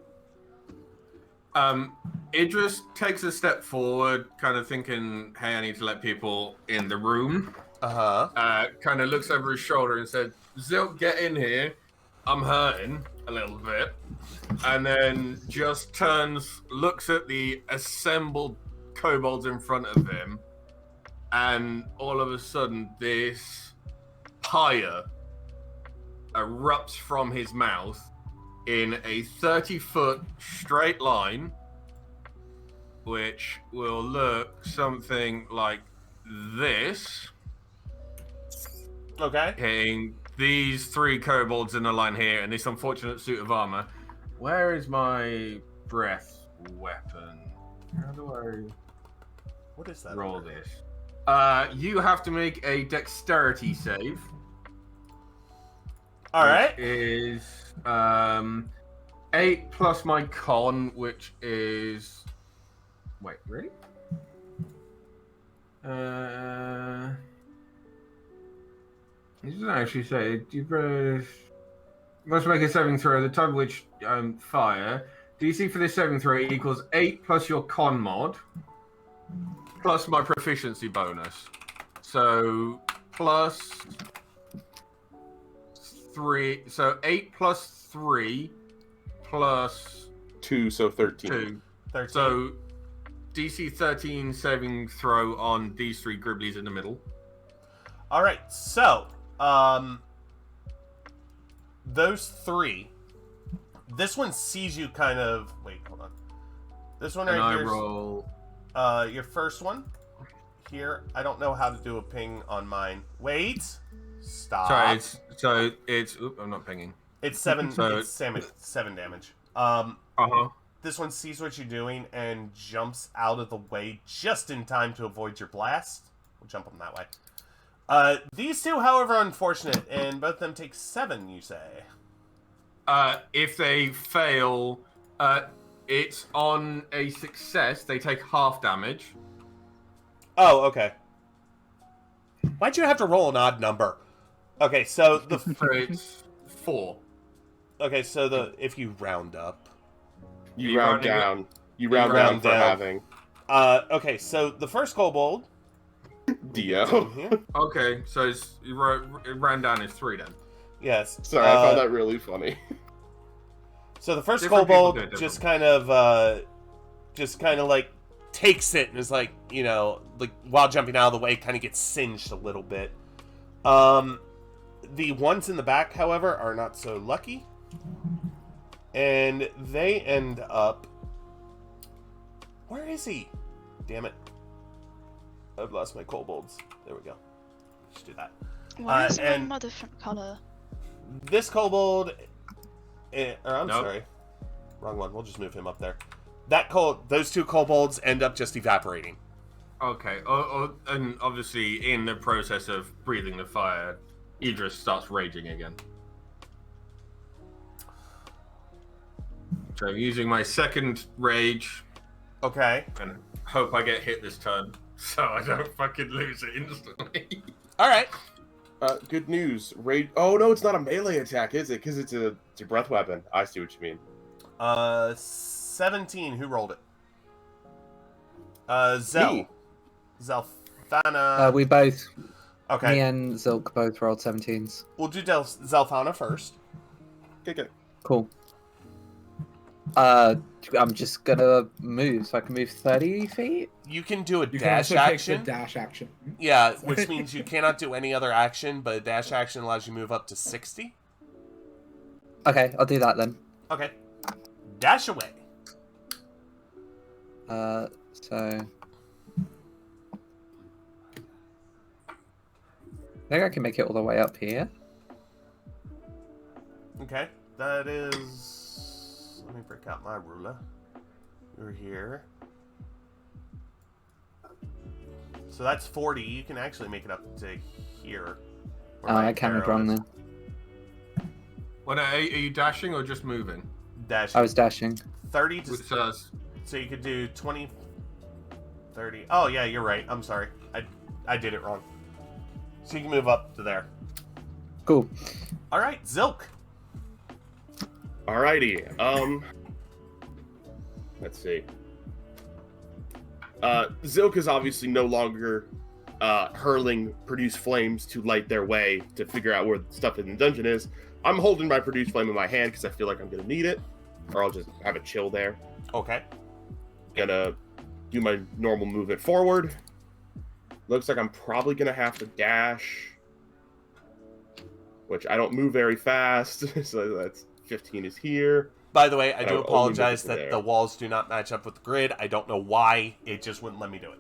Idris takes a step forward, kind of thinking, hey, I need to let people in the room. Uh-huh. Kind of looks over his shoulder and said, Zilk, get in here. I'm hurting a little bit. And then just turns, looks at the assembled kobolds in front of him. And all of a sudden, this pyre erupts from his mouth in a 30-foot straight line, which will look something like this. Okay. Hitting these three kobolds in a line here, and this unfortunate suit of armor. Where is my breath weapon? How do I What is that? roll this? You have to make a dexterity save. All right. Which is 8 plus my con, which is. Wait, really? It doesn't actually say. You must make a saving throw. The type of which fire. DC for this saving throw equals 8 plus your con mod, plus my proficiency bonus. So plus 3. So 8 plus 3 plus 2, so 13. 2. 13. So DC 13 saving throw on these three gribblies in the middle. All right. So, those three. This one sees you kind of. Wait, hold on. This one And right I here. roll. Your first one. Here, I don't know how to do a ping on mine. Wait. Stop. Sorry, it's. Oop, I'm not pinging. It's 7. So- It's 7 damage. Uh-huh. This one sees what you're doing and jumps out of the way just in time to avoid your blast. We'll jump them that way. These two, however, are unfortunate, and both of them take 7, you say. If they fail, it's on a success, they take half damage. Oh, okay. Why'd you have to roll an odd number? Okay, so the So it's 4. okay, so if you round up. You You round rounding up? down. You round down round for down. having. Okay, so the first kobold. Dio. Here. Okay, so round down is 3 then. Yes. Sorry, I found that really funny. So the first Different people kobold do it just kind of like takes it and is like, like while jumping out of the way, kind of gets singed a little bit. The ones in the back, however, are not so lucky, and they end up. Where is he? Damn it! I've lost my kobolds. There we go. Let's do that. Why is and- mine a different color? This kobold, I'm Nope. sorry, wrong one. We'll just move him up there. Those two kobolds end up just evaporating. Okay, and obviously in the process of breathing the fire, Idras starts raging again. So I'm using my second rage Okay. and hope I get hit this turn, so I don't fucking lose it instantly. All right. Good news. Rage. Oh no, it's not a melee attack, is it? Because it's a breath weapon. I see what you mean. 17. Who rolled it? Zel. Me. Zelthana. We both, Okay. me and Zilk both rolled 17s. We'll do Zelthana first. Okay. Cool. I'm just gonna move, so I can move 30 feet. You can do a You can dash also take the action. dash action. Yeah, which means you cannot do any other action, but a dash action allows you to move up to 60. Okay, I'll do that then. Okay. Dash away. So I think I can make it all the way up here. Okay. That is... Let me break out my ruler. You're here. So that's 40. You can actually make it up to here. where my I can't arrow run is. then. Well, no, are you dashing or just moving? Dash. I was dashing. 30 to... Which says So you could do 20... 30... Oh, yeah, you're right. I'm sorry. I did it wrong. So you can move up to there. Cool. All right, Zilk. Alrighty. Let's see. Zilk is obviously no longer hurling produce flames to light their way to figure out where the stuff in the dungeon is. I'm holding my produce flame in my hand because I feel like I'm gonna need it, or I'll just have it chill there. Okay. Gonna do my normal movement forward. Looks like I'm probably gonna have to dash, which I don't move very fast, so that's 15 is here. By the way, I And do I'll only apologize move it that there. the walls do not match up with the grid. I don't know why. It just wouldn't let me do it.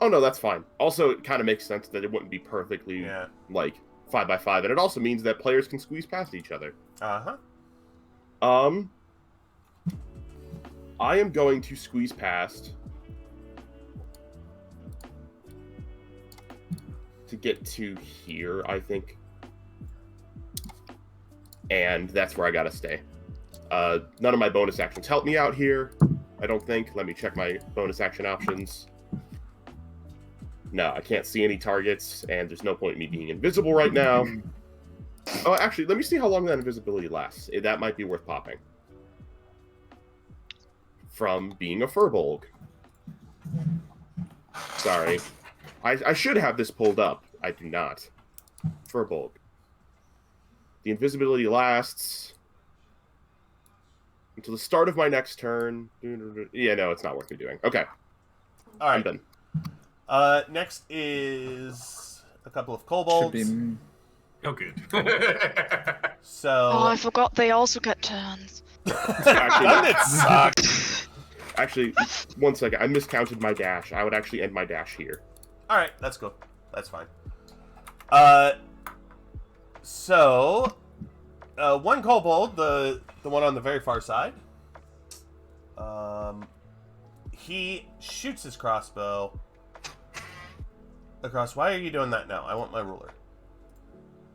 Oh no, that's fine. Also, it kind of makes sense that it wouldn't be perfectly Yeah. like 5x5, and it also means that players can squeeze past each other. Uh-huh. I am going to squeeze past to get to here, I think. And that's where I gotta stay. None of my bonus actions help me out here, I don't think. Let me check my bonus action options. No, I can't see any targets, and there's no point in me being invisible right now. Oh, actually, let me see how long that invisibility lasts. That might be worth popping. From being a furbolg. Sorry. I should have this pulled up. I do not. Furbolg. The invisibility lasts until the start of my next turn. Yeah, no, it's not worth me doing. Okay. All I'm right. done. Next is a couple of Should kobolds. be oh, good. So... Oh, I forgot they also get turns. Doesn't it suck? Actually, one second. I miscounted my dash. I would actually end my dash here. All right, that's cool. That's fine. So, one kobold, the one on the very far side, he shoots his crossbow across. Why are you doing that now? I want my ruler.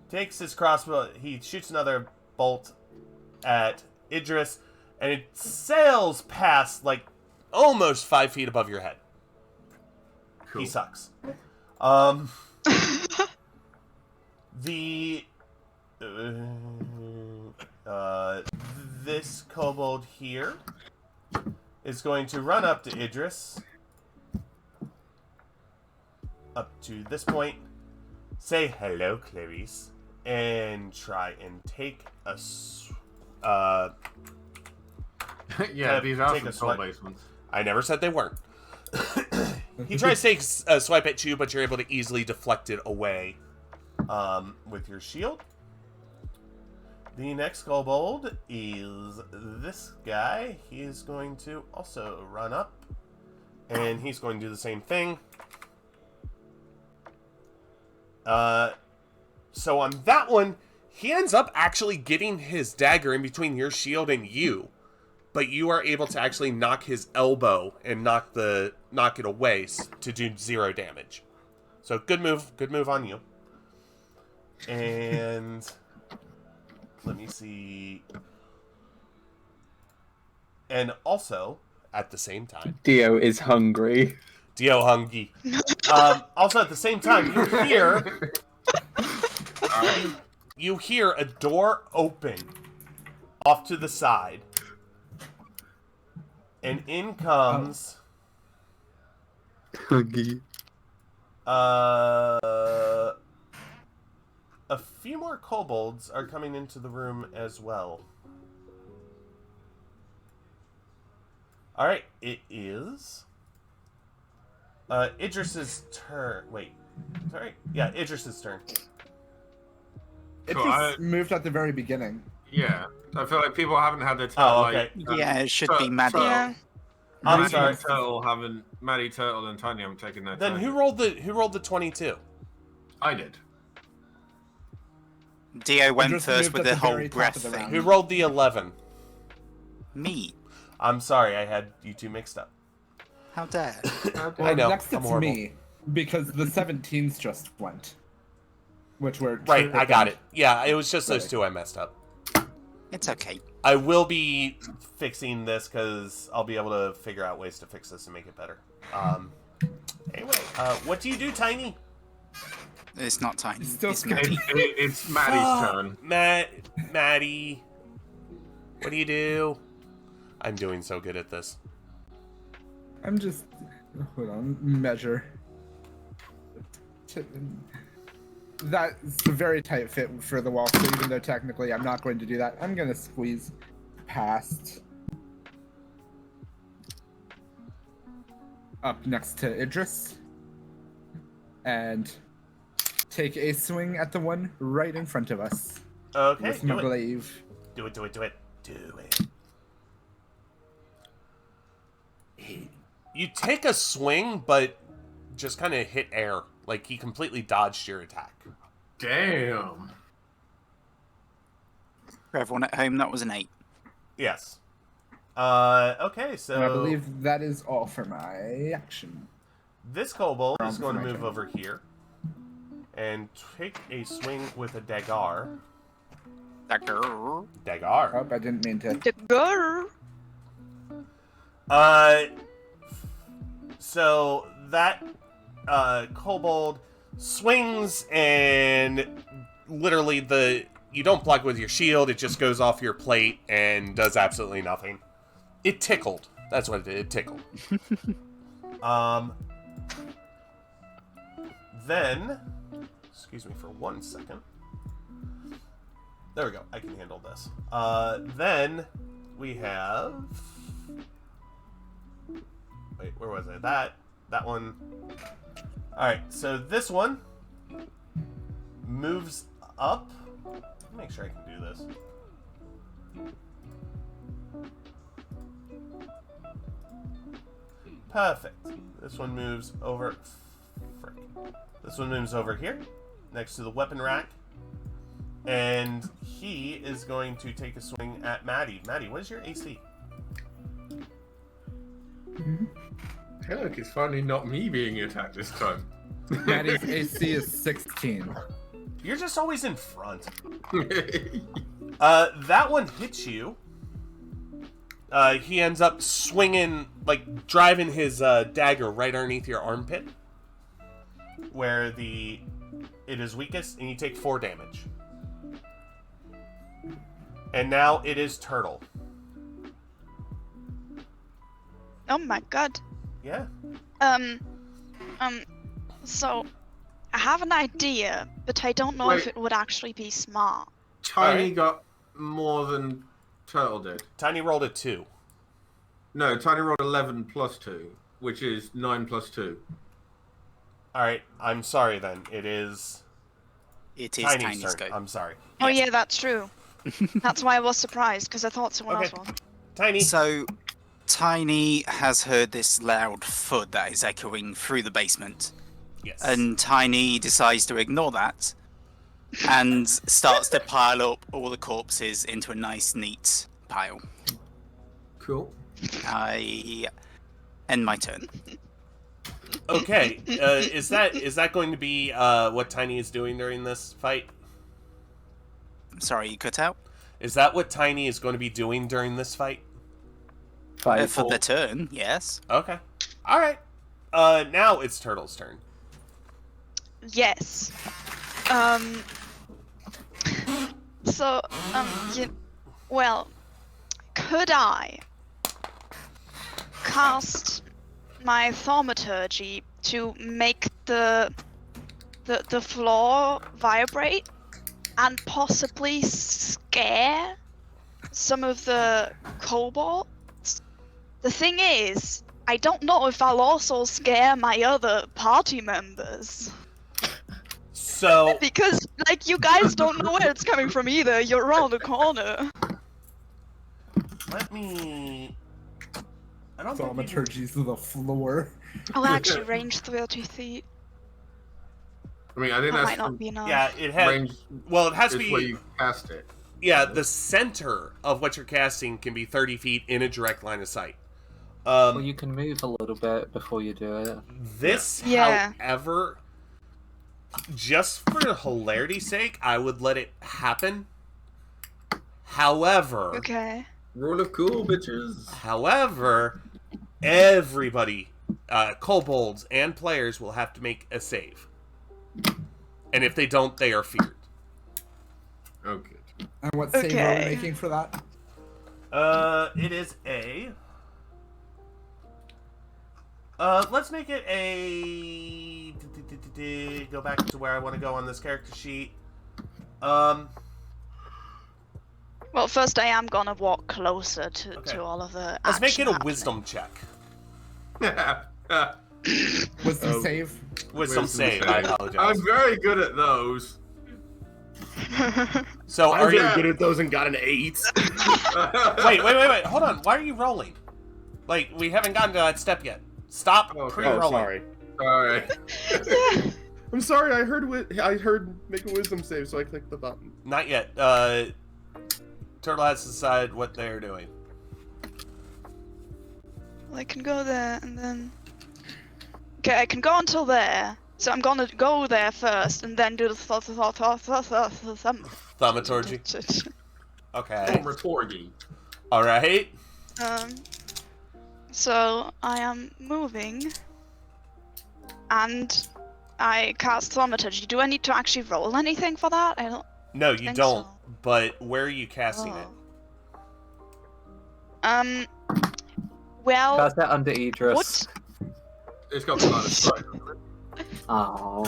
Takes his crossbow. He shoots another bolt at Idras, and it sails past like almost 5 feet above your head. Cool. He sucks. This kobold here is going to run up to Idris, up to this point, say hello, Clarice, and try and take a Yeah, these are take some a swipe. soul-based ones. I never said they weren't. He tries to take a swipe at you, but you're able to easily deflect it away with your shield. The next kobold is this guy. He is going to also run up, and he's going to do the same thing. So on that one, he ends up actually getting his dagger in between your shield and you, but you are able to actually knock his elbow and knock it away to do 0 damage. So good move on you. And let me see. And also, at the same time, Dio is hungry. Dio hungry. Also, at the same time, you hear a door open off to the side, and in comes Huggy. a few more kobolds are coming into the room as well. All right, it is Idris's turn. Wait, sorry. Yeah, Idris's turn. It Cool, just moved at the very beginning. Yeah, I feel like people haven't had their turn. Oh, okay. Yeah, it should be Maddie. Yeah. I'm Maddie sorry. and Turtle Maddie, Turtle, and Tiny haven't taken their Then turn. who rolled the 22? I did. Dio went just first moved with at the the whole very top breath of the thing. round. Who rolled the 11? Me. I'm sorry, I had you two mixed up. How dare. I know. Next I'm it's horrible. me, because the 17s just went. Which were Right, I got it. and- Yeah, it was just those Right. two I messed up. It's okay. I will be fixing this because I'll be able to figure out ways to fix this and make it better. Anyway, what do you do, Tiny? It's not tiny. Still It's scared. Maddie. It's Maddie's turn. Maddie, what do you do? I'm doing so good at this. I'm just... Hold on. Measure. That's a very tight fit for the wall, so even though technically I'm not going to do that, I'm going to squeeze past. Up next to Idris. And take a swing at the one right in front of us. Okay, With do my it. glaive. Do it. You take a swing, but just kind of hit air. Like he completely dodged your attack. Damn. For everyone at home, that was an 8. Yes. Okay, so And I believe that is all for my action. this kobold is From going to my move turn. over here and take a swing with a dagger. That girl. Dagger. Oh, I didn't mean to. The girl. So that kobold swings and literally you don't block with your shield, it just goes off your plate and does absolutely nothing. It tickled. That's what it did. It tickled. Then, excuse me for 1 second. There we go. I can handle this. Then we have. Wait, where was it? That one. All right. So this one moves up. Make sure I can do this. Perfect. This one moves over. Frick. This one moves over here, next to the weapon rack, and he is going to take a swing at Maddie. Maddie, what is your AC? Hey, look, it's finally not me being attacked this time. Maddie's AC is 16. You're just always in front. That one hits you. He ends up swinging, like driving his dagger right underneath your armpit, where it is weakest, and you take 4 damage. And now it is Turtle. Oh my god. Yeah. So I have an idea, but I don't know if Wait. it would actually be smart. Tiny Alright. got more than Turtle did. Tiny rolled a 2. No, Tiny rolled 11 plus 2, which is 9 plus 2. Alright, I'm sorry then. It is It is Tiny's Tiny's turn. go. I'm sorry. Oh yeah, that's true. That's why I was surprised, because I thought someone Okay. else was. Tiny. So, Tiny has heard this loud thud that is echoing through the basement, Yes. and Tiny decides to ignore that and starts to pile up all the corpses into a nice, neat pile. Cool. I end my turn. Okay. Is that going to be what Tiny is doing during this fight? Sorry, you cut out? Is that what Tiny is going to be doing during this fight? For the turn, yes. Okay. Alright. Now it's Turtle's turn. Yes. So, well, could I cast my thaumaturgy to make the floor vibrate and possibly scare some of the kobolds? The thing is, I don't know if I'll also scare my other party members. So, Because, like, you guys don't know where it's coming from either. You're around the corner. let me... I don't think we can- Thaumaturgy's to the floor. Oh, actually, range 30 feet. I mean, I think That that's might not be enough. Yeah, it has... range Well, it has to is where be... you cast it. Yeah, the center of what you're casting can be 30 feet in a direct line of sight. Well, you can move a little bit before you do it. This, Yeah. however, just for hilarity's sake, I would let it happen. However, Okay. Rule of cool, bitches. everybody, kobolds and players will have to make a save. And if they don't, they are feared. Okay. And what save are we Okay. making for that? It is a... let's make it a... Go back to where I want to go on this character sheet. Well, first I am gonna walk closer to, Okay. to all of the Let's make action it a happening. wisdom check. Wisdom Oh. save? Wisdom save, I apologize. I'm very good at those. So, I'm are you... very good at those and got an 8. Wait, hold on. Why are you rolling? Like, we haven't gotten to that step yet. Stop Okay. pre-rolling. Oh, sorry. Alright. Yeah. I'm sorry. I heard make a wisdom save, so I clicked the button. Not yet. Turtle has to decide what they're doing. Well, I can go there and then. Okay, I can go until there. So I'm gonna go there first and then do the Thaumaturgy. Okay. Retorgy. Alright. So I am moving, and I cast thaumaturgy. Do I need to actually roll anything for that? I don't. No, you think don't. so. But where are you casting it? Oh. Well, Cast it under Idras. what? It's got the line of sight. Oh.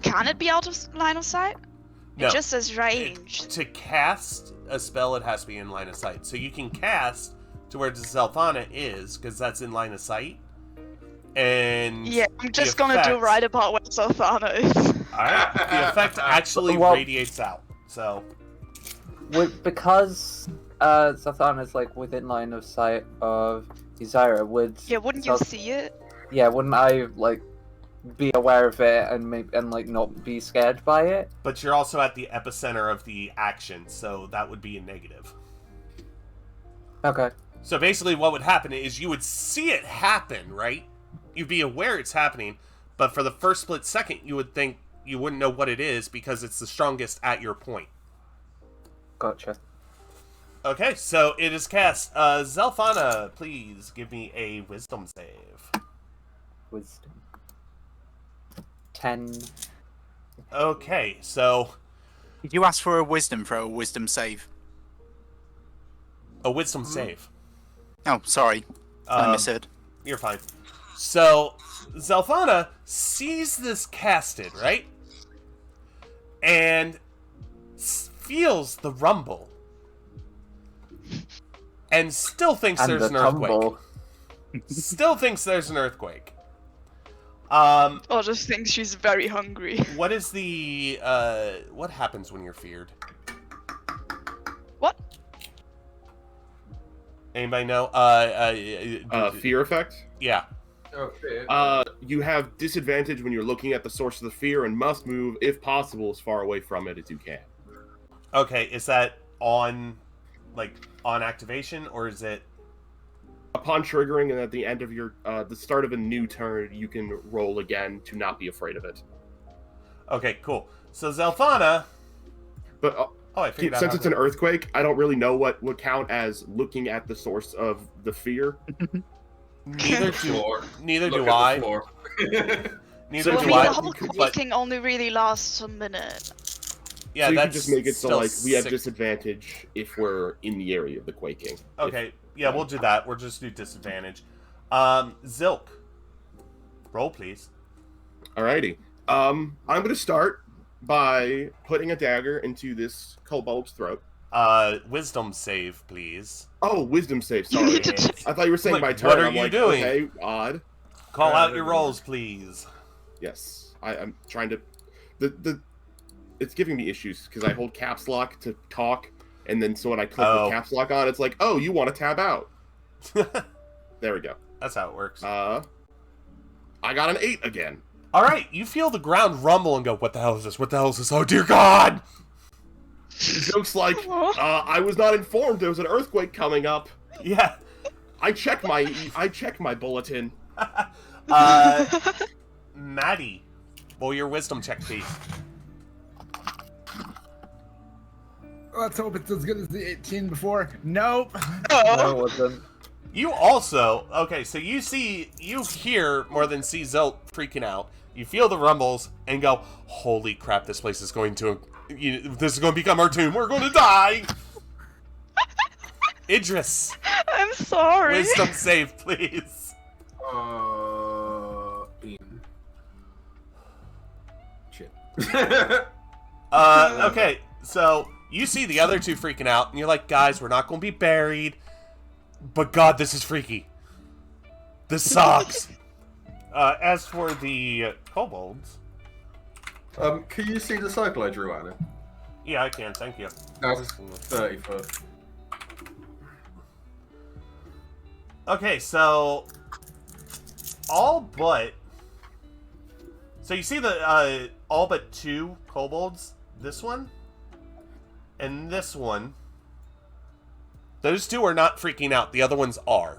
Can it be out of line of sight? No. It just says range. To cast a spell, it has to be in line of sight. So you can cast to where Zelthana is, because that's in line of sight. And Yeah, I'm just the gonna do effect- right about where Zelthana is. Alright. The effect actually Well- radiates out. So Because Zelthana's like within line of sight of Yuzaira, Yeah, wouldn't you Zelth- see it? Yeah, wouldn't I like be aware of it and like not be scared by it? but you're also at the epicenter of the action, so that would be a negative. Okay. So basically what would happen is you would see it happen, right? You'd be aware it's happening, but for the first split second you would think you wouldn't know what it is because it's the strongest at your point. Gotcha. Okay, so it is cast. Zelthana, please give me a wisdom save. Wisdom. 10. Okay, so Did you ask for a wisdom save? a wisdom save. Oh, sorry. I Um, misheard. You're fine. So, Zelthana sees this casted, right? And feels the rumble. And still thinks And there's the an earthquake. tumble. Still thinks there's an earthquake. Or just thinks she's very hungry. What is the, what happens when you're feared? What? Anybody know? Fear effect. Yeah. Okay. You have disadvantage when you're looking at the source of the fear and must move, if possible, as far away from it as you can. Okay, is that on activation, or is it... Upon triggering and at the end of your, the start of a new turn, you can roll again to not be afraid of it. Okay, cool. So Zelthana... But Oh, I figured out Since how it's to- an earthquake, I don't really know what would count as looking at the source of the fear. Neither do Floor. neither Look do at I. the floor. Neither So Well, I do mean, I. the whole could- quaking only really lasts a minute. Yeah, so you that's could just make it so still like we have 6. disadvantage if we're in the area of the quaking. Okay, yeah, we'll do that. We'll just do disadvantage. Zilk, roll please. Alrighty. I'm gonna start by putting a dagger into this kobold's throat. Wisdom save, please. Oh, wisdom save. You Sorry. need to Yes. I thought you were saying Like, my turn. what are I'm you like, doing? okay, odd. Call out your rolls, please. Yes, I'm trying to. It's giving me issues because I hold caps lock to talk, and then so when I click Oh. the caps lock on, it's like, oh, you want to tab out. There we go. That's how it works. I got an 8 again. All right, you feel the ground rumble and go, "What the hell is this? What the hell is this? Oh dear God!" Jokes like, I was not informed there was an earthquake coming up. Yeah. I check my bulletin. Maddie, roll your wisdom check, please. Let's hope it's as good as the 18 before. Nope. No, it wasn't. You also, okay, so you hear more than see Zilk freaking out. You feel the rumbles and go, "Holy crap! This place is going to, this is going to become our tomb. We're going to die." Idras, I'm sorry. wisdom save, please. Ian. Shit. Okay, so you see the other two freaking out, and you're like, "Guys, we're not going to be buried." But God, this is freaky. This sucks. As for the kobolds, Can you see the circle I drew, Anna? yeah, I can. Thank you. That's 30 foot. Okay, so so you see the all but 2 kobolds. This one and this one. Those 2 are not freaking out. The other ones are.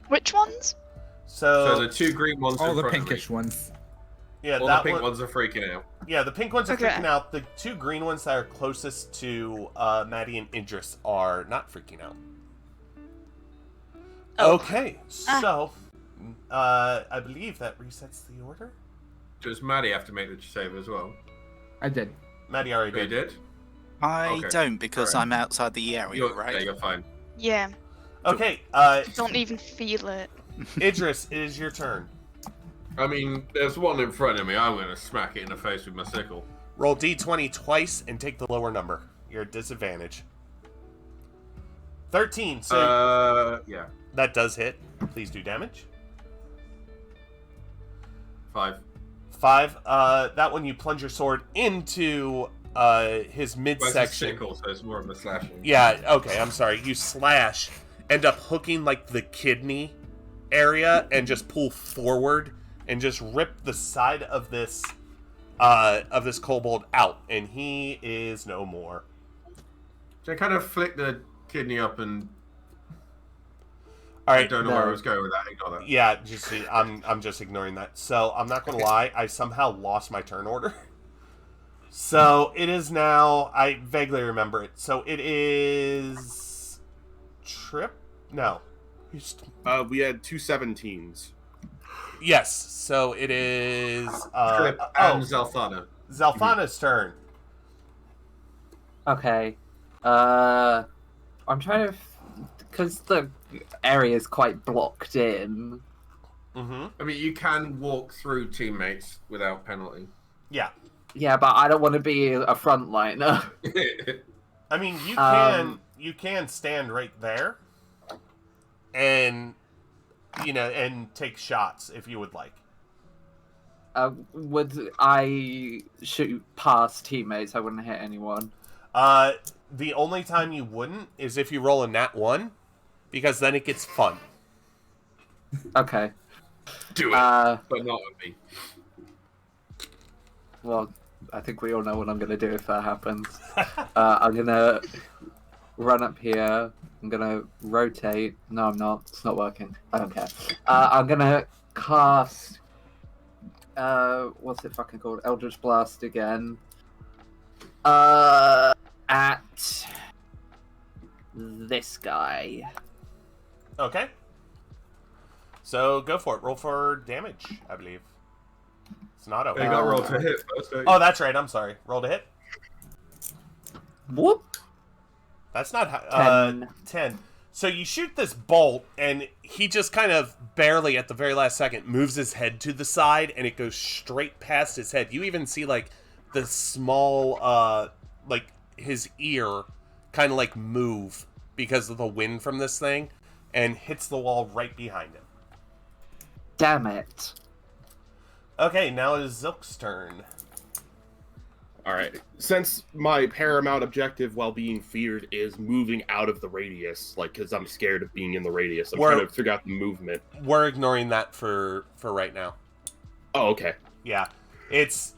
Which ones? So the 2 green ones All in the front of me. pinkish ones. Yeah, All the that pink one. ones are freaking out. Yeah, the pink ones are Okay. freaking out. The 2 green ones that are closest to Maddie and Idris are not freaking out. Oh. Okay, so I believe that resets the order. Does Maddie have to make the save as well? I did. Maddie already Oh, you did. did? I Okay. don't because Alright. I'm outside the area, Yeah, right? you're fine. Yeah. Okay, Don't even feel it. Idris, it is your turn. I mean, there's one in front of me. I'm going to smack it in the face with my sickle. Roll d20 twice and take the lower number. You're at disadvantage. 13, so Yeah. that does hit. Please do damage. 5. 5, that one you plunge your sword into his Well, it's a midsection. sickle, so it's more of a slashing. Yeah, okay, I'm sorry. You slash, end up hooking like the kidney area and just pull forward and just rip the side of this kobold out, and he is no more. So I kind of flick the kidney up and All I right. don't know No. where I was going with that. Ignore that. Yeah, just I'm just ignoring that. So I'm not gonna lie, I somehow lost my turn order. So it is now. I vaguely remember it. So it is Trip. No. We had 2 17s. Yes. So it is. Trip and Zelthana. Zelthana's turn. Okay. I'm trying to, because the area is quite blocked in. Mm-hmm. I mean, you can walk through teammates without penalty. Yeah. Yeah, but I don't want to be a frontliner. I mean, you can stand right there, and and take shots if you would like. Would I shoot past teammates? I wouldn't hit anyone. The only time you wouldn't is if you roll a nat 1, because then it gets fun. Okay. Do it, but not with me. Well, I think we all know what I'm going to do if that happens. I'm going to run up here. I'm going to rotate. No, I'm not. It's not working. I don't care. I'm going to cast... what's it fucking called? Eldritch Blast again. At this guy. Okay. So go for it. Roll for damage, I believe. It's not over. You got to roll to hit first, don't you? Oh, that's right. I'm sorry. Roll to hit. Whoop. That's not 10. 10. So you shoot this bolt, and he just kind of barely, at the very last second, moves his head to the side, and it goes straight past his head. You even see, like, the small, like, his ear kind of, like, move because of the wind from this thing, and hits the wall right behind him. Damn it. Okay, now it is Zilk's turn. Alright. Since my paramount objective while being feared is moving out of the radius, like, because I'm scared of being in the radius, I'm trying to figure out the movement. We're ignoring that for right now. Oh, okay. Yeah. It's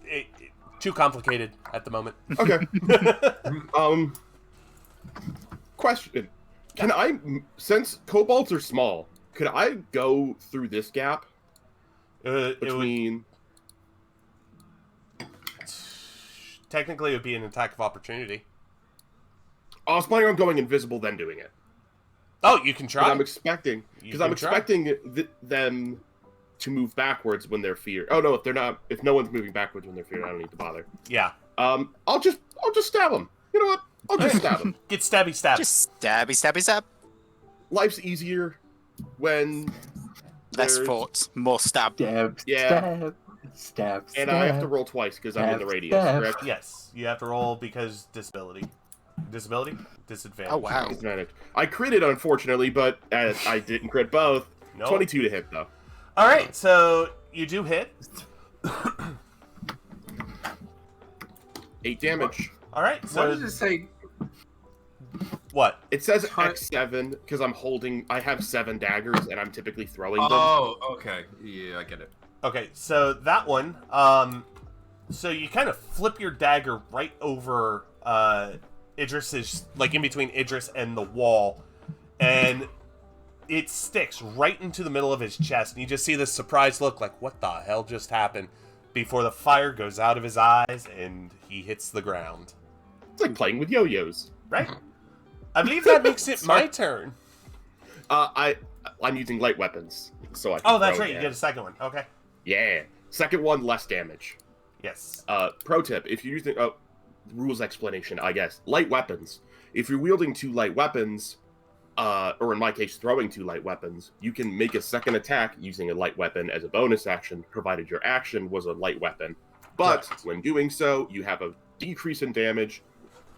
too complicated at the moment. Okay. Question. Can I, since kobolds are small, could I go through this gap between... Technically, it would be an attack of opportunity. I was planning on going invisible, then doing it. Oh, you can try. I'm expecting them to move backwards when they're feared. Oh no, if no one's moving backwards when they're feared, I don't need to bother. Yeah. I'll just stab them. You know what? I'll just stab them. Get stabby stab. Just stabby, stabby, stab. Life's easier when Less there's- fought, more stab. Stab, Yeah. stab, And I have to roll twice because I'm in the radius, correct? Yes, you have to roll because disability. Disability? Disadvantage. Oh wow. Disadvantage. I critted, unfortunately, but I didn't crit both. Nope. 22 to hit, though. Alright, so you do hit. 8 damage. Alright, What so does it say? what? It says Hi- X7 because I have 7 daggers, and I'm typically throwing them. Oh, okay. Yeah, I get it. Okay, so that one, so you kind of flip your dagger right over Idris's, like in between Idris and the wall, and it sticks right into the middle of his chest, and you just see this surprised look like, what the hell just happened, before the fire goes out of his eyes and he hits the ground. It's like playing with yo-yos. Right? I believe that makes it my turn. I'm using light weapons, so I can Oh, that's throw right, you again. get a second one. Okay. Yeah. Second one, less damage. Yes. Pro tip, if you're using... rules explanation, I guess. Light weapons. If you're wielding 2 light weapons, or in my case, throwing 2 light weapons, you can make a second attack using a light weapon as a bonus action, provided your action was a light weapon. But Correct. when doing so, you have a decrease in damage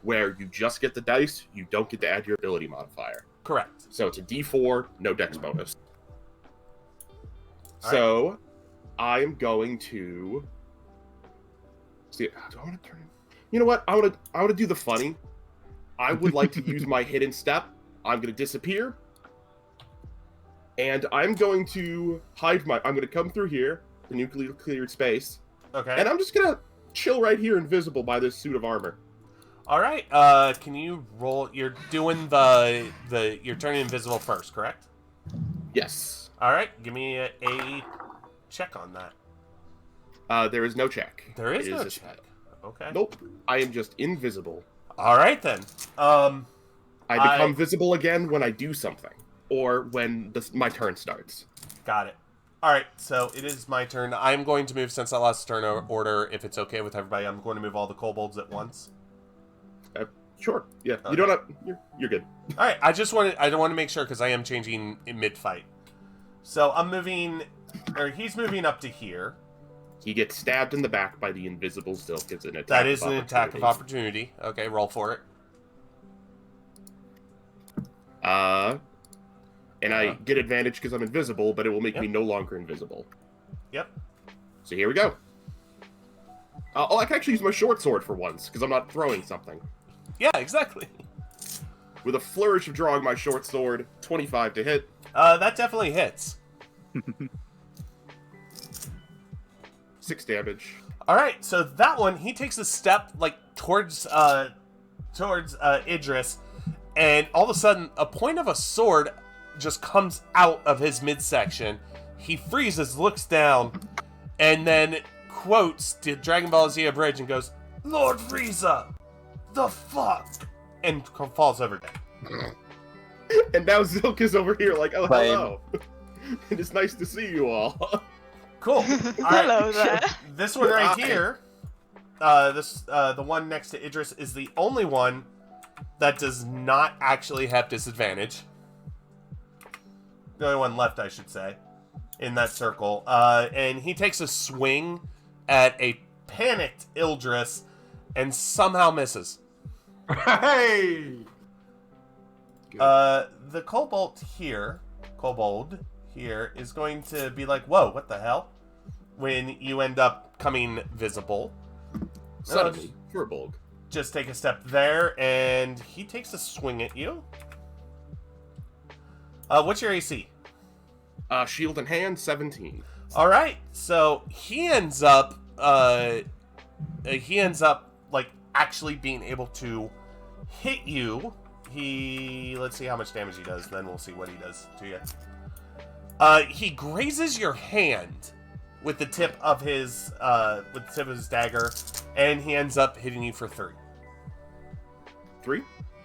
where you just get the dice, you don't get to add your ability modifier. Correct. So it's a D4, no dex bonus. All So, I'm going to... See, do I want to turn... You know what? I want to do the funny. I would like to use my hidden step. I'm going to disappear. And I'm going to hide I'm going to come through here, the nuclear cleared space, Okay. and I'm just going to chill right here invisible by this suit of armor. Alright, can you roll... You're doing you're turning invisible first, correct? Yes. Alright, give me a check on that. There is no check. There is It no a- check. Okay. Nope. I am just invisible. Alright then. I become visible again when I do something, or when my turn starts. Got it. Alright, so it is my turn. I'm going to move, since I lost turn order, if it's okay with everybody, I'm going to move all the kobolds at once. Sure. Yeah. Okay. You don't have. You're good. Alright, I don't want to make sure, because I am changing in mid-fight. So I'm moving... he's moving up to here. He gets stabbed in the back by the invisible Zilk. It's an attack. That is an attack of opportunity. Okay, roll for it. And I get advantage because I'm invisible, but it will make Yep. me no longer invisible. Yep. So here we go. I can actually use my short sword for once because I'm not throwing something. Yeah, exactly. With a flourish of drawing my short sword, 25 to hit. That definitely hits. 6 damage. Alright, so that one, he takes a step, like, towards Idris, and all of a sudden, a point of a sword just comes out of his midsection. He freezes, looks down, and then quotes the Dragon Ball Z abridged and goes, "Lord Frieza!" the fuck? And falls over dead. And now Zilk is over here like, oh, Same. hello. And it's nice to see you all. Cool. All Hello there. This one right here, the one next to Idras, is the only one that does not actually have disadvantage. The only one left, I should say, in that circle. And he takes a swing at a panicked Idras and somehow misses. Hey! The kobold here is going to be like, whoa, what the hell? When you end up coming visible. Suddenly, Furbolg. Just take a step there, and he takes a swing at you. What's your AC? Shield in hand, 17. All right, so he ends up like actually being able to hit you. Let's see how much damage he does, then we'll see what he does to you. He grazes your hand with the tip of his dagger, and he ends up hitting you for 3. 3?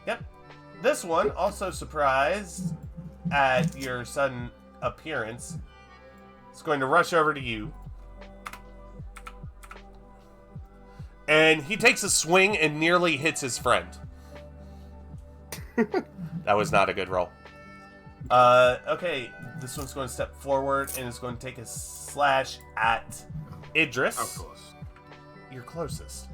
Yep. This one, also surprised at your sudden appearance, is going to rush over to you. And he takes a swing and nearly hits his friend. That was not a good roll. Okay, this one's going to step forward and is going to take a slash at Idras. Of course. You're closest.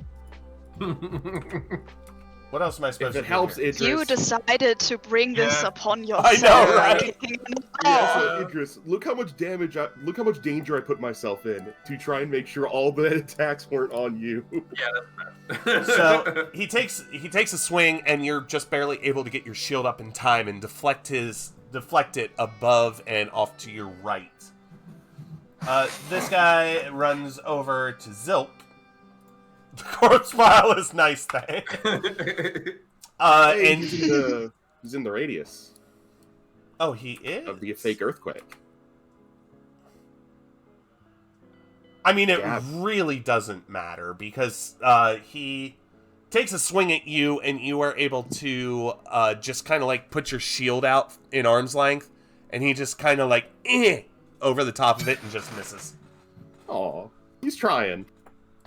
What else am I supposed If to it do helps here? Idris. You decided to bring this Yeah. upon I yourself. know, by right? kicking him Yeah, off. so Idris, look how much danger I put myself in to try and make sure all the attacks weren't on you. So he takes a swing, and you're just barely able to get your shield up in time and deflect it above and off to your right. This guy runs over to Zilk. The corpse pile is nice thing. Hey, And he's in the radius oh, he is of the fake earthquake. I mean, it Yeah. really doesn't matter because he takes a swing at you, and you are able to just kind of like put your shield out in arm's length, and he just kind of like over the top of it and just misses. Aw, he's trying.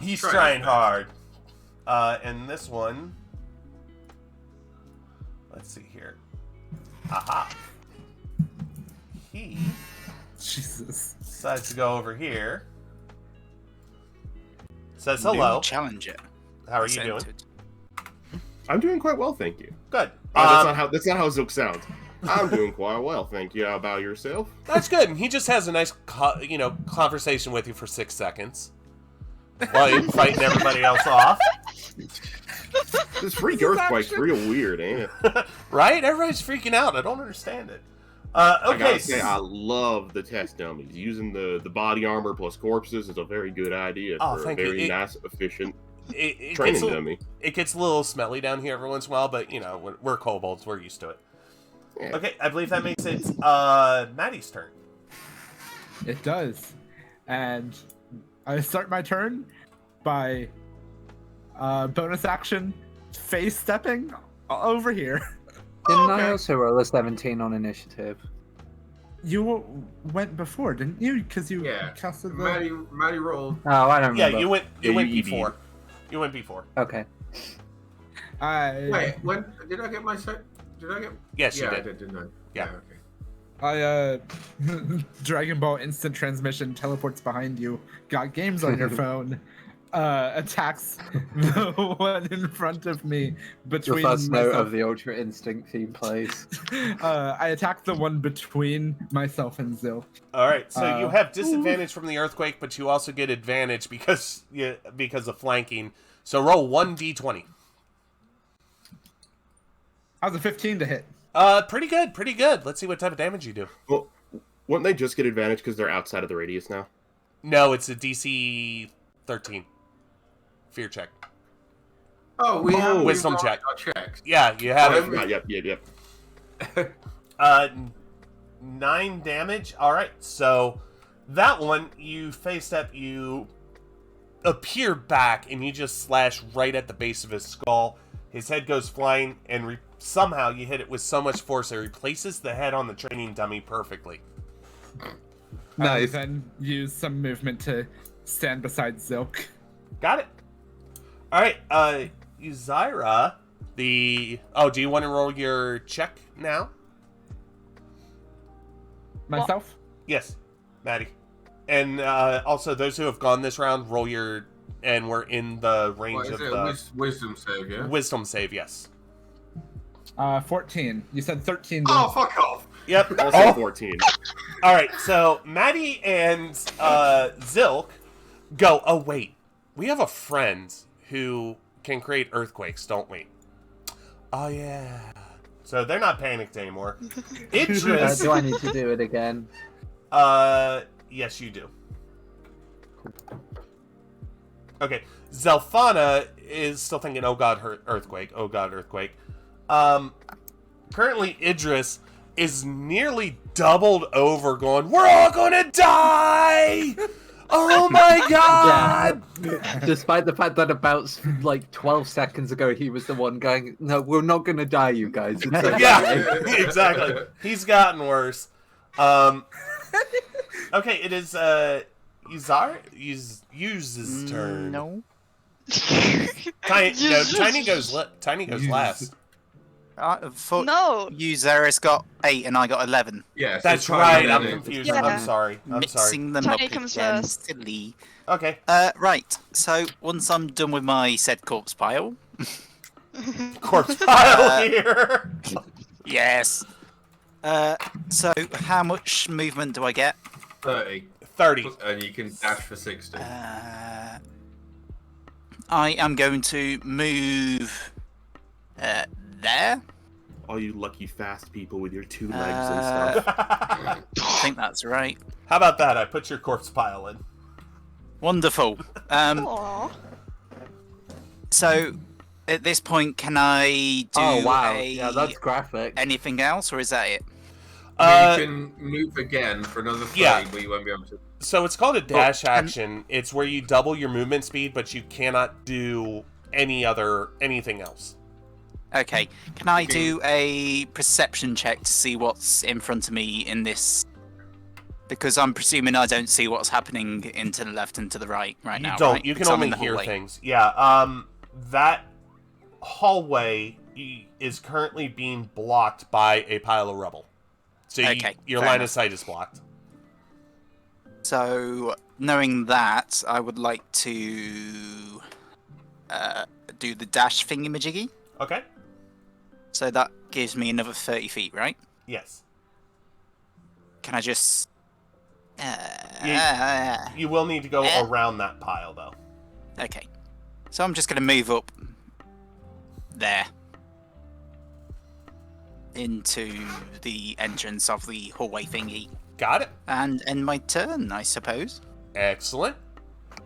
He's Trying trying hard. And this one, let's see here. Aha. He Jesus. decides to go over here. Says hello. New challenger. How are you doing? presented. I'm doing quite well, thank you. Good. That's not how Zook sounds. I'm doing quite well, thank you. How about yourself? That's good. And he just has a nice, conversation with you for 6 seconds while you're fighting everybody else off. This freak earthquake's real weird, ain't it? Right? Everybody's freaking out. I don't understand it. I Okay. gotta say, I love the test dummies. Using the body armor plus corpses is a very good idea Oh, for a thank you. very nice, efficient It training gets dummy. it gets a little smelly down here every once in a while, but we're kobolds. We're used to it. Yeah. Okay, I believe that makes it Maddie's turn. It does. And I start my turn by bonus action face stepping over here. Didn't I Okay. also roll a 17 on initiative? You went before, didn't you? Because you Yeah. casted the. Maddie rolled. Oh, I don't Yeah, remember. you went Yeah, you before. You went before. Okay. Wait, when did I get my set? Did I get? Yes, yeah, you I did. did, didn't I? Yeah. Okay. Dragon Ball instant transmission teleports behind you. Got games on your phone. Attacks the one in front of me Your between first note myself. of the Ultra Instinct theme plays. I attack the one between myself and Zil. All right, so you Uh, have disadvantage from the earthquake, but you also get advantage because of flanking. So roll 1d20. I was a 15 to hit. Pretty good, pretty good. Let's see what type of damage you do. Well, wouldn't they just get advantage because they're outside of the radius now? No, it's a DC 13. Fear check. Oh, we have Wisdom check. Our checks. Yeah, you have Oh, it. Yep. 9 damage. All right, so that one, you face step, you appear back, and you just slash right at the base of his skull. His head goes flying, and somehow you hit it with so much force it replaces the head on the training dummy perfectly. Nice. Then use some movement to stand beside Zilk. Got it. All right, Yuzaira, Oh, do you want to roll your check now? Myself? Yes, Maddie. And also, those who have gone this round, roll your... And we're in the range of the... Wisdom save, yeah? Wisdom save, yes. 14. You said 13. Oh, fuck off! Yep. Also 14. All right, so Maddie and Zilk go, oh, wait. We have a friend who can create earthquakes, don't we? Oh, yeah. So they're not panicked anymore. Idras... Do I need to do it again? Yes, you do. Okay, Zelthana is still thinking, oh god, earthquake, oh god, earthquake. Currently, Idras is nearly doubled over going, we're all gonna die! Oh my god! Yeah. Despite the fact that about, like, 12 seconds ago, he was the one going, no, we're not gonna die, you guys. It's okay. Yeah, exactly. He's gotten worse. Okay, it is, Yuza's turn. No. Tiny goes last. For No. Yuzaira's got 8 and I got 11. Yeah, so That's Tiny right. did I'm it. confused. Yeah. I'm sorry. Mixing them Tiny up comes again. first. Silly. Okay. Right. So once I'm done with my said corpse pile, Corpse pile here. yes. So how much movement do I get? 30. 30. And you can dash for 60. I am going to move there. All you lucky fast people with your 2 legs and stuff. I think that's right. How about that? I put your corpse pile in. Wonderful. Aww. So at this point, can I do Oh, wow. Yeah, that's graphic. anything else, or is that it? You can move again for another 3, yeah. but you won't be able to. So it's called a dash action. It's where you double your movement speed, but you cannot do anything else. Okay. Can I do a perception check to see what's in front of me in this? Because I'm presuming I don't see what's happening into the left and to the right You now. don't. Right? You can Because I'm only in the hear hallway. things. Yeah. That hallway is currently being blocked by a pile of rubble. So Okay, your fair line enough. of sight is blocked. So, knowing that, I would like to do the dash thingy-majiggy. Okay. So that gives me another 30 feet, right? Yes. Can I just... You will need to go around that pile, though. Okay. So I'm just going to move up there into the entrance of the hallway thingy Got it. and end my turn, I suppose. Excellent.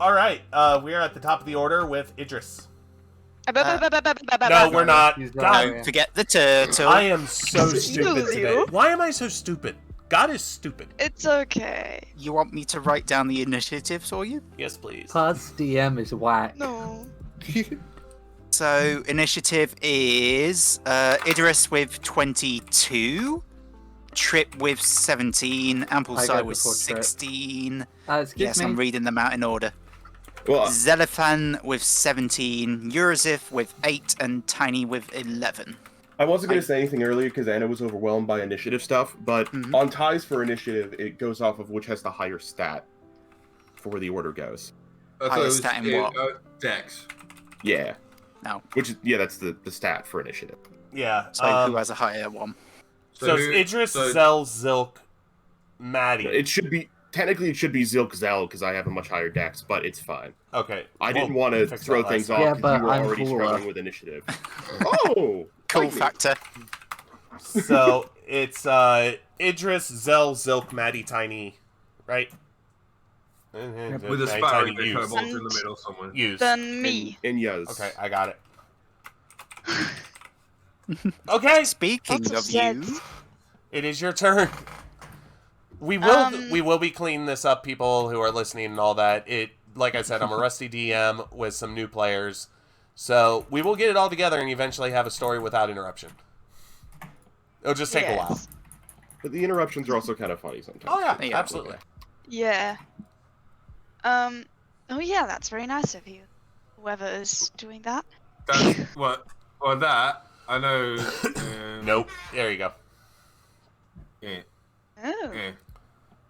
All right. We are at the top of the order with Idris. No, we're not. He's God, Don't forget the turtle. I am so stupid Excuse today. you. Why am I so stupid? God is stupid. It's okay. You want me to write down the initiatives for you? Yes, please. Plus DM is whack. No. So initiative is Idris with 22, Trip with 17, I AmplSi go with before Trip. 16. Excuse Yes, me. I'm reading them out in order. Well, Zelthana with 17, Yurazif with 8, and Tiny with 11. I wasn't going to say anything earlier because Anna was overwhelmed by initiative stuff, but Mhm. on ties for initiative, it goes off of which has the higher stat for where the order goes. I thought Highest it was stat in what? Dex. Yeah. No. Which is, that's the stat for initiative. Yeah. So who has a higher one? So it's who- Idris, so- Zell, Zilk, Maddie. It should be Zilk Zell because I have a much higher dex, but it's fine. Okay. I didn't Well, want to fix throw that things last off Yeah, because but you were I'm already cooler. struggling with initiative. Oh, Cool like me. factor. time. So it's Idris, Zell, Zilk, Maddie, Tiny, right? With a Maddie, sparrow, Tiny, they Use. kobolds in the middle somewhere. Use. Then me. And Yuz. Okay, I got it. Okay, Speaking Lots of of you, Zeds. it is your turn. We will be cleaning this up, people who are listening and all that. Like I said, I'm a rusty DM with some new players, So we will get it all together and eventually have a story without interruption. It'll just take a while. Yes. But the interruptions are also kind of funny sometimes. Oh yeah, Yeah. absolutely. Yeah. Oh yeah, that's very nice of you. Whoever is doing that. That's what. Well, that I know. Nope. There you go. Yeah. Oh. Yeah.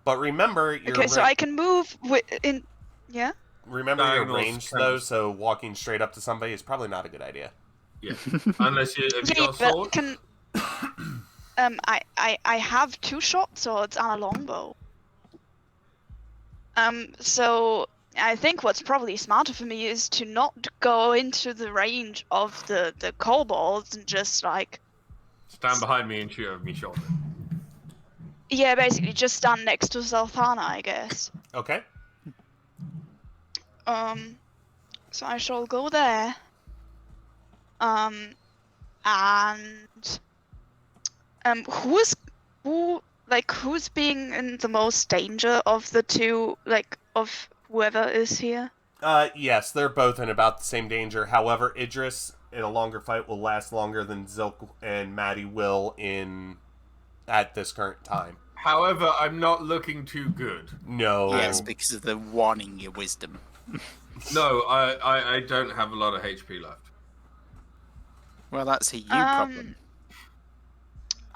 But remember, your Okay, so I can move in. Yeah. remember your Diagonals range can- though. So walking straight up to somebody is probably not a good idea. Yeah. Unless you have you Yeah, got a sword. but can. I have 2 short swords and a longbow. So I think what's probably smarter for me is to not go into the range of the kobolds and just like. Stand behind me and shoot over me shoulder. Yeah, basically just stand next to Zelthana, I guess. Okay. So I shall go there. And who's being in the most danger of the two, like of whoever is here? Yes, they're both in about the same danger. However, Idras in a longer fight will last longer than Zilk and Maddie will at this current time. However, I'm not looking too good. No. Yes, because of the warning your wisdom. No, I don't have a lot of HP left. Well, that's a you problem.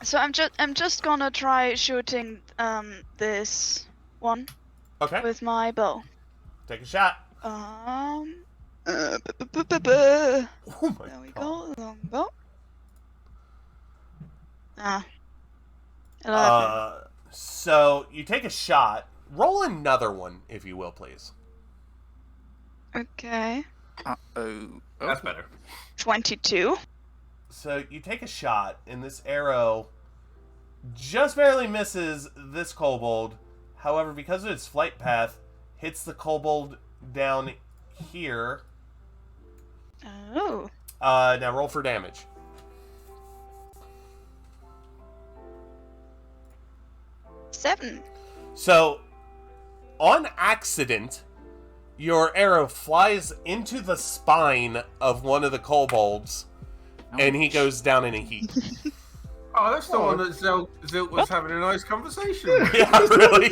So I'm just gonna try shooting this one Okay. with my bow. Take a shot. Oh Oh my There we god. go, longbow. 11. So you take a shot. Roll another one, if you will, please. Okay. Uh-oh. That's better. 22. So you take a shot, and this arrow just barely misses this kobold. However, because of its flight path, hits the kobold down here. Oh. Now roll for damage. Seven. So, on accident, your arrow flies into the spine of one of the kobolds, and he goes down in a heap. Oh, that's the one that Zilk was having a nice conversation with. Yeah, really?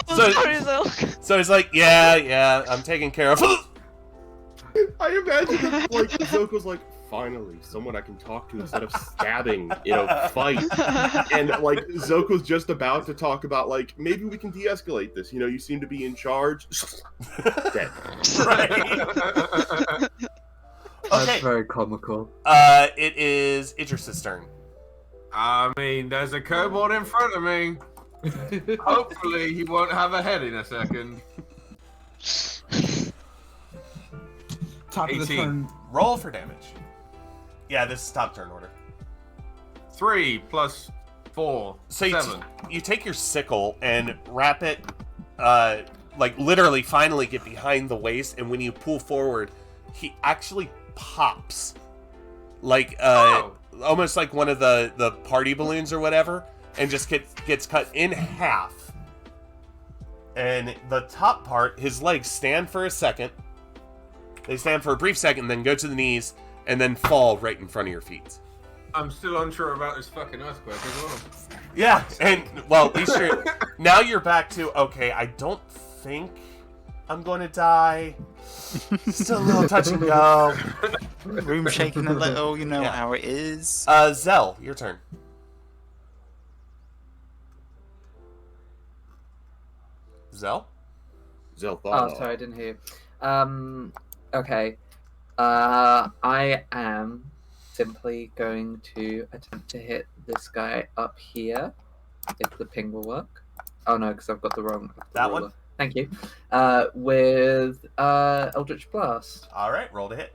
So- Sorry, Zilk. So he's like, yeah, I'm taken care of. I imagine if, like, Zoko's like, finally, someone I can talk to instead of stabbing in a fight. And, like, Zoko's just about to talk about, like, maybe we can de-escalate this. You know, you seem to be in charge. Dead. Right. That's Okay. very comical. It is Idris' turn. I mean, there's a kobold in front of me. Hopefully, he won't have a head in a second. Top of the 18. turn. Roll for damage. Yeah, this is top turn order. 3 plus 4. So you, 7. you take your sickle and wrap it, like literally finally get behind the waist, and when you pull forward, he actually pops. Like, almost like one of the party balloons or whatever, and just gets cut in half. And the top part, his legs stand for a second. They stand for a brief second, then go to the knees, and then fall right in front of your feet. I'm still unsure about this fucking earthquake as well. Yeah, and, well, at least now you're back to, okay, I don't think I'm going to die. Still a little touch and go. Room shaking a little, you know Yeah. how it is. Zell, your turn. Zell? Zelthana. Oh, sorry, I didn't hear. Okay. I am simply going to attempt to hit this guy up here, if the ping will work. Oh no, because I've got the wrong. That one? ruler. Thank you. With Eldritch Blast. All right, roll to hit.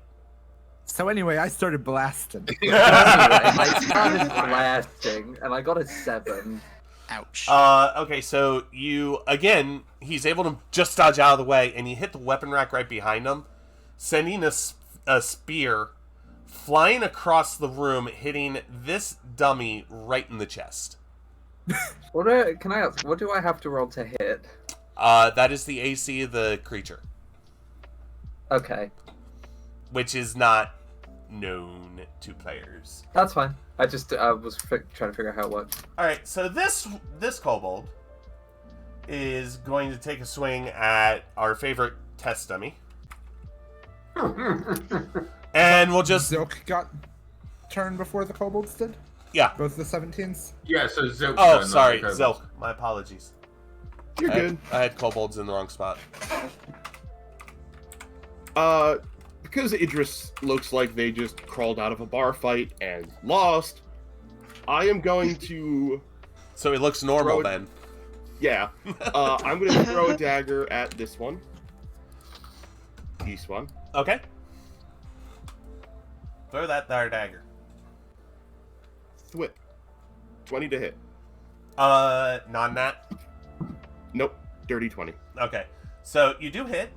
So anyway, I started blasting. Anyway, I started blasting, and I got a 7. Ouch. Okay, so he's able to just dodge out of the way, and you hit the weapon rack right behind him, sending a spear flying across the room, hitting this dummy right in the chest. Can I ask? What do I have to roll to hit? That is the AC of the creature. Okay. which is not known to players. That's fine. I just was trying to figure out how it works. All right, so this kobold is going to take a swing at our favorite test dummy, and we'll just Zilk got turned before the kobolds did? yeah. Both the 17s? Yeah, so Zilk. Oh, sorry, Zilk. My apologies. You're good. I had kobolds in the wrong spot. Because Idras looks like they just crawled out of a bar fight and lost, I am going to... So it looks normal Throw it- then. Yeah. I'm going to throw a dagger at this one. This one. Okay. Throw that there dagger. Thwip. 20 to hit. Non-nat. Nope. Dirty 20. Okay. So you do hit.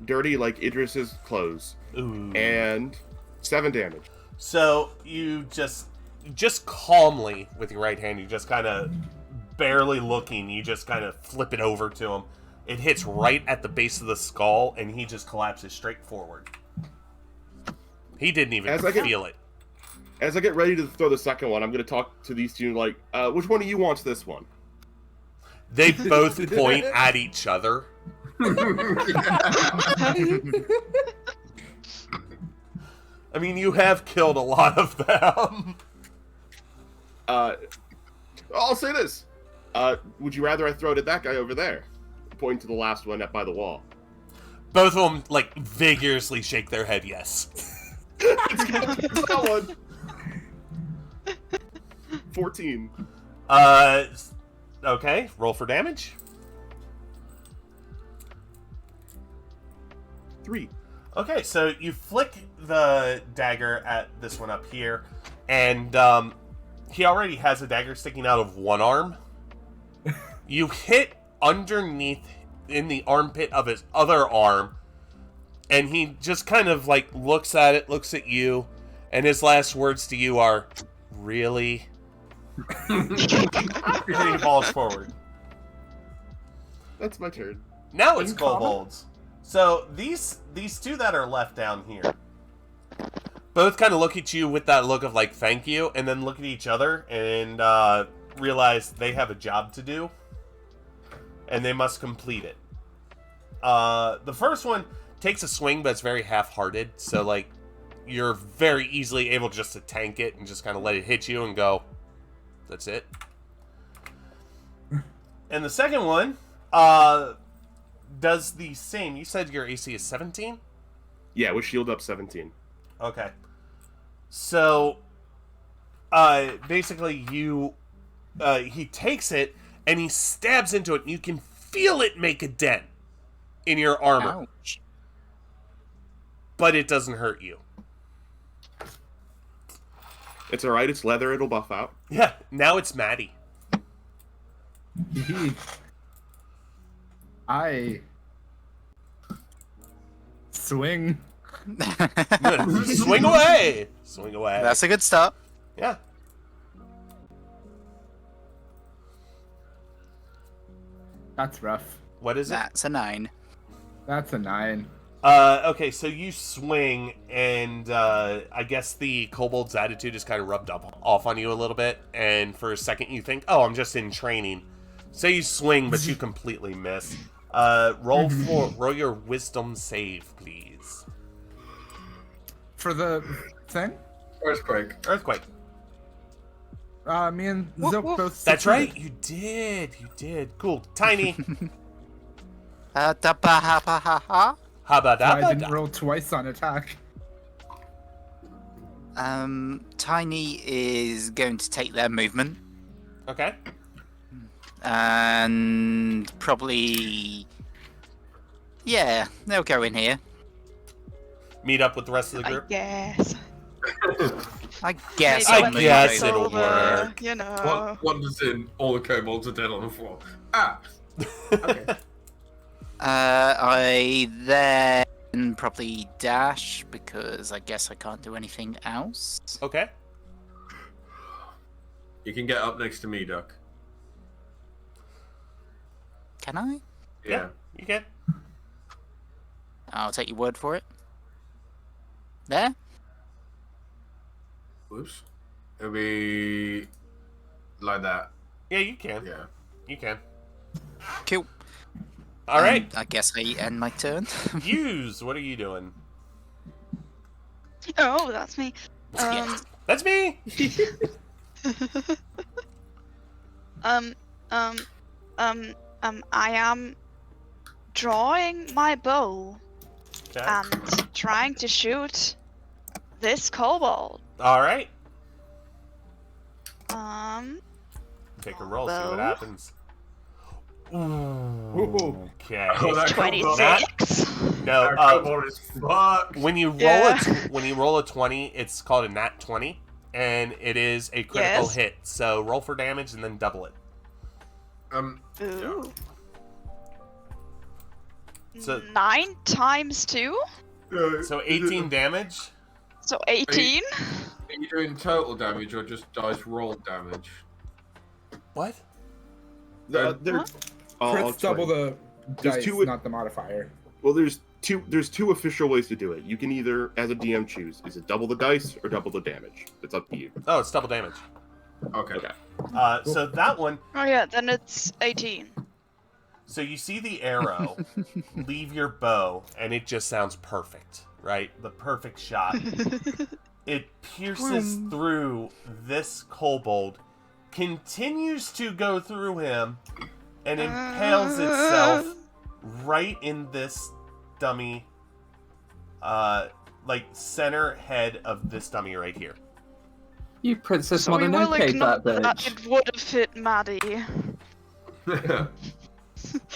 Dirty like Idris's clothes. Ooh. And 7 damage. So you just calmly with your right hand, you just kind of barely looking, you just kind of flip it over to him. It hits right at the base of the skull, and he just collapses straight forward. He didn't even feel it. As I get ready to throw the second one, I'm going to talk to these two like, which one of you wants this one? They both point at each other. I mean, you have killed a lot of them. I'll say this. Would you rather I throw it at that guy over there? Pointing to the last one up by the wall. Both of them, like, vigorously shake their head yes. It's that one. 14. Okay, roll for damage. 3. Okay, so you flick the dagger at this one up here, and he already has a dagger sticking out of one arm. You hit underneath in the armpit of his other arm, and he just kind of like looks at it, looks at you, and his last words to you are, "Really?" And he falls forward. That's my turn. Now it's In common? kobolds. So these two that are left down here both kind of look at you with that look of like thank you, and then look at each other and realize they have a job to do and they must complete it. The first one takes a swing, but it's very half-hearted, so like you're very easily able just to tank it and just kind of let it hit you and go, that's it. And the second one does the same. You said your AC is 17? Yeah, with shield up 17. Okay. So, basically he takes it and he stabs into it, and you can feel it make a dent in your armor. Ouch. But it doesn't hurt you. It's alright, it's leather, it'll buff out. Yeah, now it's Maddie. I swing. Swing away! Swing away. That's a good start. Yeah. That's rough. What is it? That's a 9. That's a 9. Okay, so you swing, and I guess the kobold's attitude is kind of rubbed off on you a little bit, and for a second you think, oh, I'm just in training. So you swing, but you completely miss. Roll your wisdom save, please. For the thing? Earthquake. Earthquake. Me and Zilk both. That's succeeded. right, you did. Cool. Tiny. Da-ba-ha-ba-ha-ha. I didn't Habadabada. roll twice on attack. Tiny is going to take their movement Okay. and probably, yeah, they'll go in here. Meet up with the rest of the I group. guess. I guess Maybe I'll when move guess it's over. it'll over, work. You know. Wanders in, all the kobolds are dead on the floor. Ah! Okay. I then probably dash because I guess I can't do anything else. Okay. You can get up next to me, Duck. Can I? Yeah. You can. I'll take your word for it. there. Whoops. It'll be like that. Yeah, you can. Yeah. You can. Cool. All right. I guess I end my turn. Use. What are you doing? Oh, that's me. Yeah. That's me. I am drawing my bow Okay. and trying to shoot this kobold. All right. Take a roll. See what bow. happens. Okay. Oh, that 26. No. That kobold is fucked. When you roll Yeah. when you roll a 20, it's called a nat 20, and it is a critical Yes. hit. So roll for damage and then double it. Ooh. So- 9 times 2? So 18 damage. So 18? Are you doing total damage or just dice roll damage? What? They're, What? I'll Crits double explain. the There's dice, two- not the modifier. Well, there's two official ways to do it. You can either, as a DM, choose is it double the dice or double the damage. It's up to you. Oh, it's double damage. Okay. Okay. So that one. Oh yeah, then it's 18. So you see the arrow leave your bow, and it just sounds perfect, right? The perfect shot. It pierces through this kobold, continues to go through him, and impales itself right in this dummy, like center head of this dummy right here. You Princess So we will Mononoke ignore that that bitch. it would have hit Maddie.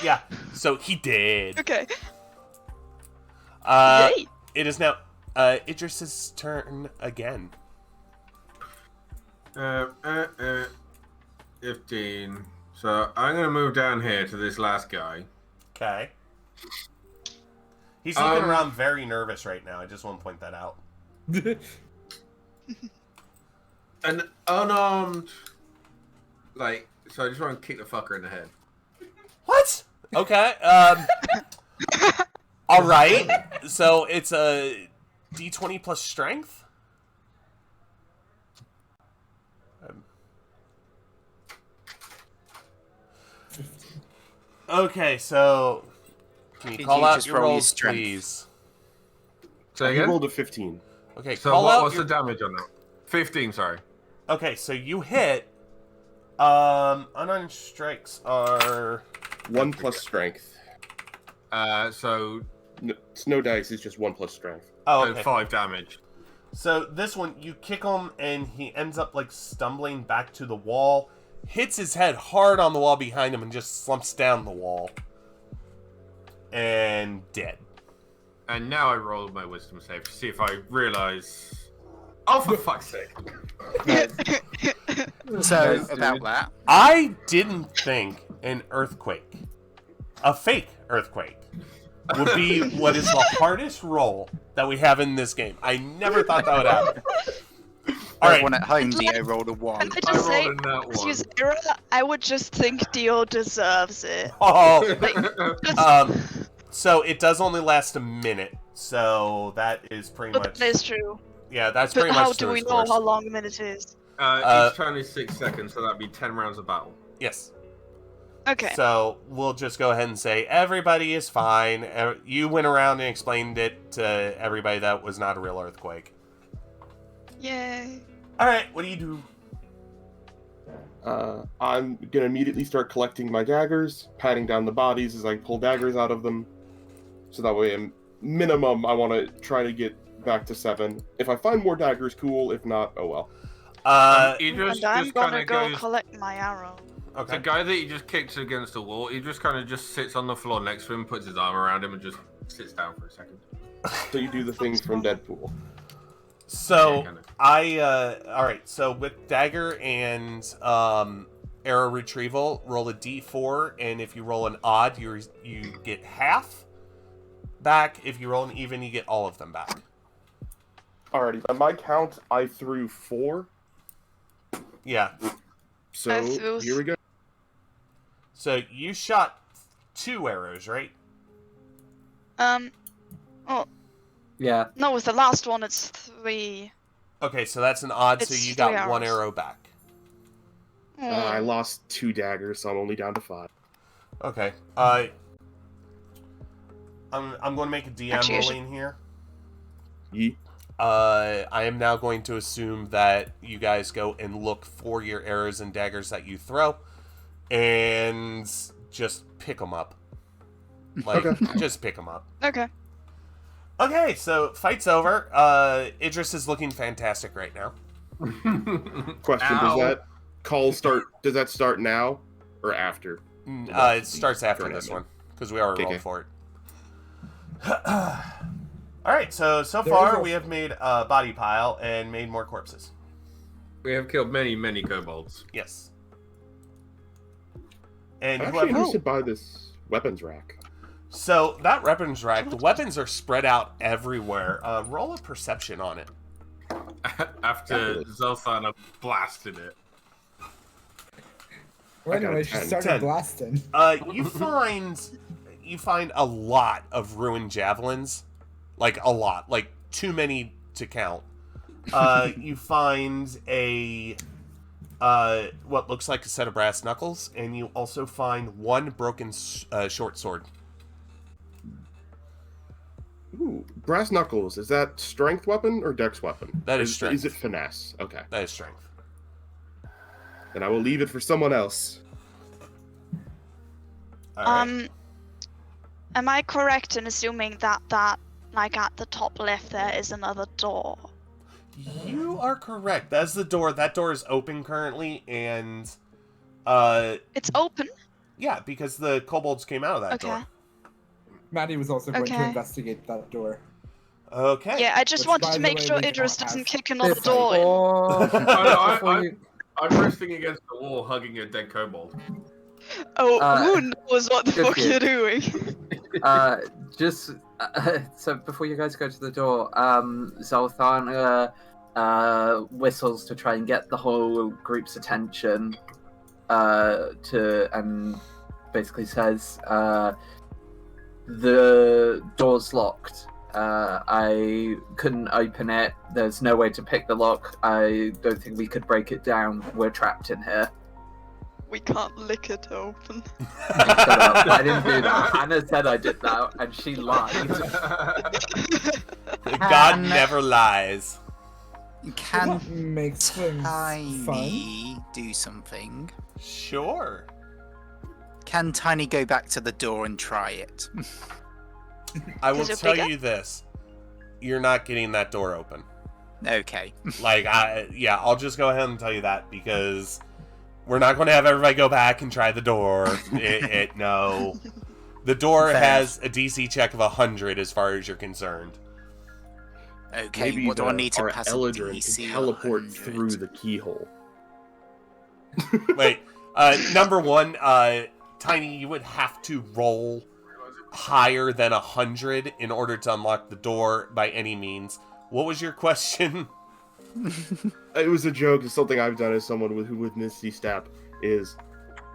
Yeah, so he did. Okay. Yay. It is now Idris's turn again. 15. So I'm gonna move down here to this last guy. Okay. He's looking around very nervous right now. I just want to point that out. An unarmed, like, so I just want to kick the fucker in the head. What? Okay. All right. So it's a D20 plus strength. Okay, so can you Could call you out just your roll your rolls, strength? please? Say He again? rolled a 15. Okay, So call out what's your... the damage on that? 15, sorry. Okay, so you hit. Unarmed strikes are 1 plus strength. So No, it's no dice. It's just 1 plus strength. okay. 5 damage. So this one, you kick him, and he ends up like stumbling back to the wall, hits his head hard on the wall behind him, and just slumps down the wall, and dead. And now I roll my wisdom save to see if I realize. Oh, for fuck's sake! So Nice, about dude. that, I didn't think an earthquake, a fake earthquake, would be what is the hardest roll that we have in this game. I never thought that would happen. All right. everyone at home, Dio rolled a 1. Can I I just say, rolled a nat 1. Yuzaira, I would just think Dio deserves it. Oh, Just, so it does only last a minute. So that is pretty but much. that is true. Yeah, that's But pretty how much. do the we know scores. how long a minute is? Uh, Each turn is 6 seconds, so that'd be 10 rounds of battle. Yes. Okay. So we'll just go ahead and say everybody is fine. You went around and explained it to everybody that was not a real earthquake. Yay. All right, what do you do? I'm gonna immediately start collecting my daggers, patting down the bodies as I pull daggers out of them. So that way, minimum, I want to try to get back to 7. If I find more daggers, cool. If not, oh well. Idris And I'm just gonna kind of go goes. collect my arrow. The Okay. guy that you just kicked against the wall, he just kind of just sits on the floor next to him, puts his arm around him, and just sits down for a second. So you do the things from Deadpool. So Yeah, kinda. all right. So with dagger and arrow retrieval, roll a d4, and if you roll an odd, you get half back. If you roll an even, you get all of them back. Alrighty, by my count, I threw 4. Yeah. So I threw here we go. So you shot 2 arrows, right? Well, Yeah. No, with the last one, it's 3. Okay, so that's an odd, so It's you 3 got 1 arrows. arrow back. I lost 2 daggers, so I'm only down to 5. Okay. I'm going to make a DM Actually, you should- rolling here. Ye. I am now going to assume that you guys go and look for your arrows and daggers that you throw, and just pick them up. Like, just pick them up. Okay. Okay, so fight's over. Idris is looking fantastic right now. Question: Ow. Does that call start? Does that start now or after? It starts after Turn this that one, because we already Okay. rolled for it. Alright, so There far is a- we have made a body pile and made more corpses. We have killed many kobolds. Yes. And I'm actually whoever... interested by this weapons rack. So, that weapons rack, the weapons are spread out everywhere. Roll a perception on it. After Zelthana blasted it. Well, I got a anyway, she 10. started 10. blasting. You find a lot of ruined javelins. Like, a lot. Like, too many to count. You find a... what looks like a set of brass knuckles, and you also find 1 broken short sword. Ooh, brass knuckles. Is that strength weapon or dex weapon? That is Is strength. it finesse? Okay. That is strength. Then I will leave it for someone else. Alright. Am I correct in assuming that like at the top left there is another door? You are correct. That's the door. That door is open currently, and It's open. yeah, because the kobolds came out of that Okay. door. Maddie was also going to Okay. investigate that door. Okay. Yeah, I just Which, wanted by to the make way, sure we don't Idris have. doesn't kick another door in. I'm resting against the wall, hugging a dead kobold. Oh, Uh, who knows what the good fuck kid. you're doing? So before you guys go to the door, Zelthana whistles to try and get the whole group's attention, and basically says, "The door's locked. I couldn't open it. There's no way to pick the lock. I don't think we could break it down. We're trapped in here." We can't lick it open. Shut up. I didn't do that. Hannah said I did that, and she lied. God never lies. Can What makes things fun? Tiny do something? Sure. Can Tiny go back to the door and try it? I will Is it tell bigger? you this. You're not getting that door open. Okay. Like, I'll just go ahead and tell you that, because we're not going to have everybody go back and try the door. No. The door Fair. has a DC check of 100 as far as you're concerned. Okay, Maybe what do I need to our pass a Eldrin DC can teleport 100? through the keyhole. Wait, number 1, Tiny, you would have to roll higher than 100 in order to unlock the door by any means. What was your question? It was a joke. It's something I've done as someone who with Misty Step is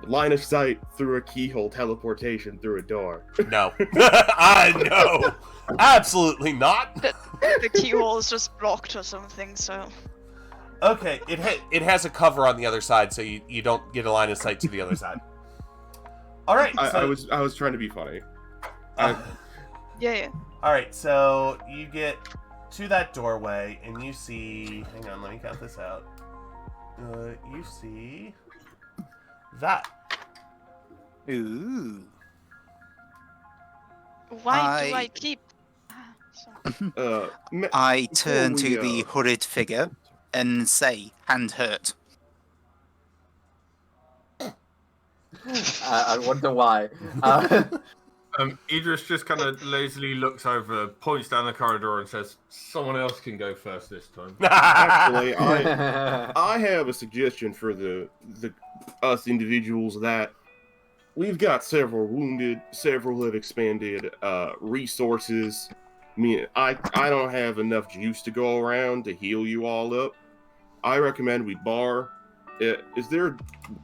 line of sight through a keyhole teleportation through a door. No. No. Absolutely not. The keyhole is just blocked or something, so. Okay, it has a cover on the other side, so you don't get a line of sight to the other side. All right. I was trying to be funny. Yeah. All right, so you get to that doorway, and you see... Hang on, let me count this out. You see... that. Ooh. Why do I- I keep. Sorry. I turn we, to the hooded figure and say, "Hand hurt." I wonder why. Idris just kind of lazily looks over, points down the corridor, and says, "Someone else can go first this time." Actually, I have a suggestion for the us individuals that we've got several wounded, several have expanded resources. I mean, I don't have enough juice to go around to heal you all up. I recommend we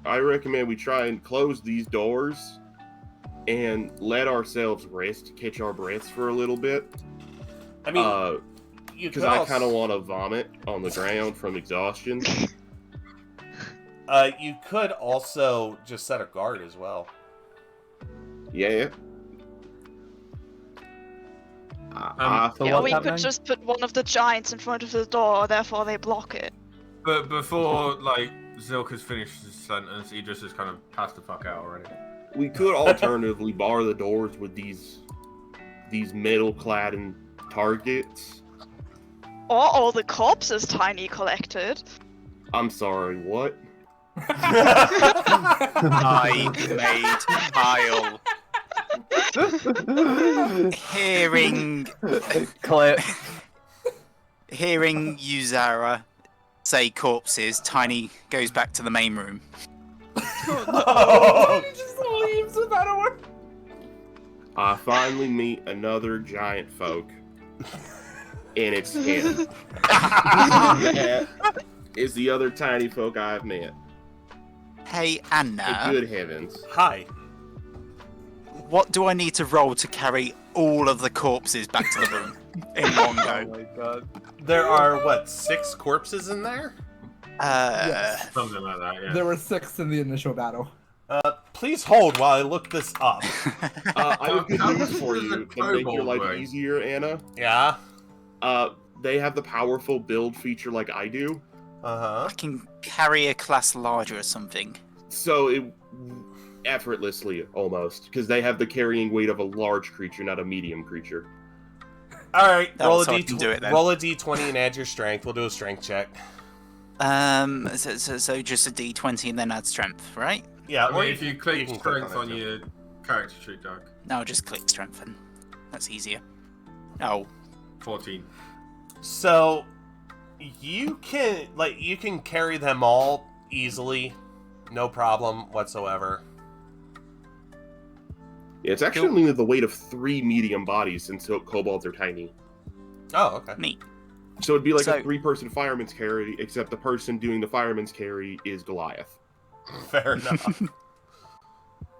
I recommend we try and close these doors and let ourselves rest, catch our breaths for a little bit. I mean, you because could I also, kind of want to vomit on the ground from exhaustion. you could also just set a guard as well. Yeah. So Yeah, what's we happening? could just put one of the giants in front of the door, therefore they block it. But before like Zilk has finished his sentence, Idris has kind of passed the fuck out already. We could alternatively bar the doors with these metal-clad targets. Or all the corpses Tiny collected. I'm sorry, what? I made Kyle. Clip. Hearing Yuzaira say corpses, Tiny goes back to the main room. Oh, He just leaves without a word. I finally meet another giant folk. And it's him. That is the other tiny folk I've met. Hey, Anna. Good heavens. hi. What do I need to roll to carry all of the corpses back to the room in one Oh go? my god. There are, what, 6 corpses in there? Yes. Something like that, yeah. There were 6 in the initial battle. Please hold while I look this up. I have good How news does for the you to make kobold your life work? easier, Anna. Yeah? They have the powerful build feature like I do. Uh-huh. I can carry a class larger or something. So it effortlessly, almost. Because they have the carrying weight of a large creature, not a medium creature. Alright, Oh, roll, so I a can do it then. roll a d20 and add your strength. We'll do a strength check. So just a d20 and then add strength, right? Yeah, I or mean, if you click can strength it on too. your character sheet, Doug. No, just click strengthen. That's easier. Oh, 14. So, you can carry them all easily. No problem whatsoever. Yeah, it's actually only the weight of 3 medium bodies since kobolds are tiny. Oh, okay. neat. So it'd be like So- a 3-person fireman's carry, except the person doing the fireman's carry is Goliath. Fair enough.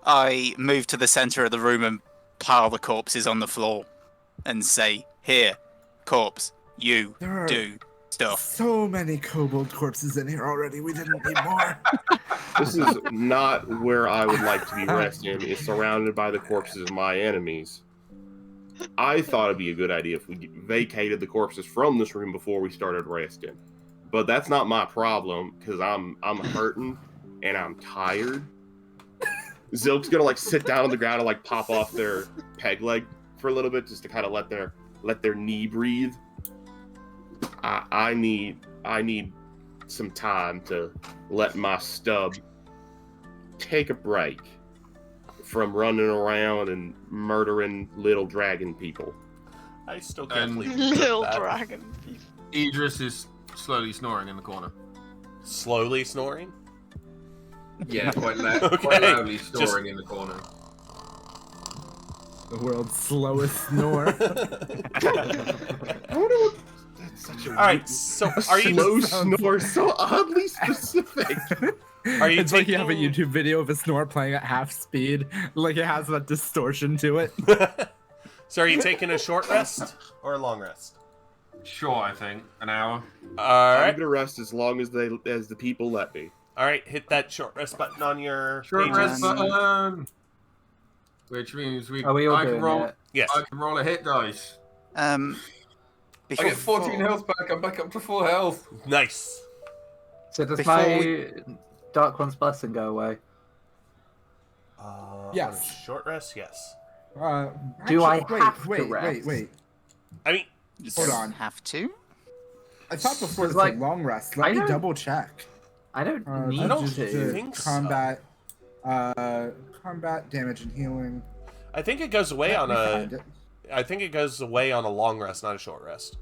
I move to the center of the room and pile the corpses on the floor and say, "Here, corpse, you There are do stuff." so many kobold corpses in here already. We didn't need more. This is not where I would like to be resting. It's surrounded by the corpses of my enemies. I thought it'd be a good idea if we vacated the corpses from this room before we started resting. But that's not my problem, because I'm hurting and I'm tired. Zilk's gonna sit down on the ground and pop off their peg leg for a little bit just to kind of let their knee breathe. I need some time to let my stub take a break from running around and murdering little dragon people. I still can't And- believe you did Little that. dragon. Idris is slowly snoring in the corner. Slowly snoring? Yeah, quite Okay, loudly just- snoring in the corner. The world's slowest snore. I wonder what. That's such a Alright, so are you slow sounds- snore, so oddly specific. Are you It's like you have a taking- YouTube video of a snore playing at half speed. Like it has that distortion to it. So are you taking a short rest or a long rest? Sure, I think. An hour. I'm Alright. gonna rest as long as the people let me. Alright, hit that short rest button on your Short pages. rest button. Which means Are we all I can doing roll. it? Yes. I can roll a hit dice. Um, I before, get 14 health back. I'm back up to full health. Nice. So does Before my Dark One's blessing go away? Yes. Oh, On a short rest, yes. Do I wait, have to wait, rest? wait. I mean, you Hold don't on. have to. I thought before It's this like- a long rest. I Let me don't- double check. I don't need I don't to. think so. combat, combat damage and healing. I think it goes away Let on me a. find it. I think it goes away on a long rest, not a short rest.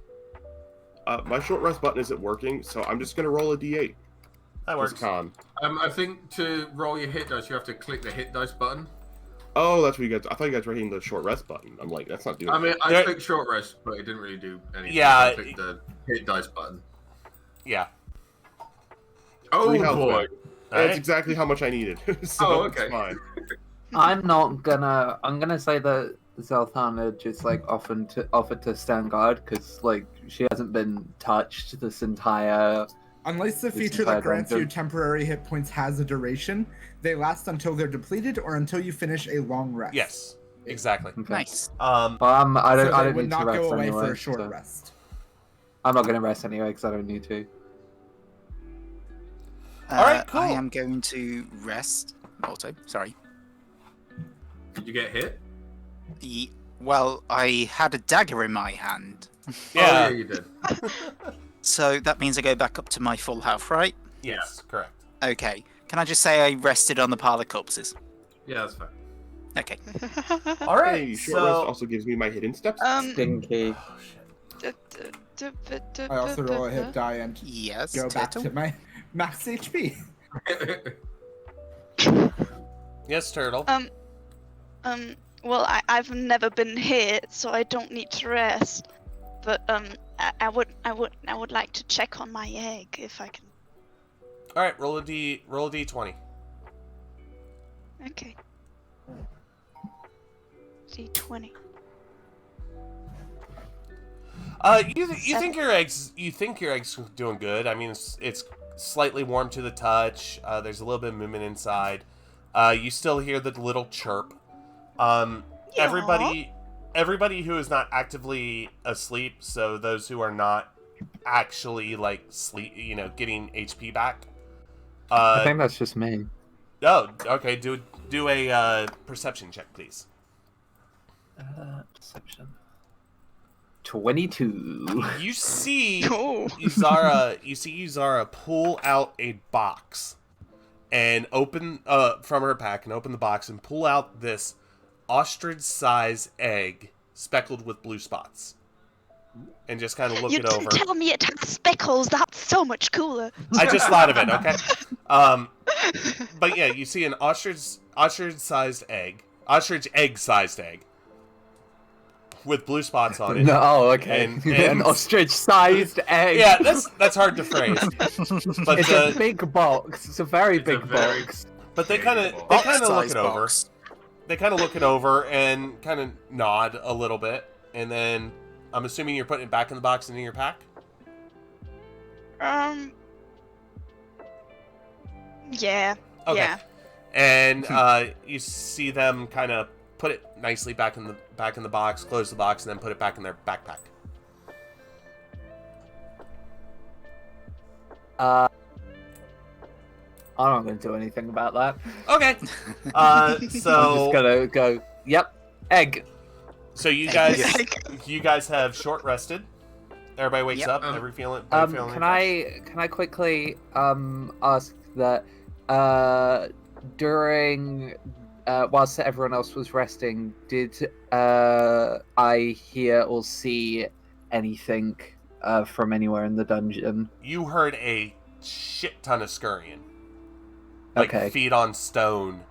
My short rest button isn't working, so I'm just gonna roll a d8. That As works. con. I think to roll your hit dice, you have to click the hit dice button. Oh, that's what you guys. I thought you guys were hitting the short rest button. I'm like, that's not doing. I mean, I There- clicked short rest, but it didn't really do anything. Yeah, I clicked the hit dice button. Yeah. Oh Free health boy. back. That's Alright. exactly how much I needed. So Oh, it's okay. fine. I'm not gonna. I'm gonna say that Zelthana just like offered to stand guard because like she hasn't been touched this entire. Unless the This feature entire that grants you dungeon. temporary hit points has a duration, they last until they're depleted or until you finish a long rest. Yes, exactly. Okay. Nice. Well, So I they don't would need not to rest go away anyway. for a short so- rest. I'm not gonna rest anyway because I don't need to. Alright, cool. I am going to rest. Also, sorry. Did you get hit? Well, I had a dagger in my hand. Oh, yeah, you did. So that means I go back up to my full health, right? Yes, correct. Okay. Can I just say I rested on the pile of corpses? Yeah, that's fine. Okay. All right, Hey, short rest so also gives me my hidden steps. Stinky. oh, shit. I also roll a hit die and Yes, go back Turtle. to my max HP. Yes, Turtle. Well, I've never been hit, so I don't need to rest. But I would like to check on my egg if I can. All right, roll a d20. Okay. D20. You think your eggs doing good. I mean, it's slightly warm to the touch. There's a little bit of movement inside. You still hear the little chirp. Everybody who is not actively asleep, so those who are not actually like sleep, getting HP back. I think that's just me. Oh, okay. Do a perception check, please. Perception. 22. You see Oh. Yuzaira pull out a box and open from her pack and open the box and pull out this ostrich-sized egg speckled with blue spots, and just kind of look You it over. didn't tell me it has speckles. That's so much cooler. I just thought of it. Okay. But yeah, you see an ostrich egg-sized egg with blue spots on it. No, oh, okay. And- An ostrich-sized egg. Yeah, that's hard to phrase. But It's a big box. It's a very big box. but they kind of look Box-sized it over. box. They kind of look it over and kind of nod a little bit, and then I'm assuming you're putting it back in the box and in your pack. Yeah. Okay. Yeah. And you see them kind of put it nicely back in the box, close the box, and then put it back in their backpack. I'm not going to do anything about that. Okay. So I'm just gonna go. Yep, egg. so you guys have short rested. Everybody wakes Yep. up. Everybody feeling Can I quickly ask that during whilst everyone else was resting, did I hear or see anything from anywhere in the dungeon? You heard a shit ton of scurrying. Like Okay. feet on stone.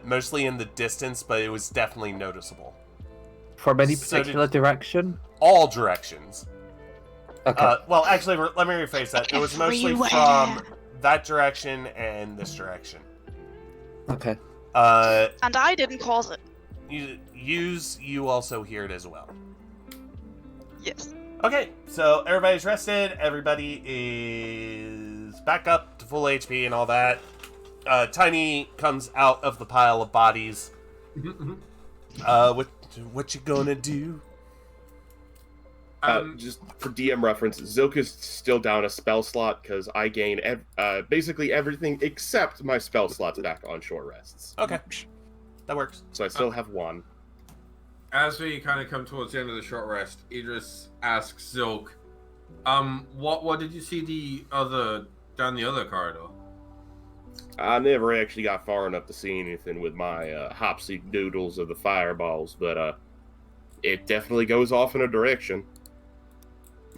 Mostly in the distance, but it was definitely noticeable. From any So particular direction? All directions. Okay. Well, actually, let me rephrase that. It was mostly Everywhere. from that direction and this direction. Okay. And I didn't cause it. You also hear it as well. Yes. Okay, so everybody's rested. Everybody is back up to full HP and all that. Tiny comes out of the pile of bodies. What you gonna do? Just for DM reference, Zilk is still down a spell slot because I gain basically everything except my spell slots back on short rests. Okay, that works. So I still have one. As we kind of come towards the end of the short rest, Idras asks Zilk, what did you see down the other corridor? I never actually got far enough to see anything with my hopsy doodles of the fireballs, but it definitely goes off in a direction.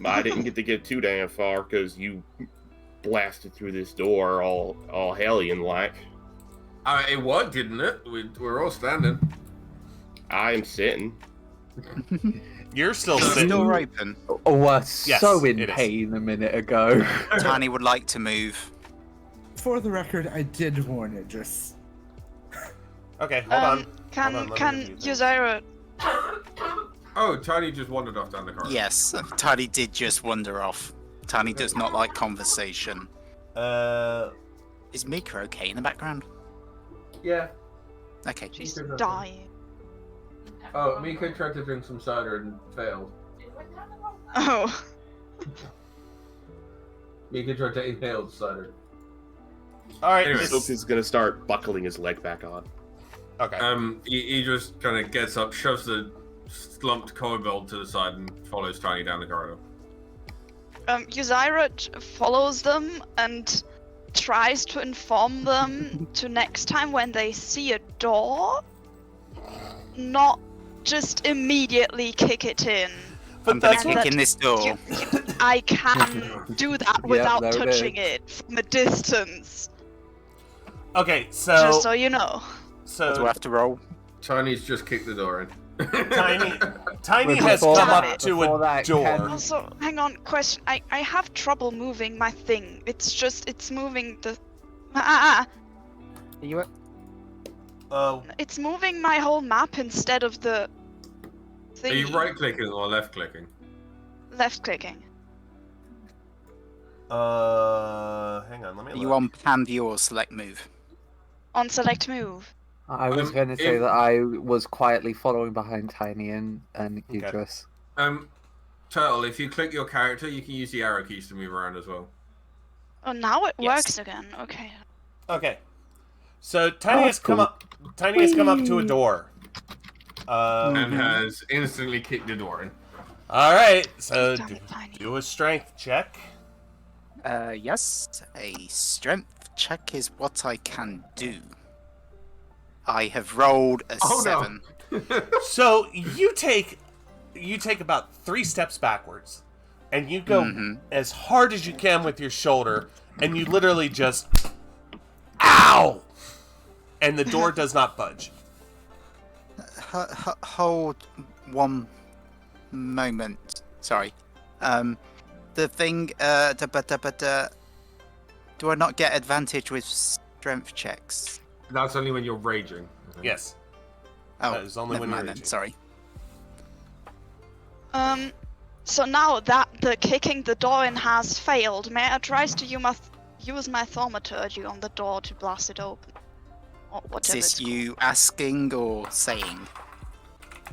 I didn't get to get too damn far because you blasted through this door all hellion like. It was, didn't it? We're all standing. I am sitting. You're still sitting. Still open. I was Yes, so in it is. pain a minute ago. Tiny would like to move. For the record, I did warn Idris. Okay, hold on. Can Hold on, let me can review this. Yuzaira Oh, Tiny just wandered off down the corridor. Yes, Tiny did just wander off. Tiny does not like conversation. Is Mika okay in the background? Yeah. Okay. She's dying. Oh, Mika tried to drink some cider and failed. Oh. Mika tried to inhale the cider. All right. Anyway. Zilk is gonna start buckling his leg back on. Okay. He just kind of gets up, shoves the slumped kobold to the side, and follows Tiny down the corridor. Yuzaira follows them and tries to inform them to next time when they see a door, not just immediately kick it in. But I'm gonna that's kick what... in this door. I can do that without there it touching is. it from a distance. Okay, Just so so you know. Do I have to roll? Tiny's just kicked the door in. Tiny But has before come that- up to before a that, door. Ken- Also, hang on, question. I have trouble moving my thing. It's moving the. You It's moving my whole map instead of the. Are you thingy. right clicking or left clicking? Left clicking. Hang on, let me Are look. you on pan view or select move? On select move. I was going to say that I was quietly following behind Tiny and Idras. Turtle, if you click your character, you can use the arrow keys to move around as well. Oh, now it Yes. works again. Okay. Okay. So Tiny has come up. Tiny has come up to a door. And has instantly kicked the door in. All right. So Damn it, Tiny. do a strength check. Yes. A strength check is what I can do. I have rolled a Oh, no. 7. So you take about 3 steps backwards, and you go as hard as you can with your shoulder, and you literally just, ow, and the door does not budge. Hold one moment. Sorry. The thing. Do I not get advantage with strength checks? That's only when you're raging. Yes. Oh, That is only never when you're mind then. raging. Sorry. So now that the kicking the door in has failed, may I try to use my thaumaturgy on the door to blast it open? Or Is whatever this it's you asking or saying?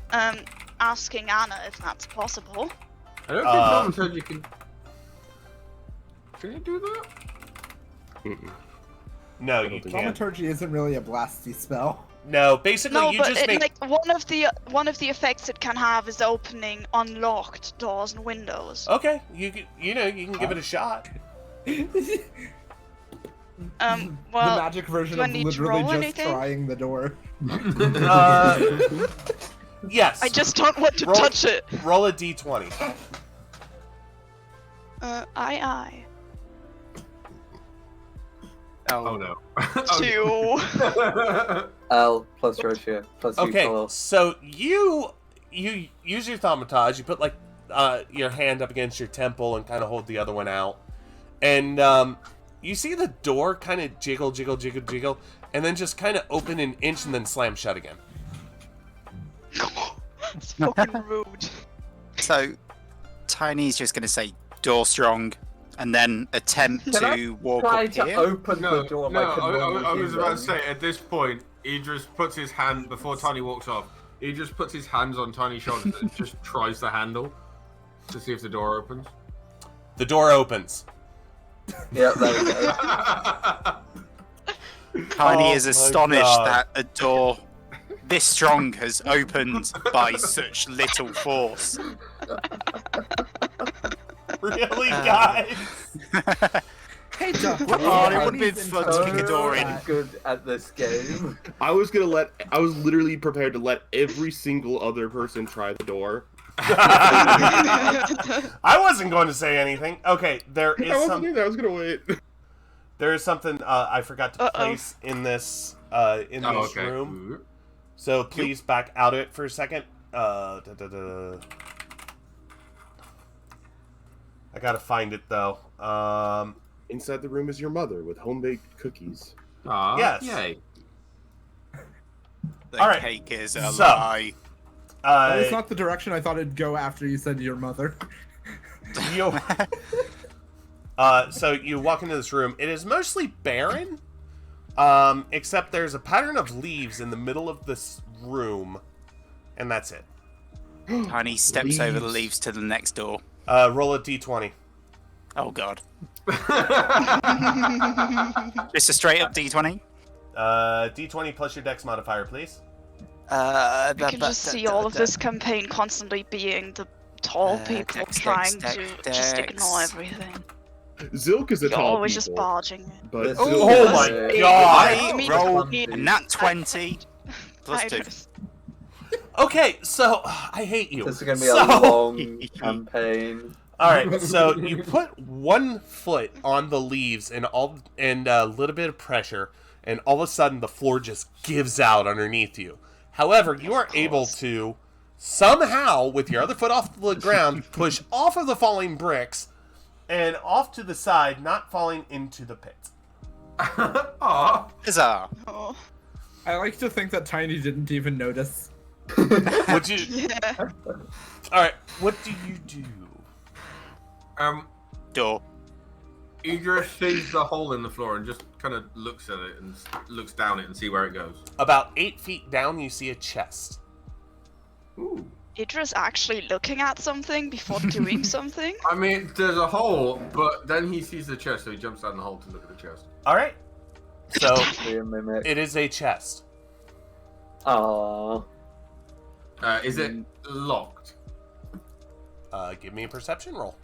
called. Asking Anna if that's possible. I don't think thaumaturgy can. Can you do that? Mm-mm. No, I don't you think can't. Thaumaturgy isn't really a blasty spell. No, basically No, you but just it, make. like one of the effects it can have is opening unlocked doors and windows. Okay, you can give it a shot. The Well, magic version do I of need to literally roll just anything? trying the door. Yes. I just don't want to Roll- touch it. roll a d20. Aye. Oh no. 2. L plus ratio plus Okay, U so you use your thaumatage. You put like your hand up against your temple and kind of hold the other one out, and you see the door kind of jiggle, and then just kind of open an inch and then slam shut again. It's fucking rude. So, Tiny's just going to say door strong, and then attempt Can I to walk Try up to here. open No, the door no, like a normal I was about to human. say, at this point, Idris puts his hand, before Tiny walks off, he just puts his hands on Tiny's shoulders and just tries the handle to see if the door opens. The door opens. Yeah, there we go. Tiny Oh is my astonished God. that a door this strong has opened by such little force. Really, guys? Hey, Duck. Oh, it would've been fun to kick a door in. Good at this game. I was literally prepared to let every single other person try the door. I wasn't going to say anything. Okay, there I is wasn't some. either. I was gonna wait. There is something I forgot to place in this room. So please back out of it for a second. I gotta find it though. Inside the room is your mother with home-baked cookies. Ah, Yes. Yay. The All right, cake is a so- lie. That was not the direction I thought it'd go after you said your mother. So you walk into this room. It is mostly barren, except there's a pattern of leaves in the middle of this room, and that's it. Tiny steps over the leaves to the next door. Roll a d20. Oh god. Just a straight up d20? D20 plus your dex modifier, please. You can just see all of this campaign constantly being the tall people trying to just ignore everything. Zilk is a You're tall always people, just barging. but Oh Zilk my is god! I rolled a nat 20 plus 2. Okay, so I hate you. This is gonna be a long campaign. All right, so you put one foot on the leaves and a little bit of pressure, and all of a sudden the floor just gives out underneath you. However, you are able to somehow, with your other foot off the ground, push off of the falling bricks and off to the side, not falling into the pit. Aw. Huzzah. Oh. I like to think that Tiny didn't even notice. Would you? Yeah. All right, what do you do? Door. Idras sees the hole in the floor and just kind of looks at it and looks down it and see where it goes. About 8 feet down, you see a chest. Ooh. Idris actually looking at something before doing something. I mean, there's a hole, but then he sees the chest, so he jumps down the hole to look at the chest. All right, so Be a mimic. it is a chest. Aww. Is it locked? Give me a perception roll.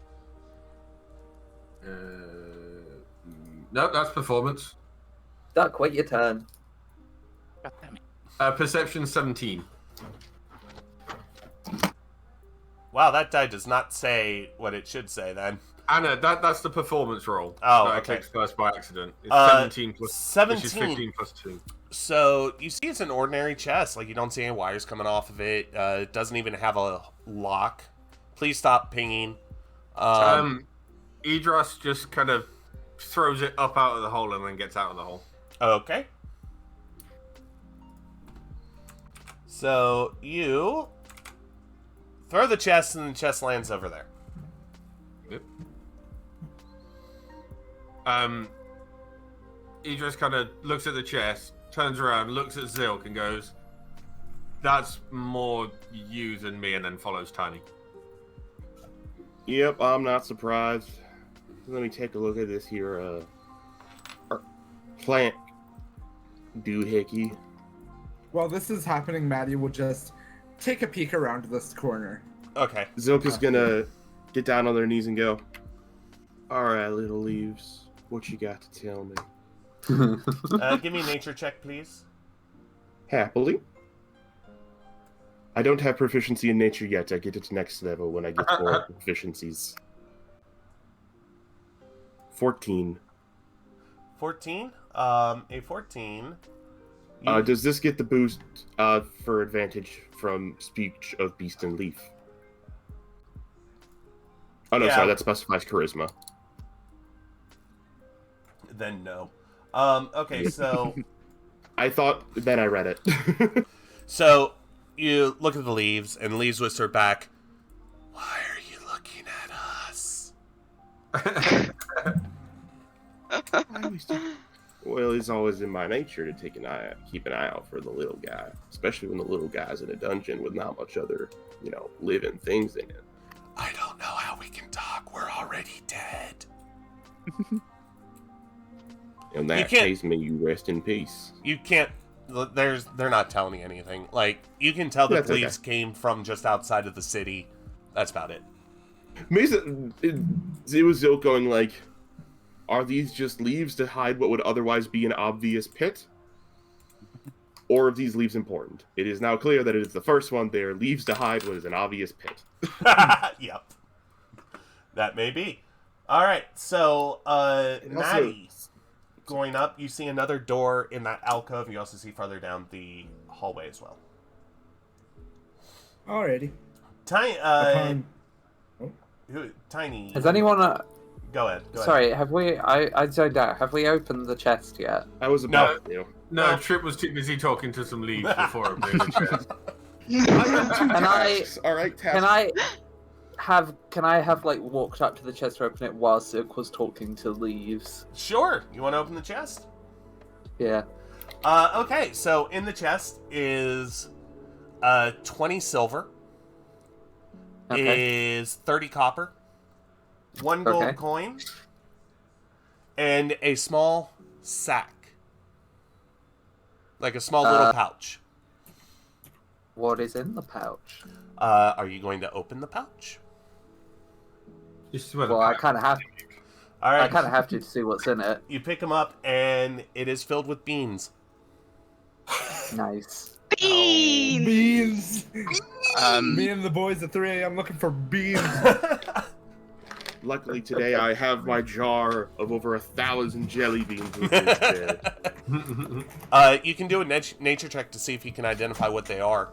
No, that's performance. Duck, wait your turn. God damn it. Perception 17. Wow, that die does not say what it should say then. Anna, that's the performance roll. Oh, that I okay. clicked first by accident. It's 17 plus 17. Which is 15 plus 2. So you see it's an ordinary chest. Like, you don't see any wires coming off of it. It doesn't even have a lock. Please stop pinging. Idras just kind of throws it up out of the hole and then gets out of the hole. Okay. So you throw the chest and the chest lands over there. Yep. Idris kind of looks at the chest, turns around, looks at Zilk and goes, "That's more you than me," and then follows Tiny. Yep, I'm not surprised. Let me take a look at this here, plant doohickey. While this is happening, Maddie will just take a peek around this corner. Okay. Zilk is gonna get down on their knees and go, "Alright, little leaves, what you got to tell me?" Give me a nature check, please. Happily. I don't have proficiency in nature yet. I get it to next level when I get more proficiencies. 14. 14? A 14. Does this get the boost for advantage from speech of beast and leaf? Oh no, Yeah. sorry, that specifies charisma. Then no. Okay, so I thought, then I read it. so you look at the leaves, and the leaves whisper back, "Why are you looking at us?" Well, it's always in my nature to keep an eye out for the little guy, especially when the little guy's in a dungeon with not much other, living things in it. I don't know how we can talk. We're already dead. In that can't- case, may you rest in peace. You can't. They're not telling you anything. Like, you can tell that That's the okay. leaves came from just outside of the city. That's about it. Mason, it was Zilk going like, "Are these just leaves to hide what would otherwise be an obvious pit? Or are these leaves important? It is now clear that it is the first one. They are leaves to hide what is an obvious pit." Yep. That may be. Alright, so, Maddie, going up, you see another door in that alcove. You also see farther down the hallway as well. Alrighty. Tiny, Upon- Tiny. Has anyone? Go ahead. Sorry, have we? I zoned out. Have we opened the chest yet? I was about to. No, Trip was too busy talking to some leaves before opening the chest. I got two Can I- tasks. All right, task. Can I have like walked up to the chest to open it while Zilk was talking to Leaves? Sure. You want to open the chest? Yeah. Okay, so in the chest is 20 silver, Okay. is 30 copper, 1 gold Okay. coin, and a small sack. Like a small little pouch. What is in the pouch? Are you going to open the pouch? This is where the Well, I pack- kind of have. All I right. kind of have to see what's in it. You pick them up, and it is filled with beans. Nice. Bean! Beans. Um, Me and the boys at 3 a.m. looking for beans. Luckily today I have my jar of over 1,000 jelly beans with me instead. You can do a nature check to see if you can identify what they are.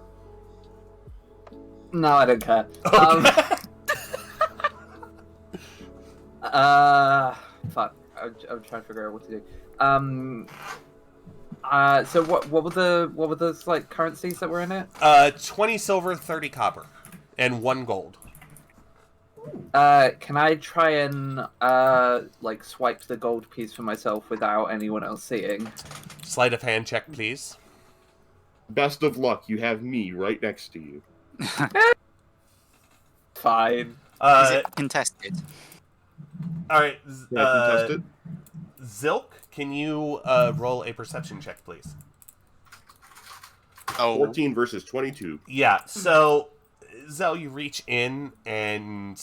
No, I don't care. Fuck. I'm trying to figure out what to do. So what were the like currencies that were in it? 20 silver, 30 copper, and 1 gold. Can I try and like swipe the gold piece for myself without anyone else seeing? Sleight of hand check, please. Best of luck, you have me right next to you. Fine. is it contested? All right. Yeah, contest it. Zilk, can you roll a perception check, please? Oh, 14 versus 22. Yeah. So, Zel, you reach in and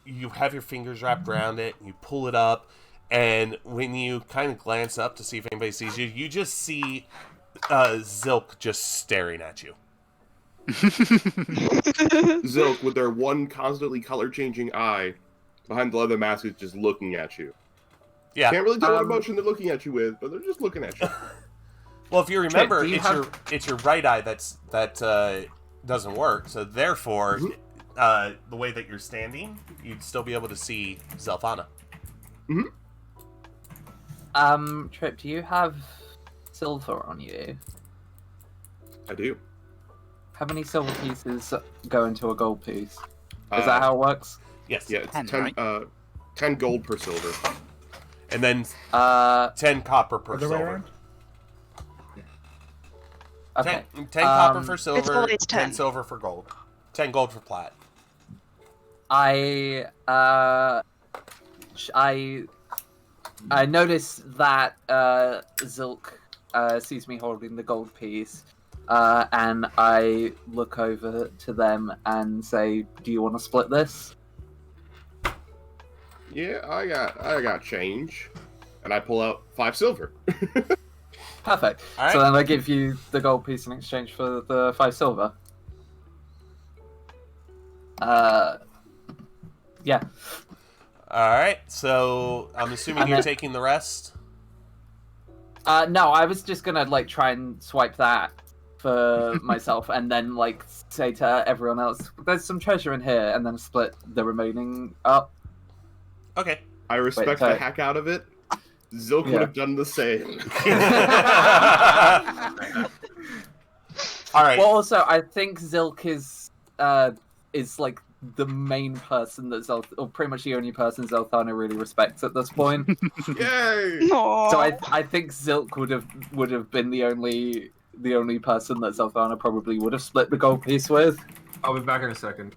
you have your fingers wrapped around it. You pull it up, and when you kind of glance up to see if anybody sees you, you just see Zilk just staring at you. Zilk, with their one constantly color-changing eye, behind the leather mask, is just looking at you. Yeah. Can't really tell what emotion they're looking at you with, but they're just looking at you. Well, if you remember, do you it's your right eye that doesn't work. So therefore, the way that you're standing, you'd still be able to see Zelthana. Trip, do you have silver on you? I do. How many silver pieces go into a gold piece? Is that how it works? Yes. Yeah, it's 10, 10, right? 10 gold per silver. And then 10 10 copper per Other way silver. around? Okay. 10 copper for It's silver, always 10 10. silver for gold. 10 gold for plat. I notice that Zilk sees me holding the gold piece, and I look over to them and say, "Do you want to split this?" Yeah, I got change. And I pull out 5 silver. Perfect. All right. So then I give you the gold piece in exchange for the 5 silver. Yeah. All right. So I'm assuming And you're then- taking the rest. No, I was just gonna like try and swipe that for myself, and then like say to everyone else, "There's some treasure in here," and then split the remaining up. Okay. I respect Wait, the sorry. heck out of it. Zilk Yeah. would have done the same. All right. Well, also, I think Zilk is like the main person that or pretty much the only person Zelthana really respects at this point. Yay! No. So I think Zilk would have been the only person that Zelthana probably would have split the gold piece with. I'll be back in a second.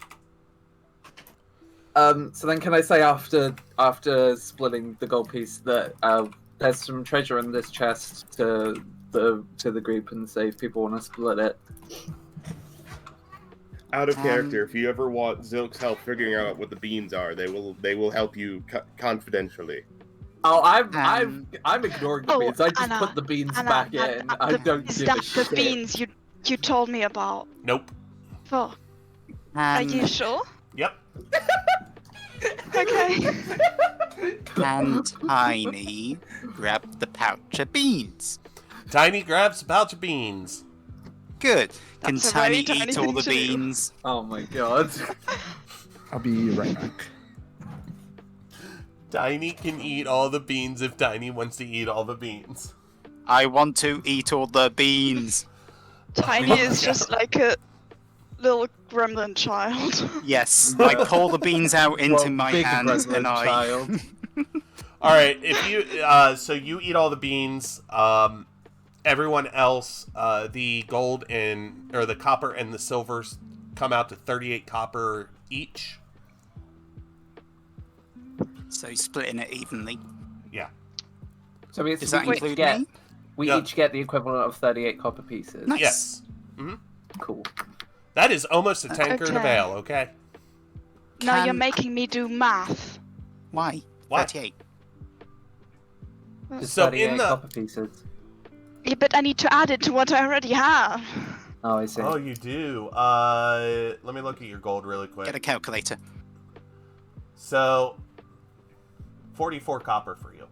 So then, can I say after splitting the gold piece that there's some treasure in this chest to the group, and say if people want to split it. Out of character, if you ever want Zilk's help figuring out what the beans are, they will help you confidentially. Oh, I'm ignoring the Oh, beans. I just Anna, put the beans Anna, back in. I don't Is give that a shit. the beans you told me about? Nope. Oh, are you sure? Yep. Okay. Can Tiny grab the pouch of beans? Tiny grabs a pouch of beans. Good. Can That's a very Tiny tiny eat all thing the to do. beans? Oh my god. I'll be right back. Tiny can eat all the beans if Tiny wants to eat all the beans. I want to eat all the beans. Tiny is just like a little gremlin child. Yes, I pour the beans out into my big hands and gremlin I. child. All right, if you so you eat all the beans. Everyone else, the gold or the copper and the silvers come out to 38 copper each. So splitting it evenly. Yeah. So we Does that each include get me? we Yeah. each get the equivalent of 38 copper pieces. Nice. Yes. Cool. That is almost a tankard of Okay. ale. Okay. No, you're Can- making me do math. Why? What? 38. Just So 38 in the- copper pieces. Yeah, but I need to add it to what I already have. Oh, I see. Oh, you do. Let me look at your gold really quick. Get a calculator. So, 44 copper for you,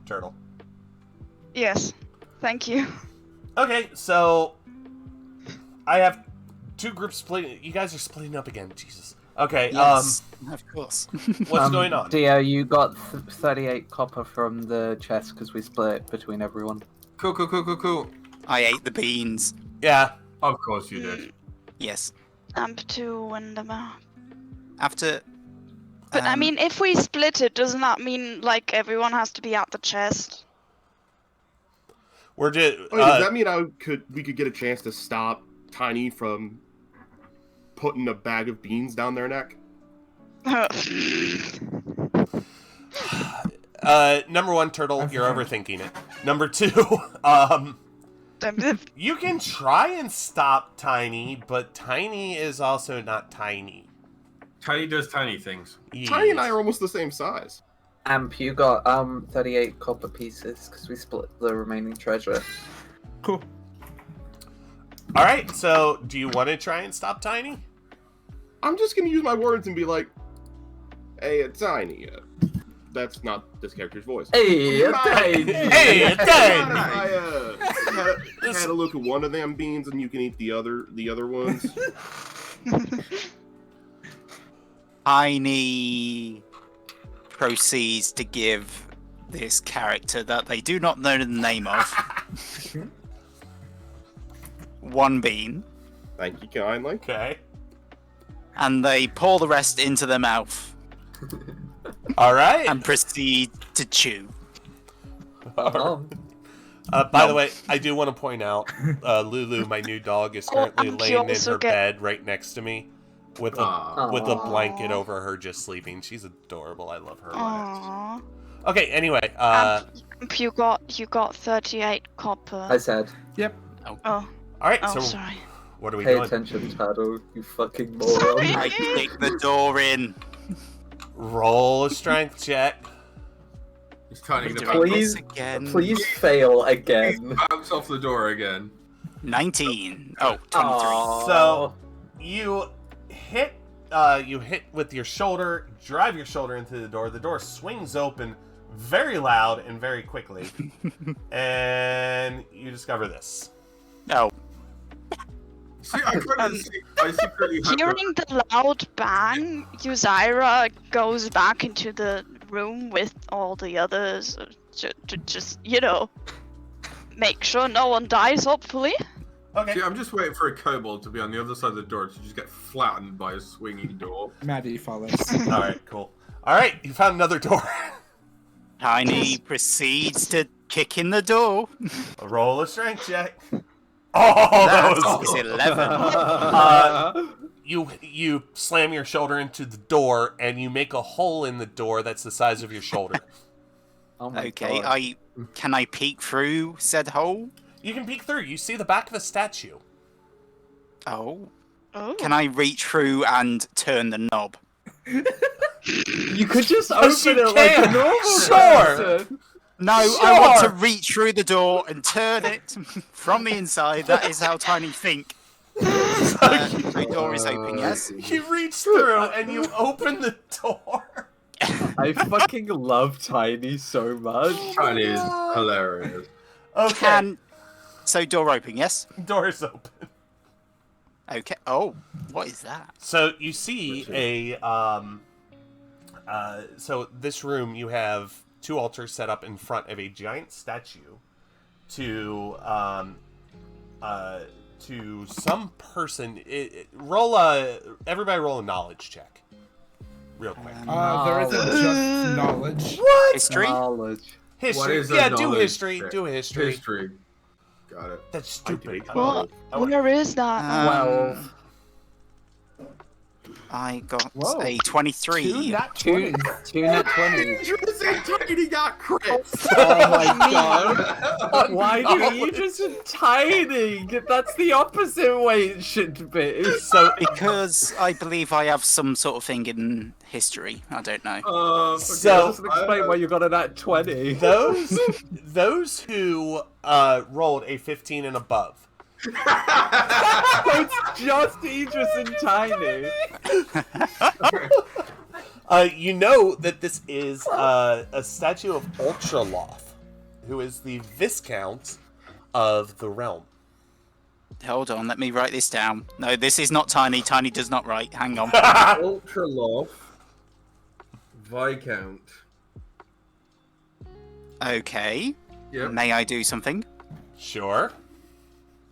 Turtle. Yes. Thank you. Okay, so I have two groups splitting. You guys are splitting up again. Jesus. Okay. Yes, of course. What's going on? Dio, you got 38 copper from the chest because we split it between everyone. Cool. I ate the beans. Yeah. Of course you did. Yes. Amp2 and the map. After. But I mean, if we split it, doesn't that mean like everyone has to be at the chest? We're just. I mean, does that mean we could get a chance to stop Tiny from putting a bag of beans down their neck? Number one, Turtle, you're overthinking it. Number two, you can try and stop Tiny, but Tiny is also not tiny. Tiny does tiny things. Tiny and I are almost the same size. Amp, you got 38 copper pieces because we split the remaining treasure. Cool. All right, so do you want to try and stop Tiny? I'm just gonna use my words and be like, "Hey, Tiny." That's not this character's voice. Hey, Would you mind- Hey, Tiny! I had a look at one of them beans, and you can eat the other ones. Tiny proceeds to give this character that they do not know the name of one bean, Thank you kindly. Okay. and they pour the rest into their mouth All right. and proceed to chew. By the way, I do want to point out, Lulu, my new dog, is currently and laying in also her get- bed right next to me with a Aw. blanket over her, just sleeping. She's adorable. I love her. Aww. Okay. Anyway, Amp, you got 38 copper. I said, Oh, all right. oh, so sorry. what are we pay doing? attention, Turtle, you fucking Sorry. moron. I kick the door in. Roll a strength check. It's Tiny Doing gonna Please- this again. Please fail again. bounce off the door again. 19. Oh, 23. Aw. So you hit with your shoulder, drive your shoulder into the door. The door swings open very loud and very quickly, and you discover this. Oh, See, I secretly had Hearing the loud bang, Yuzaira goes back into the room with all the others to just, make sure no one dies, hopefully. Okay. See, I'm just waiting for a kobold to be on the other side of the door to just get flattened by a swinging door. Maddie follows. All right. Cool. All right. You found another door. Tiny proceeds to kick in the door. Roll a strength check. Oh, that was That's 11. You slam your shoulder into the door, and you make a hole in the door that's the size of your shoulder. Oh my Okay, God. can I peek through said hole? You can peek through. You see the back of a statue. Oh. Oh. Can I reach through and turn the knob? You could just Yes, open you it like a can. normal Sure. person. No, I want to Sure. reach through the door and turn it from the inside. That is how Tiny think. The door is open, yes? You reach through, and you open the door. I fucking love Tiny so much. Tiny is hilarious. Okay. So door open, yes? Door's open. Okay. Oh, what is that? So you see so this room, you have two altars set up in front of a giant statue to to some person. Everybody roll a knowledge check, real quick. There isn't just knowledge. What? History? Knowledge. History. What is a Yeah, do knowledge history. check? Do history. History. Got it. That's stupid. Well, where is that? Well, I got Whoa. a 23. Two nat two 20s. net 20s. Idras and Tiny got crits. Oh my god. Why do you just tiny? That's the opposite way it should be. So, Because I believe I have some sort of thing in history. I don't know. So- Doesn't explain why you got a nat 20. those who rolled a 15 and above. It's just Idris and Tiny. You know that this is a statue of Ultraloth, who is the Viscount of the realm. Hold on, let me write this down. No, this is not Tiny. Tiny does not write. Hang on. Ultraloth. Viscount. Okay. Yep. May I do something? Sure.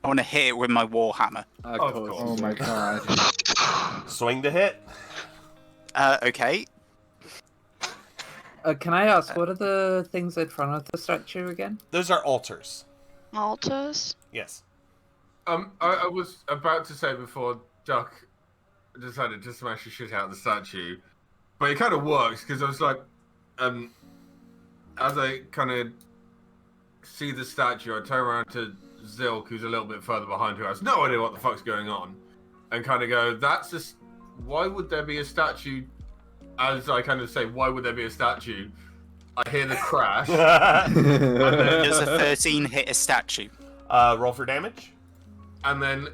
I want to hit it with my warhammer. Of course. Oh my god. Swing to hit. Okay. Can I ask, what are the things in front of the statue again? Those are altars. Altars? Yes. I was about to say before Duck decided to smash the shit out of the statue, but it kind of works because I was like, as I kind of see the statue, I turn around to Zilk, who's a little bit further behind, who has no idea what the fuck's going on, and kind of go, why would there be a statue? As I kind of say, why would there be a statue? I hear the crash. Does a 13 hit a statue? Roll for damage. And then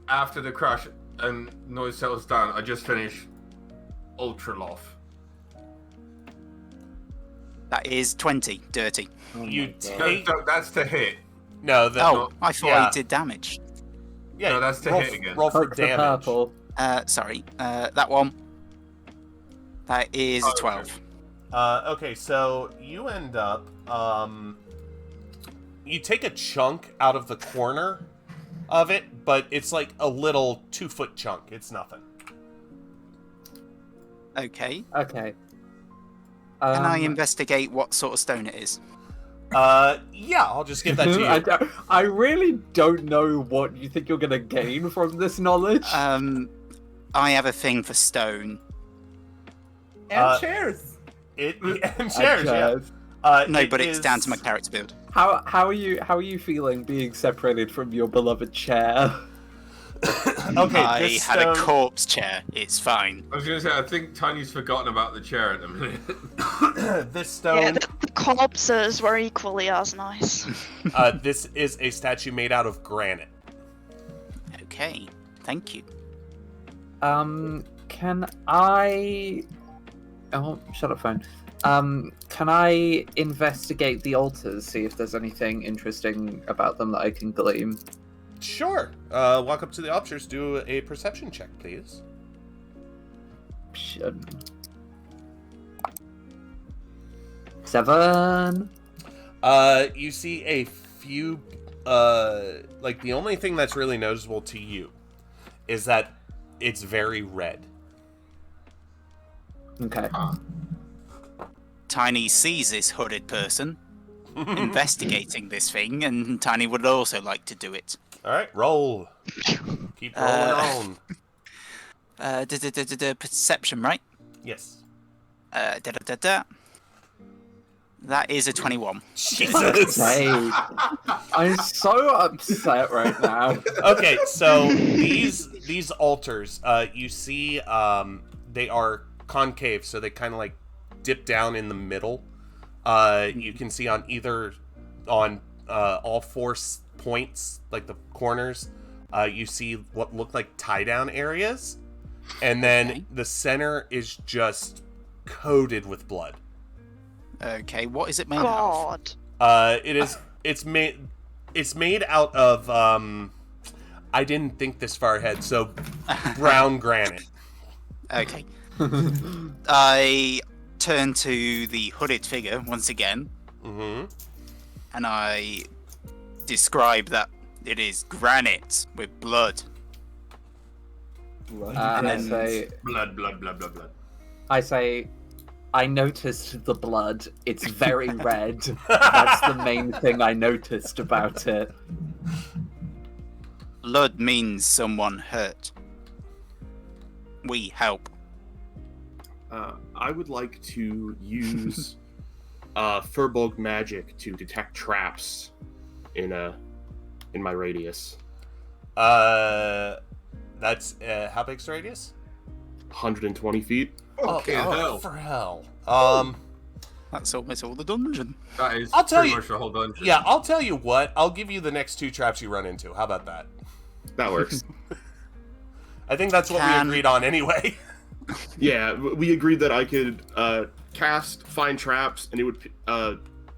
after the crash and noise settles down, I just finish Ultraloth. That is 20. Dirty. You No, take. that's to hit. No, the, Oh, I thought yeah. I did damage. yeah. no, that's to roll, hit again. Roll for Poke the damage. purple. Sorry. That one. That is a Oh, okay. 12. Okay, so you end up. You take a chunk out of the corner of it, but it's like a little 2-foot chunk. It's nothing. Okay. Okay. Can I investigate what sort of stone it is? Yeah, I'll just give that to you. I really don't know what you think you're gonna gain from this knowledge. I have a thing for stone. And chairs. And shares, yeah. No, it but it's is- down to my character build. How are you feeling being separated from your beloved chair? Okay, I this had a stone- corpse chair. It's fine. I was going to say, I think Tiny's forgotten about the chair at the minute. This stone. Yeah, the corpses were equally as nice. This is a statue made out of granite. Okay. Thank you. Can I? Oh, shut up, phone. Can I investigate the altars, see if there's anything interesting about them that I can glean? Sure. Walk up to the officers. Do a perception check, please. 7. You see a few. Like the only thing that's really noticeable to you is that it's very red. Okay. Tiny sees this hooded person investigating this thing, and Tiny would also like to do it. All right, roll. Keep rolling on. Perception, right? Yes. That is a 21. Jesus. Hey, I'm so upset right now. Okay, so these altars, you see, they are concave, so they kind of like dip down in the middle. You can see on all four points, like the corners, you see what look like tie-down areas, and then Okay. the center is just coated with blood. Okay, what is it made out of? God. It's made out of I didn't think this far ahead, so brown granite. Okay. I turn to the hooded figure once again, Mm-hmm. and I describe that It is granite with blood. And And I then- say, Blood. I say, I noticed the blood. It's very red. That's the main thing I noticed about it. Blood means someone hurt. We help. I would like to use Furbolg magic to detect traps in my radius. That's how big's the radius? 120 feet. Okay, hell. For hell. That's almost all the dungeon. That is I'll tell pretty you- much the whole dungeon. Yeah, I'll tell you what. I'll give you the next 2 traps you run into. How about that? That works. I think that's what we Can- agreed on anyway. Yeah, we agreed that I could find traps, and it would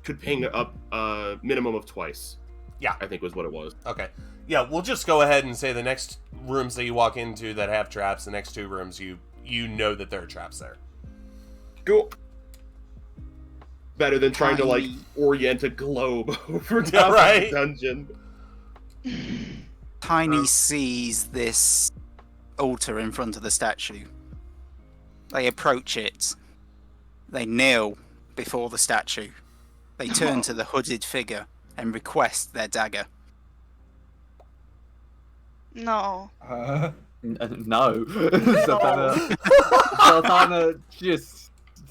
could ping up a minimum of twice. Yeah. I think was what it was. Okay. Yeah, we'll just go ahead and say the next rooms that you walk into that have traps, the next 2 rooms you know that there are traps there. Cool. Better than trying to like Tiny- orient a globe over top Yeah, right. of the dungeon. Tiny sees this altar in front of the statue. They approach it. They kneel before the statue. They turn to the hooded figure and request their dagger. No. No.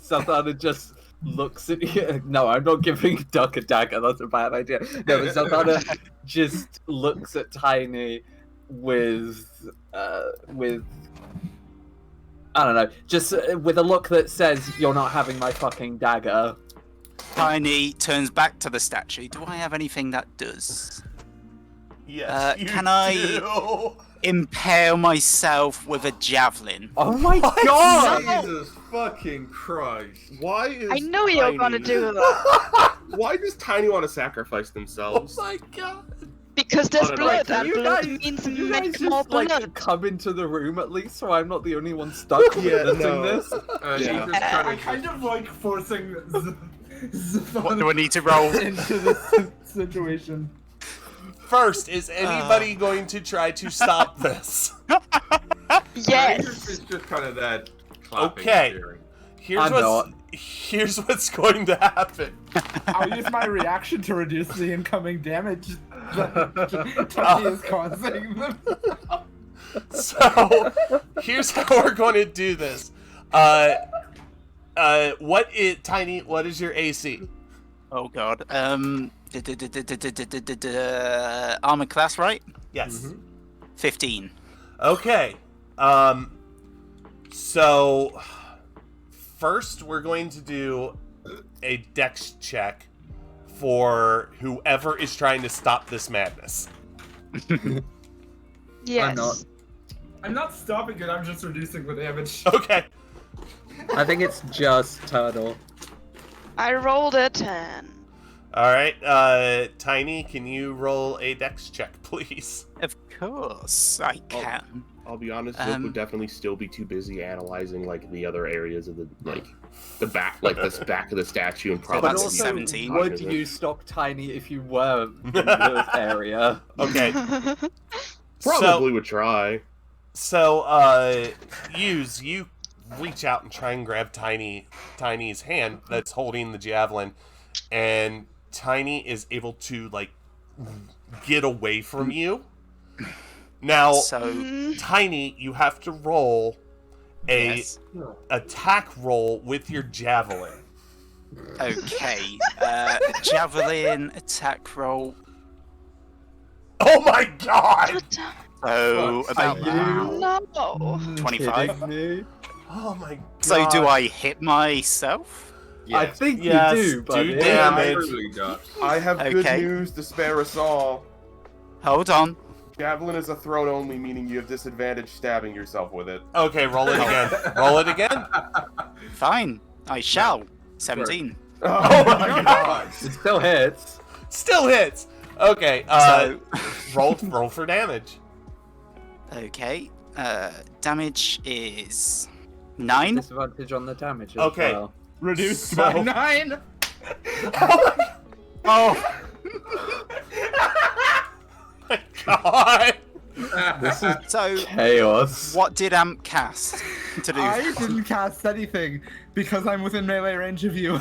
Zelthana just looks at you. No, I'm not giving Duck a dagger. That's a bad idea. No, but Zelthana just looks at Tiny with I don't know, just with a look that says, "You're not having my fucking dagger." Tiny turns back to the statue. Do I have anything that does? Yes, you can I- do. Impale myself with a javelin. Oh my What? god! Jesus fucking Christ. Why is I knew you were gonna Tiny- do that. Why does Tiny want to sacrifice Oh themselves? my god. Because there's I don't know. blood, Can and you blood guys, means can you make guys more just, like, blood. come into the room at least, so I'm not the only one stuck Yeah, witnessing no. this? Yeah. Idras kinda I kind of like forcing What do I need to roll? into this situation. First, is anybody going to try to stop this? Idras Yes. is just kind of that clapping. Okay. cheering. Here's what's going to happen. I'll use my reaction to reduce the incoming damage that Tony is causing them. So, here's how we're going to do this. What is your AC? Oh god. Armor class, right? Yes. 15. Okay. So first we're going to do a dex check for whoever is trying to stop this madness. Yes. I'm not stopping it, I'm just reducing the damage. Okay. I think it's just Turtle. I rolled a 10. All right. Tiny, can you roll a dex check, please? Of course, I can. I'll be honest, Zilk would definitely still be too busy analyzing like the other areas of the back, like the back of the statue, and probably. But that's also, 17. would you stop Tiny if you were in the area? Okay. Probably would try. So, you reach out and try and grab Tiny's hand that's holding the javelin, and Tiny is able to like get away from you. Now, So, Tiny, you have to roll a yes. attack roll with your javelin. Okay. Javelin attack roll. Oh my god! So, about No. 25. Me? Oh my god! So, do I hit myself? I think Yes, you do, do buddy. damage. Truly does. I have good Okay. news to spare us all. Hold on. Javelin is a thrown only, meaning you have disadvantage stabbing yourself with it. Okay, roll it again. Roll it again. Fine. I shall. 17. Oh my god! It still hits. Still hits. Okay. So, Roll for damage. okay. Damage is 9. Disadvantage on the damage as Okay. well. Reduced So- by 9! Oh my God. This is So, chaos. what did Amp cast to do I that? didn't cast anything because I'm within melee range of you.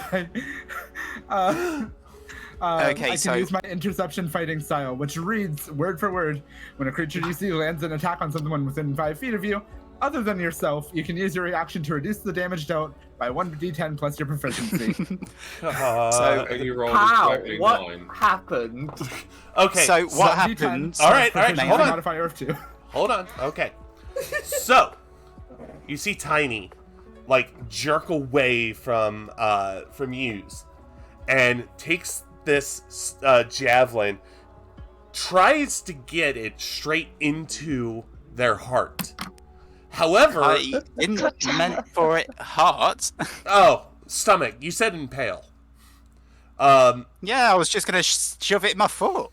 I can so- use my interception fighting style, which reads word for word: when a creature you see lands an attack on someone within 5 feet of you, other than yourself, you can use your reaction to reduce the damage dealt by 1d10 plus your proficiency. And you rolled How? exactly What 9. happened? Okay. So, what 7d10 happened? plus All right, proficiency hold on. modifier of 2. Hold on. Okay. So, you see Tiny, like, jerk away from Yuz, and takes this javelin, tries to get it straight into their heart. However, I didn't meant for it heart. oh, stomach. You said impale. Yeah, I was just gonna shove it in my foot.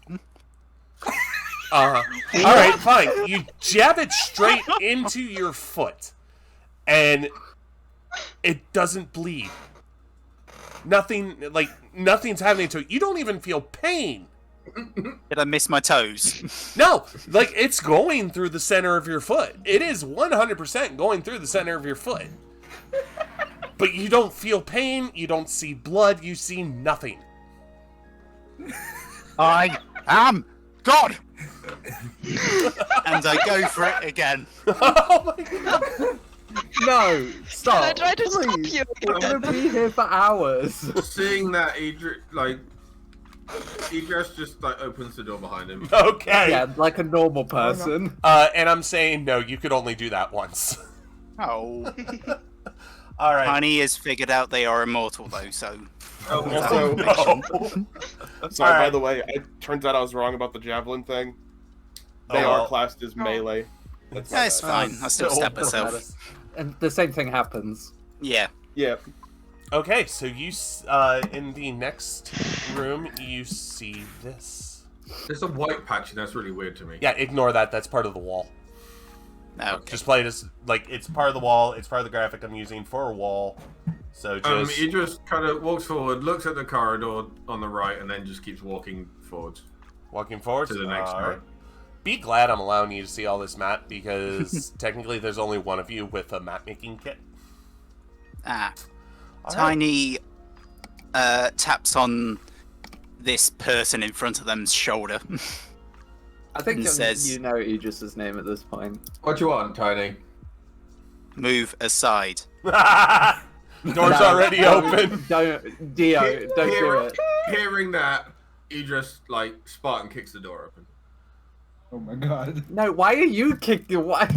All right, fine. You jab it straight into your foot, and it doesn't bleed. Nothing's happening to it. You don't even feel pain. Did I miss my toes? No, like, it's going through the center of your foot. It is 100% going through the center of your foot. But you don't feel pain, you don't see blood, you see nothing. I am God! And I go for it again. Oh my god. No, stop. Can I try to stop please. you? We're gonna be here for hours. Seeing that Idras just like opens the door behind him. Okay. Yeah, like a normal person. And I'm saying, no, you could only do that once. Oh. All right. Honey has figured out they are immortal, though, so... Also, No. sorry, by Alright. the way, it turns out I was wrong about the javelin thing. They Oh, are well. classed as melee. That's my That's bad. fine. I still stab Doesn't myself. matter. And the same thing happens. Yeah. Yeah. Okay, so you, in the next room, you see this. There's a white patch, and that's really weird to me. Yeah, ignore that. That's part of the wall. Okay. Just play it as, like, it's part of the wall. It's part of the graphic I'm using for a wall. So just... He just kind of walks forward, looks at the corridor on the right, and then just keeps walking forward. Walking forward To the next All right. room. Be glad I'm allowing you to see all this map, because technically there's only one of you with a map-making kit. Ah. All right. Tiny taps on this person in front of them's shoulder. I think And says- you know Idris's name at this point. What do you want, Tiny? Move aside. Door's already open. Don't, Dio, don't do it. Hearing that, Idris like Spartan kicks the door open. Oh my god. No, why are you kicking? Why?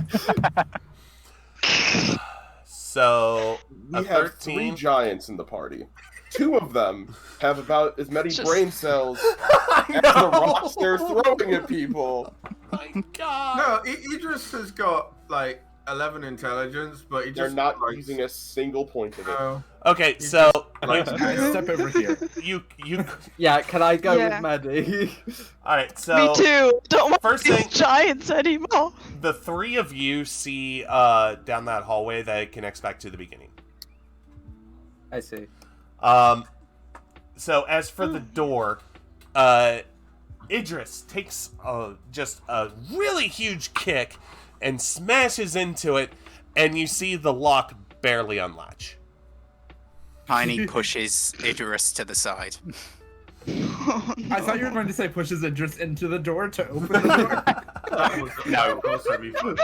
So, a We have 3 13. giants in the party. 2 of them have about as many Just- brain cells I as the know. rocks they're throwing at people. My God. No, Idris has got like 11 intelligence, but he They're just not like, using a single point of it. Okay, so like, Guys, step over here. you. Yeah, can I go Yeah. with Maddie? All right, so Me too. Don't want first these thing- giants anymore. the 3 of you see down that hallway that connects back to the beginning. I see. So as for the door, Idris takes just a really huge kick and smashes into it, and you see the lock barely unlatch. Tiny pushes Idris to the side. Oh, I thought you were going to say pushes Idris into the door to open the door. that was, No. of course that'd be fun.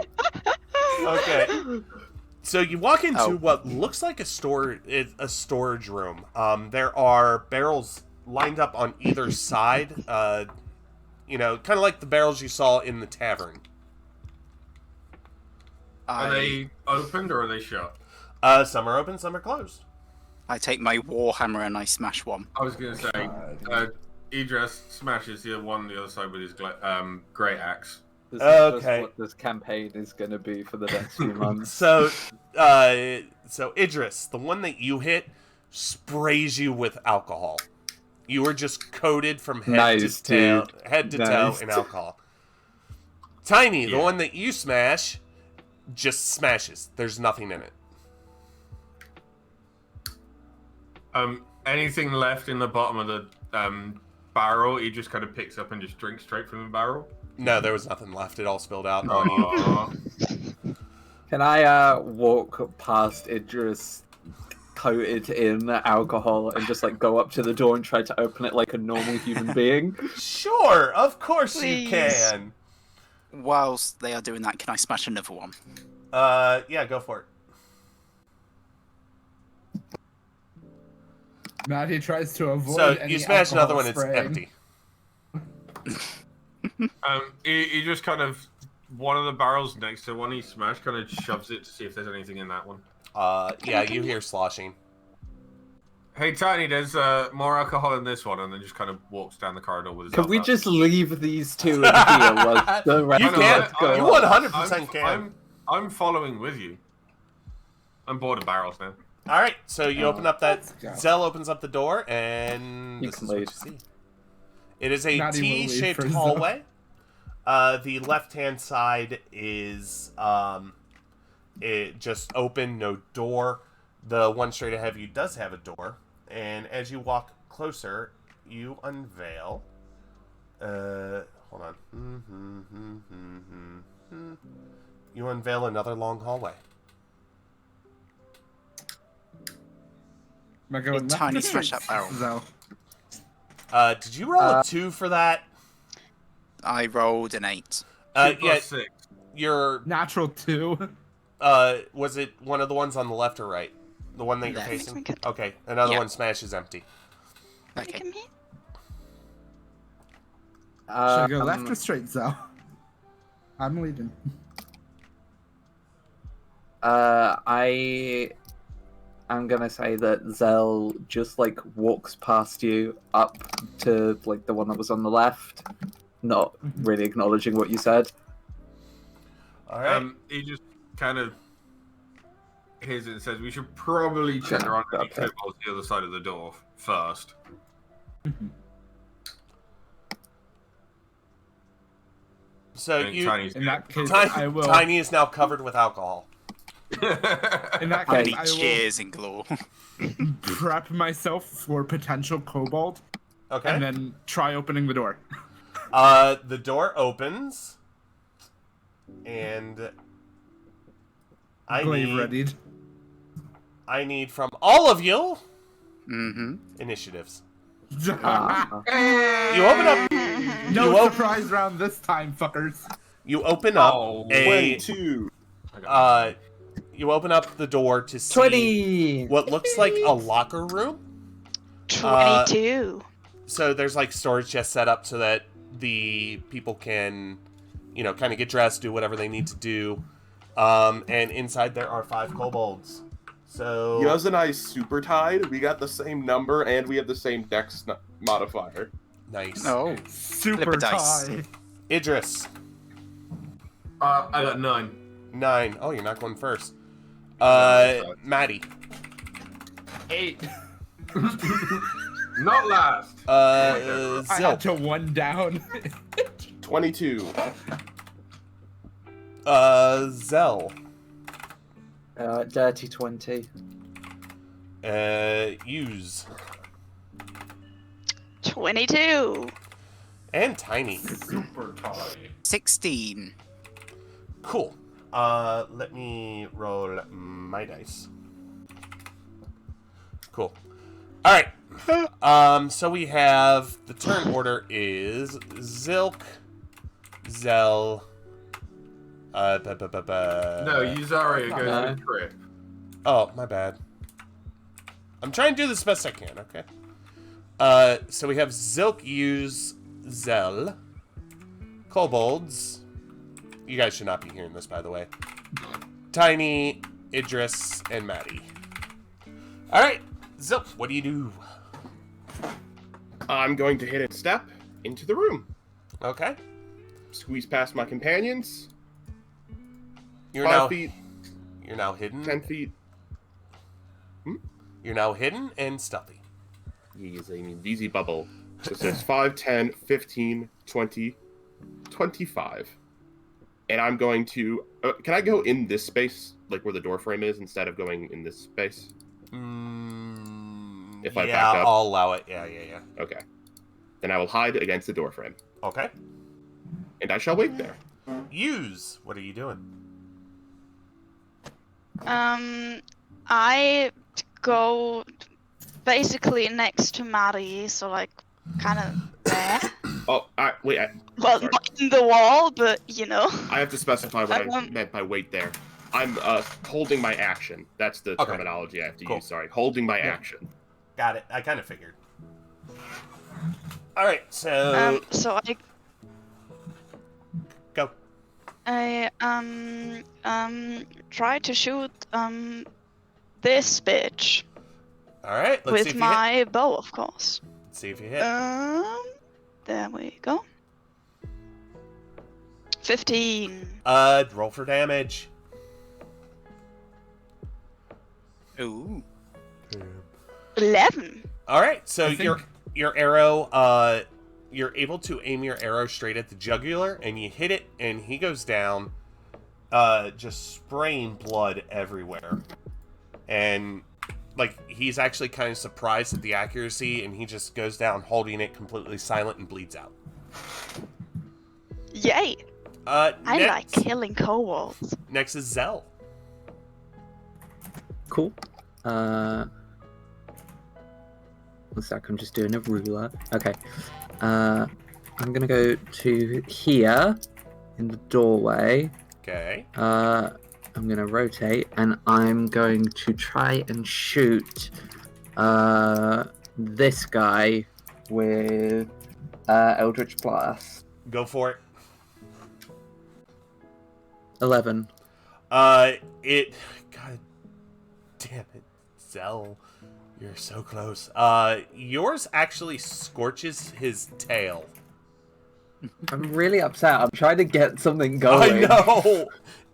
Okay. So you walk into Oh. what looks like a storage room. There are barrels lined up on either side. You know, kind of like the barrels you saw in the tavern. Are they opened or are they shut? Some are open, some are closed. I take my warhammer and I smash one. I was gonna say, Idris smashes the one on the other side with his great axe. This is Okay. just what this campaign is going to be for the next few months. So Idris, the one that you hit, sprays you with alcohol. You were just coated from head Nice, to dude. toe Nice. in alcohol. Tiny, the Yeah. one that you smash, just smashes. There's nothing in it. Anything left in the bottom of the barrel, he just kind of picks up and just drinks straight from the barrel. No, there was nothing left. It all spilled out on you. Aw. Can I walk past Idris coated in alcohol and just like go up to the door and try to open it like a normal human being? Sure, of course you Please. can. Whilst they are doing that, can I smash another one? Yeah, go for it. Maddie tries to avoid So any you smash another one, alcohol it's spraying. empty. He just kind of one of the barrels next to one he smashed kind of shoves it to see if there's anything in that one. Yeah, you hear sloshing. Hey, Tiny, there's more alcohol in this one, and then just kind of walks down the corridor with his. Can we elbow. just leave these two in here while the rest You of can. us go You on? 100% can. I'm following with you. I'm bored of barrels now. All right, so you open up that. let's go. Zell opens up the door, and You this can is what leave. you see. It is a Maddie will leave T-shaped for Zell. hallway. The left-hand side is it just open, no door. The one straight ahead of you does have a door, and as you walk closer, you unveil. Hold on. You unveil another long hallway. Am I going Big left tiny or smash right? that barrel. So, Did you roll a 2 for that? I rolled an 8. Two plus Yeah, 6. your natural 2. was it one of the ones on the left or right? The one that you're Left. facing? Okay, another Yeah. one smashes empty. Okay. Look at me. Should I go left Um, or straight, Zell? I'm leading. I'm gonna say that Zell just like walks past you up to like the one that was on the left, not really acknowledging what you said. All right. He just kind of hears it and says, "We should probably check around any Okay. tables the other side of the door first." So And you Tiny's In that case, Tiny, I will. Tiny is now covered with alcohol. In that Okay. case, Many I will cheers in galore. prep myself for potential kobold, Okay. and then try opening the door. The door opens, and Glaive readied. I need from all of you Mm-hmm. initiatives. Ah. You open up. No you op- surprise round this time, fuckers. You open up Oh, a. 22. You open up the door to see 20. what looks like a locker room. 22. So there's like storage chests set up so that the people can, you know, kind of get dressed, do whatever they need to do. And inside there are 5 kobolds. So Yuz and I super tied. We got the same number and we have the same dex modifier. nice. Oh. Super Flip a dice. tie. Idris, I got 9. 9. Oh, you're not going first. that's right. Maddie. 8. Not last. I had Zilk. to 1 down. 22. Zell. Dirty 20. Use. 22. And Tiny. Super tie. 16. Cool. Let me roll my dice. Cool. All right. So we have the turn order is Zilk, Zell. No, Yuzaira goes No. on a trip. Oh, my bad. I'm trying to do this best I can. Okay. So we have Zilk, use Zell, kobolds. You guys should not be hearing this, by the way. Tiny, Idris, and Maddie. All right, Zilk, what do you do? I'm going to hit a step into the room. Okay. Squeeze past my companions. You're 5 now feet, You're now hidden. 10 feet. You're now hidden and stealthy. Easy bubble. So it says 5, 10, 15, 20, 25. And I'm going to... can I go in this space, like where the door frame is, instead of going in this space? If I yeah, back up? I'll allow it. Yeah. Okay. Then I will hide against the door frame. Okay. and I shall wait there. Use. What are you doing? I go basically next to Maddie, so like kind of there. Oh, wait. Well, sorry. not in the wall, but you know. I have to specify what I meant by wait there. I'm holding my action. That's the terminology I have to use. Sorry, holding my action. Got it. I kind of figured. All right, so So I go. I try to shoot this bitch All right, let's see with if you hit. my bow, of course. Let's see if you hit. There we go. 15. Roll for damage. Ooh. 11. All right, so I think- your arrow, you're able to aim your arrow straight at the jugular, and you hit it, and he goes down, just spraying blood everywhere, and like he's actually kind of surprised at the accuracy, and he just goes down holding it completely silent and bleeds out. Yay! I like Next, killing kobolds. next is Zell. Cool. One sec, I'm just doing a ruler. Okay. I'm gonna go to here in the doorway. Okay. I'm gonna rotate and I'm going to try and shoot this guy with Eldritch Blast. Go for it. 11. God damn it, Zell. You're so close. Yours actually scorches his tail. I'm really upset. I'm trying to get something going. I know!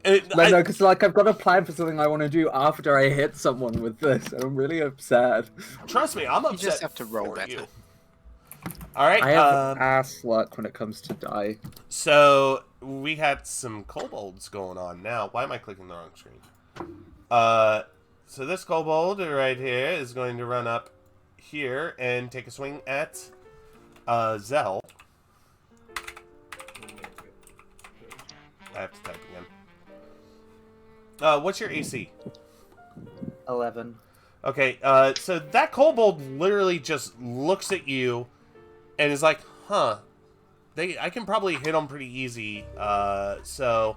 No, because like I've got a plan for something I want to do after I hit someone with this, and I'm really upset. Trust me, I'm upset. You just have to roll for better. you. Alright, I have ass luck when it comes to die. so we had some kobolds going on. Now, why am I clicking the wrong screen? So this kobold right here is going to run up here and take a swing at Zell. I have to type again. What's your AC? 11. Okay, so that kobold literally just looks at you and is like, huh, I can probably hit them pretty easy. So,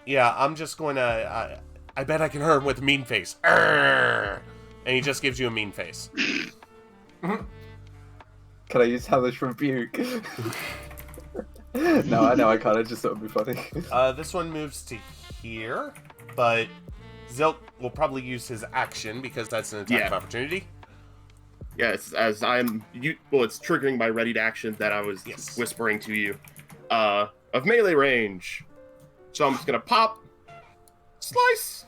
yeah, I'm just going to, I bet I can hurt him with a mean face. Arrgh! And he just gives you a mean face. Can I use Hellish Rebuke? No, I know I can't. I just thought it would be funny. This one moves to here, but Zilk will probably use his action because that's an attack of opportunity. Yes, as it's triggering my readied action that I was whispering to you, of melee range. So I'm just gonna pop, slice.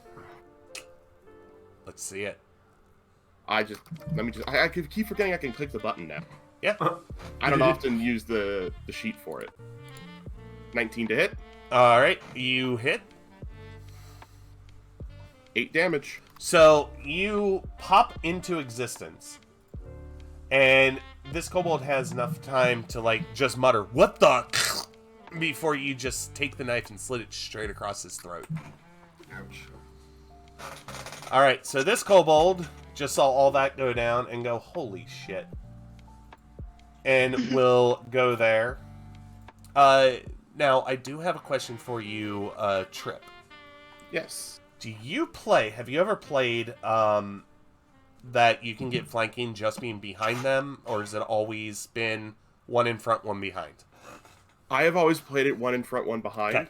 Let's see it. I keep forgetting I can click the button now. Yeah. I don't often use the sheet for it. 19 to hit. All right, you hit. 8 damage. So you pop into existence, and this kobold has enough time to like just mutter "What the?" before you just take the knife and slit it straight across his throat. Ouch. All right, so this kobold just saw all that go down and go, "Holy shit!" and will go there. Now I do have a question for you, Trip. Yes. Have you ever played that you can get flanking just being behind them, or has it always been one in front, one behind? I have always played it one in front, one behind. Okay.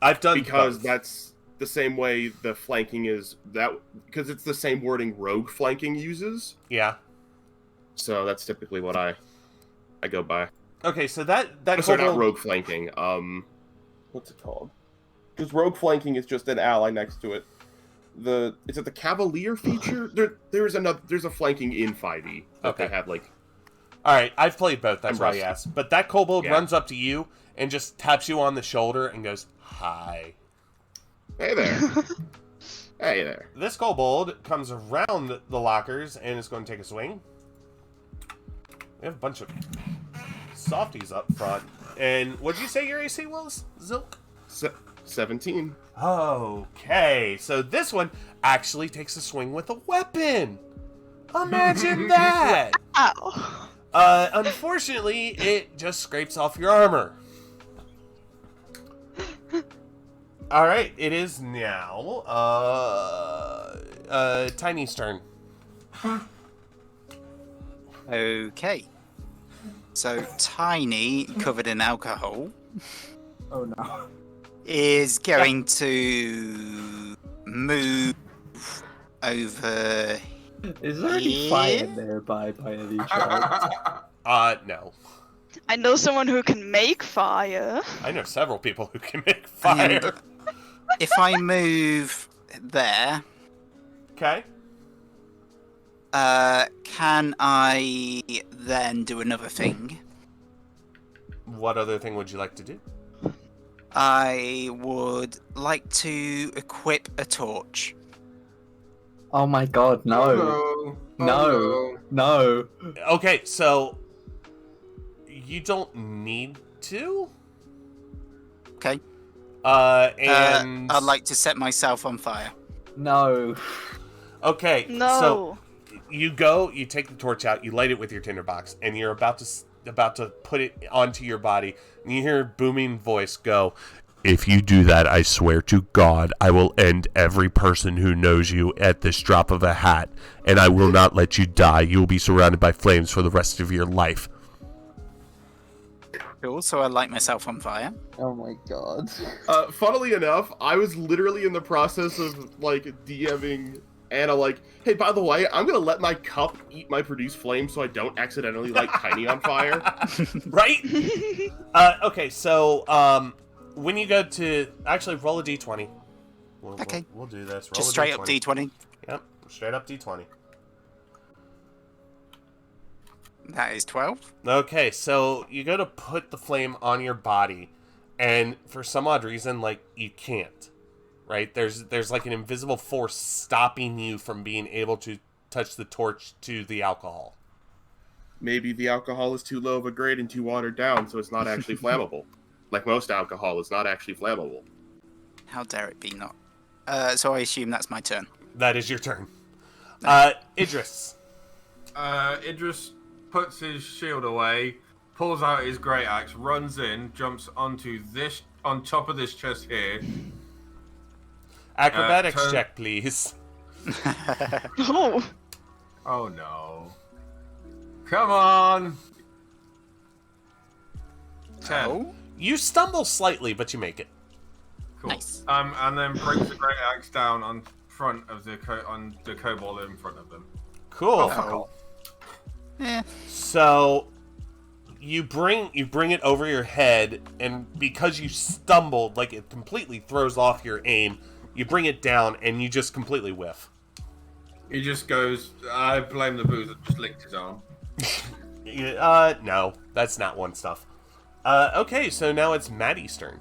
I've done because both. That's the same way the flanking is because it's the same wording rogue flanking uses. Yeah. So that's typically what I go by. Okay, so that Sorry, kobold... not rogue flanking. What's it called? Because rogue flanking is just an ally next to it. Is it the Cavalier feature? There's a flanking in 5e that they have like. All right, I've played both. That's why I rusty. asked. But that kobold runs up to you and just taps you on the shoulder and goes, "Hi." Hey there. Hey there. This kobold comes around the lockers and is going to take a swing. We have a bunch of softies up front. And what'd you say your AC was, Zilk? 17. Okay, so this one actually takes a swing with a weapon. Imagine that. Ow. Unfortunately, it just scrapes off your armor. All right, it is now Tiny's turn. Okay. So Tiny, covered in alcohol, Oh no. is going to move over. Is there any fire nearby by any chance? No. I know someone who can make fire. I know several people who can make fire. If I move there, Okay. can I then do another thing? What other thing would you like to do? I would like to equip a torch. Oh my god, no. Oh, no. No. Oh, No. Okay, so you don't need to. Okay. And I'd like to set myself on fire. No. okay, No. so you go, you take the torch out, you light it with your tinderbox, and you're about to put it onto your body, and you hear a booming voice go, "If you do that, I swear to God, I will end every person who knows you at this drop of a hat, and I will not let you die. You will be surrounded by flames for the rest of your life." Cool, so I light myself on fire. Oh my god. Funnily enough, I was literally in the process of like DMing Anna, like, hey, by the way, I'm gonna let my cup eat my produced flame so I don't accidentally light Tiny on fire. Right? Okay, so when you go to actually roll a d20. Okay. We'll do this. Roll Just a straight d20. up D20. Yep, straight up d20. That is 12. Okay, so you go to put the flame on your body, and for some odd reason, like, you can't. Right? There's like an invisible force stopping you from being able to touch the torch to the alcohol. Maybe the alcohol is too low of a grade and too watered down, so it's not actually flammable. Like most alcohol, it's not actually flammable. How dare it be not? So I assume that's my turn. That is your turn. Idris. Idris puts his shield away, pulls out his great axe, runs in, jumps on top of this chest here. Acrobatics check, please. Oh. Oh no. Come on! 10. Oh, You stumble slightly, but you make it. Cool. nice. And then brings the great axe down on front of the kobold in front of them. Cool. Oh. Yeah. So you bring it over your head, and because you stumbled, like, it completely throws off your aim. You bring it down, and you just completely whiff. He just goes, I blame the booze that just licked his arm. No, that's not one stuff. Okay, so now it's Maddie's turn.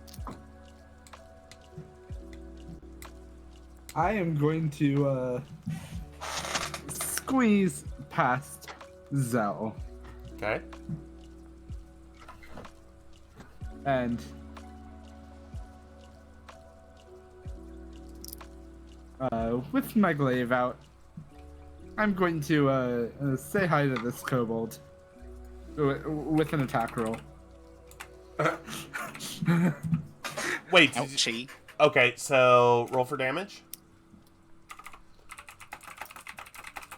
I am going to squeeze past Zell Okay. and with my glaive out, I'm going to say hi to this kobold with an attack roll. Wait. Ouchie. Okay, so roll for damage.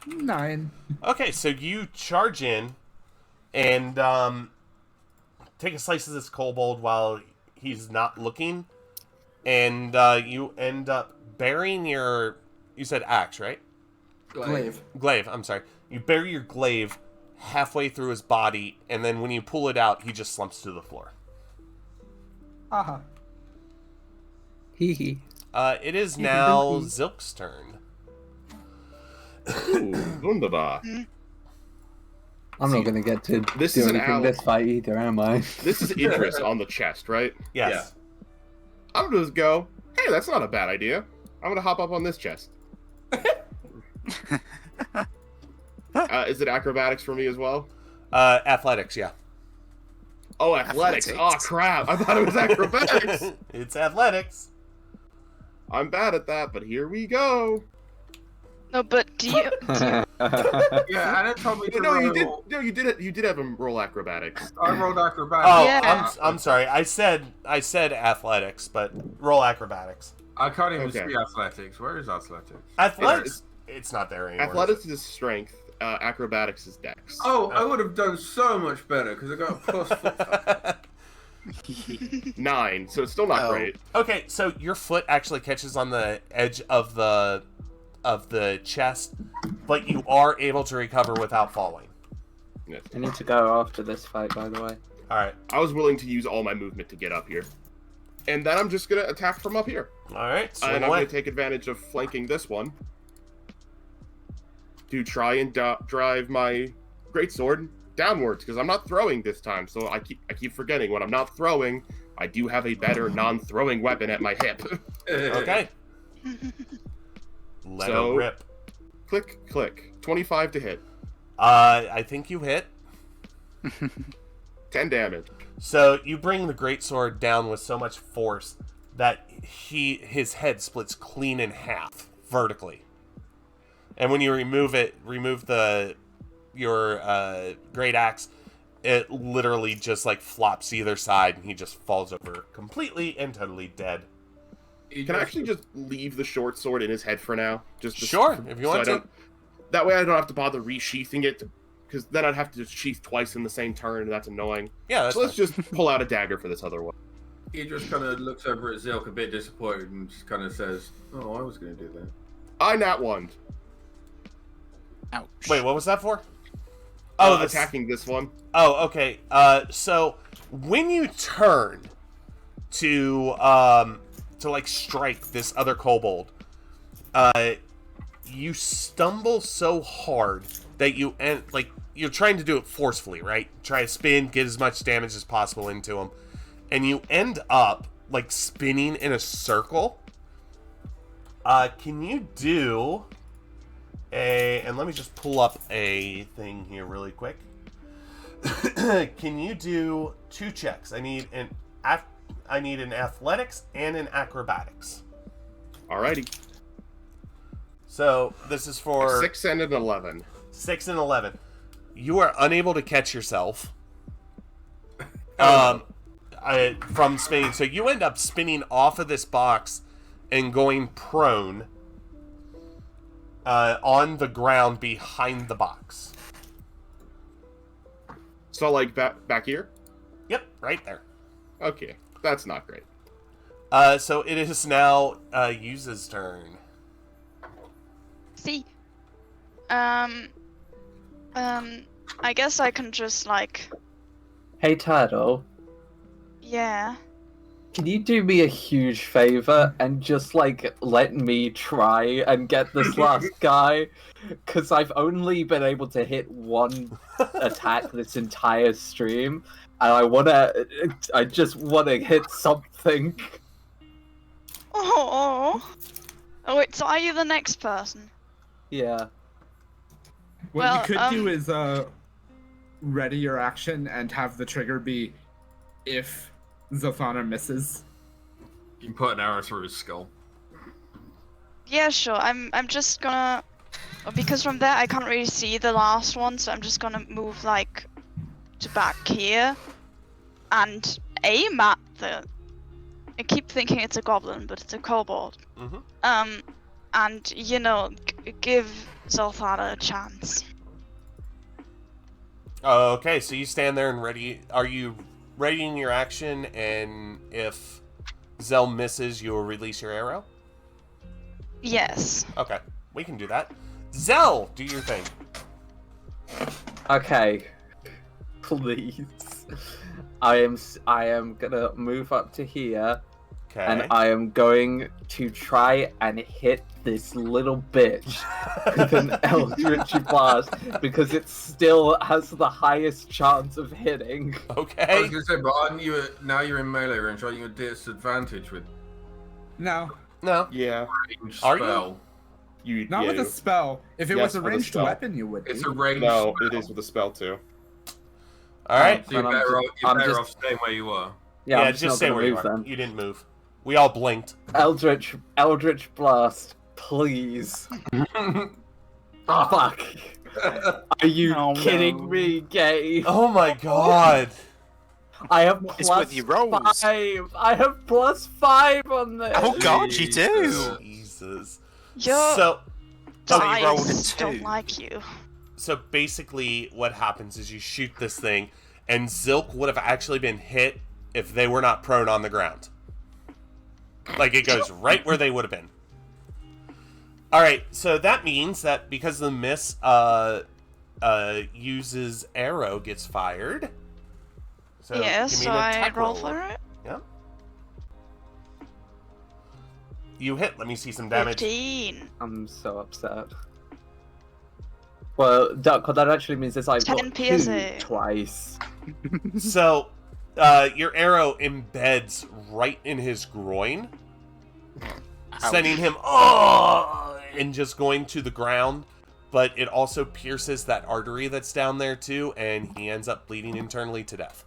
9. Okay, so you charge in and take a slice of this kobold while he's not looking, and you end up burying your... You said axe, right? Glaive. Glaive, I'm sorry. You bury your glaive halfway through his body, and then when you pull it out, he just slumps to the floor. Haha. Hee hee. It is now Zilk's turn. Ooh, wunderbar. I'm not gonna get to This do is an anything owl. this fight either, am I? This is Idris on the chest, right? Yes. I'm gonna just go, hey, that's not a bad idea. I'm gonna hop up on this chest. Is it acrobatics for me as well? Athletics, yeah. Oh, athletics. Oh, Athletics. crap. I thought it was acrobatics. It's athletics. I'm bad at that, but here we go. No, but do you? Yeah, Anna told me to No, you roll. did. No, you did. You did have him roll acrobatics. I rolled acrobatics. Oh, Yeah. I'm sorry. I said athletics, but roll acrobatics. I can't even Okay. see athletics. Where is athletics? Athletics. It's not there anymore. Athletics is strength. Acrobatics is dex. Oh, I would have done so much better because I got a plus 4. 9. So it's still not Oh. great. Okay, so your foot actually catches on the edge of the chest, but you are able to recover without falling. Yes. I need to go after this fight, by the way. All right. I was willing to use all my movement to get up here, and then I'm just gonna attack from up here. All right. Swing And I'm away. going to take advantage of flanking this one to try and drive my greatsword downwards, because I'm not throwing this time. So I keep forgetting when I'm not throwing, I do have a better non-throwing weapon at my hip. Okay. Let So- her rip. Click, click. 25 to hit. I think you hit. 10 damage. So you bring the greatsword down with so much force that his head splits clean in half vertically. And when you remove your great axe, it literally just like flops either side, and he just falls over completely and totally dead. Can I actually just leave the short sword in his head for now? Sure, if you want to. That way I don't have to bother resheathing it, because then I'd have to just sheath twice in the same turn, and that's annoying. Yeah, that's So let's fine. just pull out a dagger for this other one. Idras kind of looks over at Zilk a bit disappointed and just kind of says, "Oh, I was going to do that." I nat one. Ouch. Wait, what was that for? Oh, this- attacking this one. Oh, okay. So when you turn to like strike this other kobold, you stumble so hard that you end like you're trying to do it forcefully, right? Try to spin, get as much damage as possible into him, and you end up like spinning in a circle. Can you do and let me just pull up a thing here really quick. Can you do 2 checks? I need an athletics and an acrobatics. Alrighty. So this is for 6 and an 11. 6 and 11. You are unable to catch yourself from spinning. So you end up spinning off of this box and going prone on the ground behind the box. So like back here? Yep, right there. Okay, that's not great. So it is now Yuza's turn. See. I guess I can just like. Hey, Turtle, Yeah. can you do me a huge favor and just, like, let me try and get this last guy? Because I've only been able to hit one attack this entire stream, and I just wanna hit something. Oh. Oh wait. So are you the next person? Yeah. What Well, you could do is ready your action and have the trigger be if Zelthana misses. You can put an arrow through his skull. Yeah, sure. I'm just gonna, because from there I can't really see the last one, so I'm just gonna move like to back here and aim at the. I keep thinking it's a goblin, but it's a kobold. Mm-hmm. And give Zelthana a chance. Okay, so you stand there and ready. Are you readying your action? And if Zell misses, you will release your arrow? Yes. Okay, we can do that. Zell, do your thing. Okay. Please. I am gonna move up to here. Okay. And I am going to try and hit this little bitch with an Eldritch Blast because it still has the highest chance of hitting. I Okay. was gonna say, but aren't you now you're in melee range? Aren't you at disadvantage with No, No. Yeah, range Are you? spell? you. not yeah, with a spell. If it Yes, was a with a ranged spell. weapon, you would. It's be. a range. No, spell. it is with a spell too. All right. So you're And I'm better, just- off, I'm you're better just- off staying where you were. Yeah, I'm just not stay gonna where you move are. then. You didn't move. We all blinked. Eldritch Blast, please. Oh, Fuck. Are you Oh, kidding no. me, Gay? Oh my god. I have Is plus with your rolls? 5. I have plus 5 on this. Oh god, you do! Jesus. Jesus. Your So you rolled a dice don't 2. like you. So basically, what happens is you shoot this thing, and Zilk would have actually been hit if they were not prone on the ground. Like, it goes right where they would have been. Alright, so that means that because of the miss, uses arrow gets fired. So Yeah, give me so an I attack roll roll. for it. Yep. You hit. Let me see some damage. 15. I'm so upset. Well, Duck, what that actually means is I've 10 got 2 PSA. twice. So, your arrow embeds right in his groin, sending him and just going to the ground. But it also pierces that artery that's down there too, and he ends up bleeding internally to death.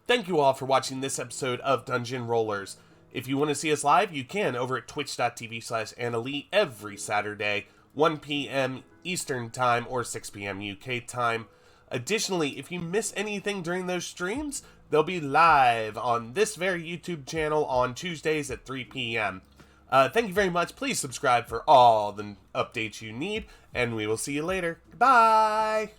Thank you all for watching this episode of Dungeon Rollers. If you want to see us live, you can over at twitch.tv/Ahnalee every Saturday, 1 p.m. Eastern Time or 6 p.m. UK time. Additionally, if you miss anything during those streams, they'll be live on this very YouTube channel on Tuesdays at 3 p.m. Thank you very much. Please subscribe for all the updates you need, and we will see you later. Goodbye!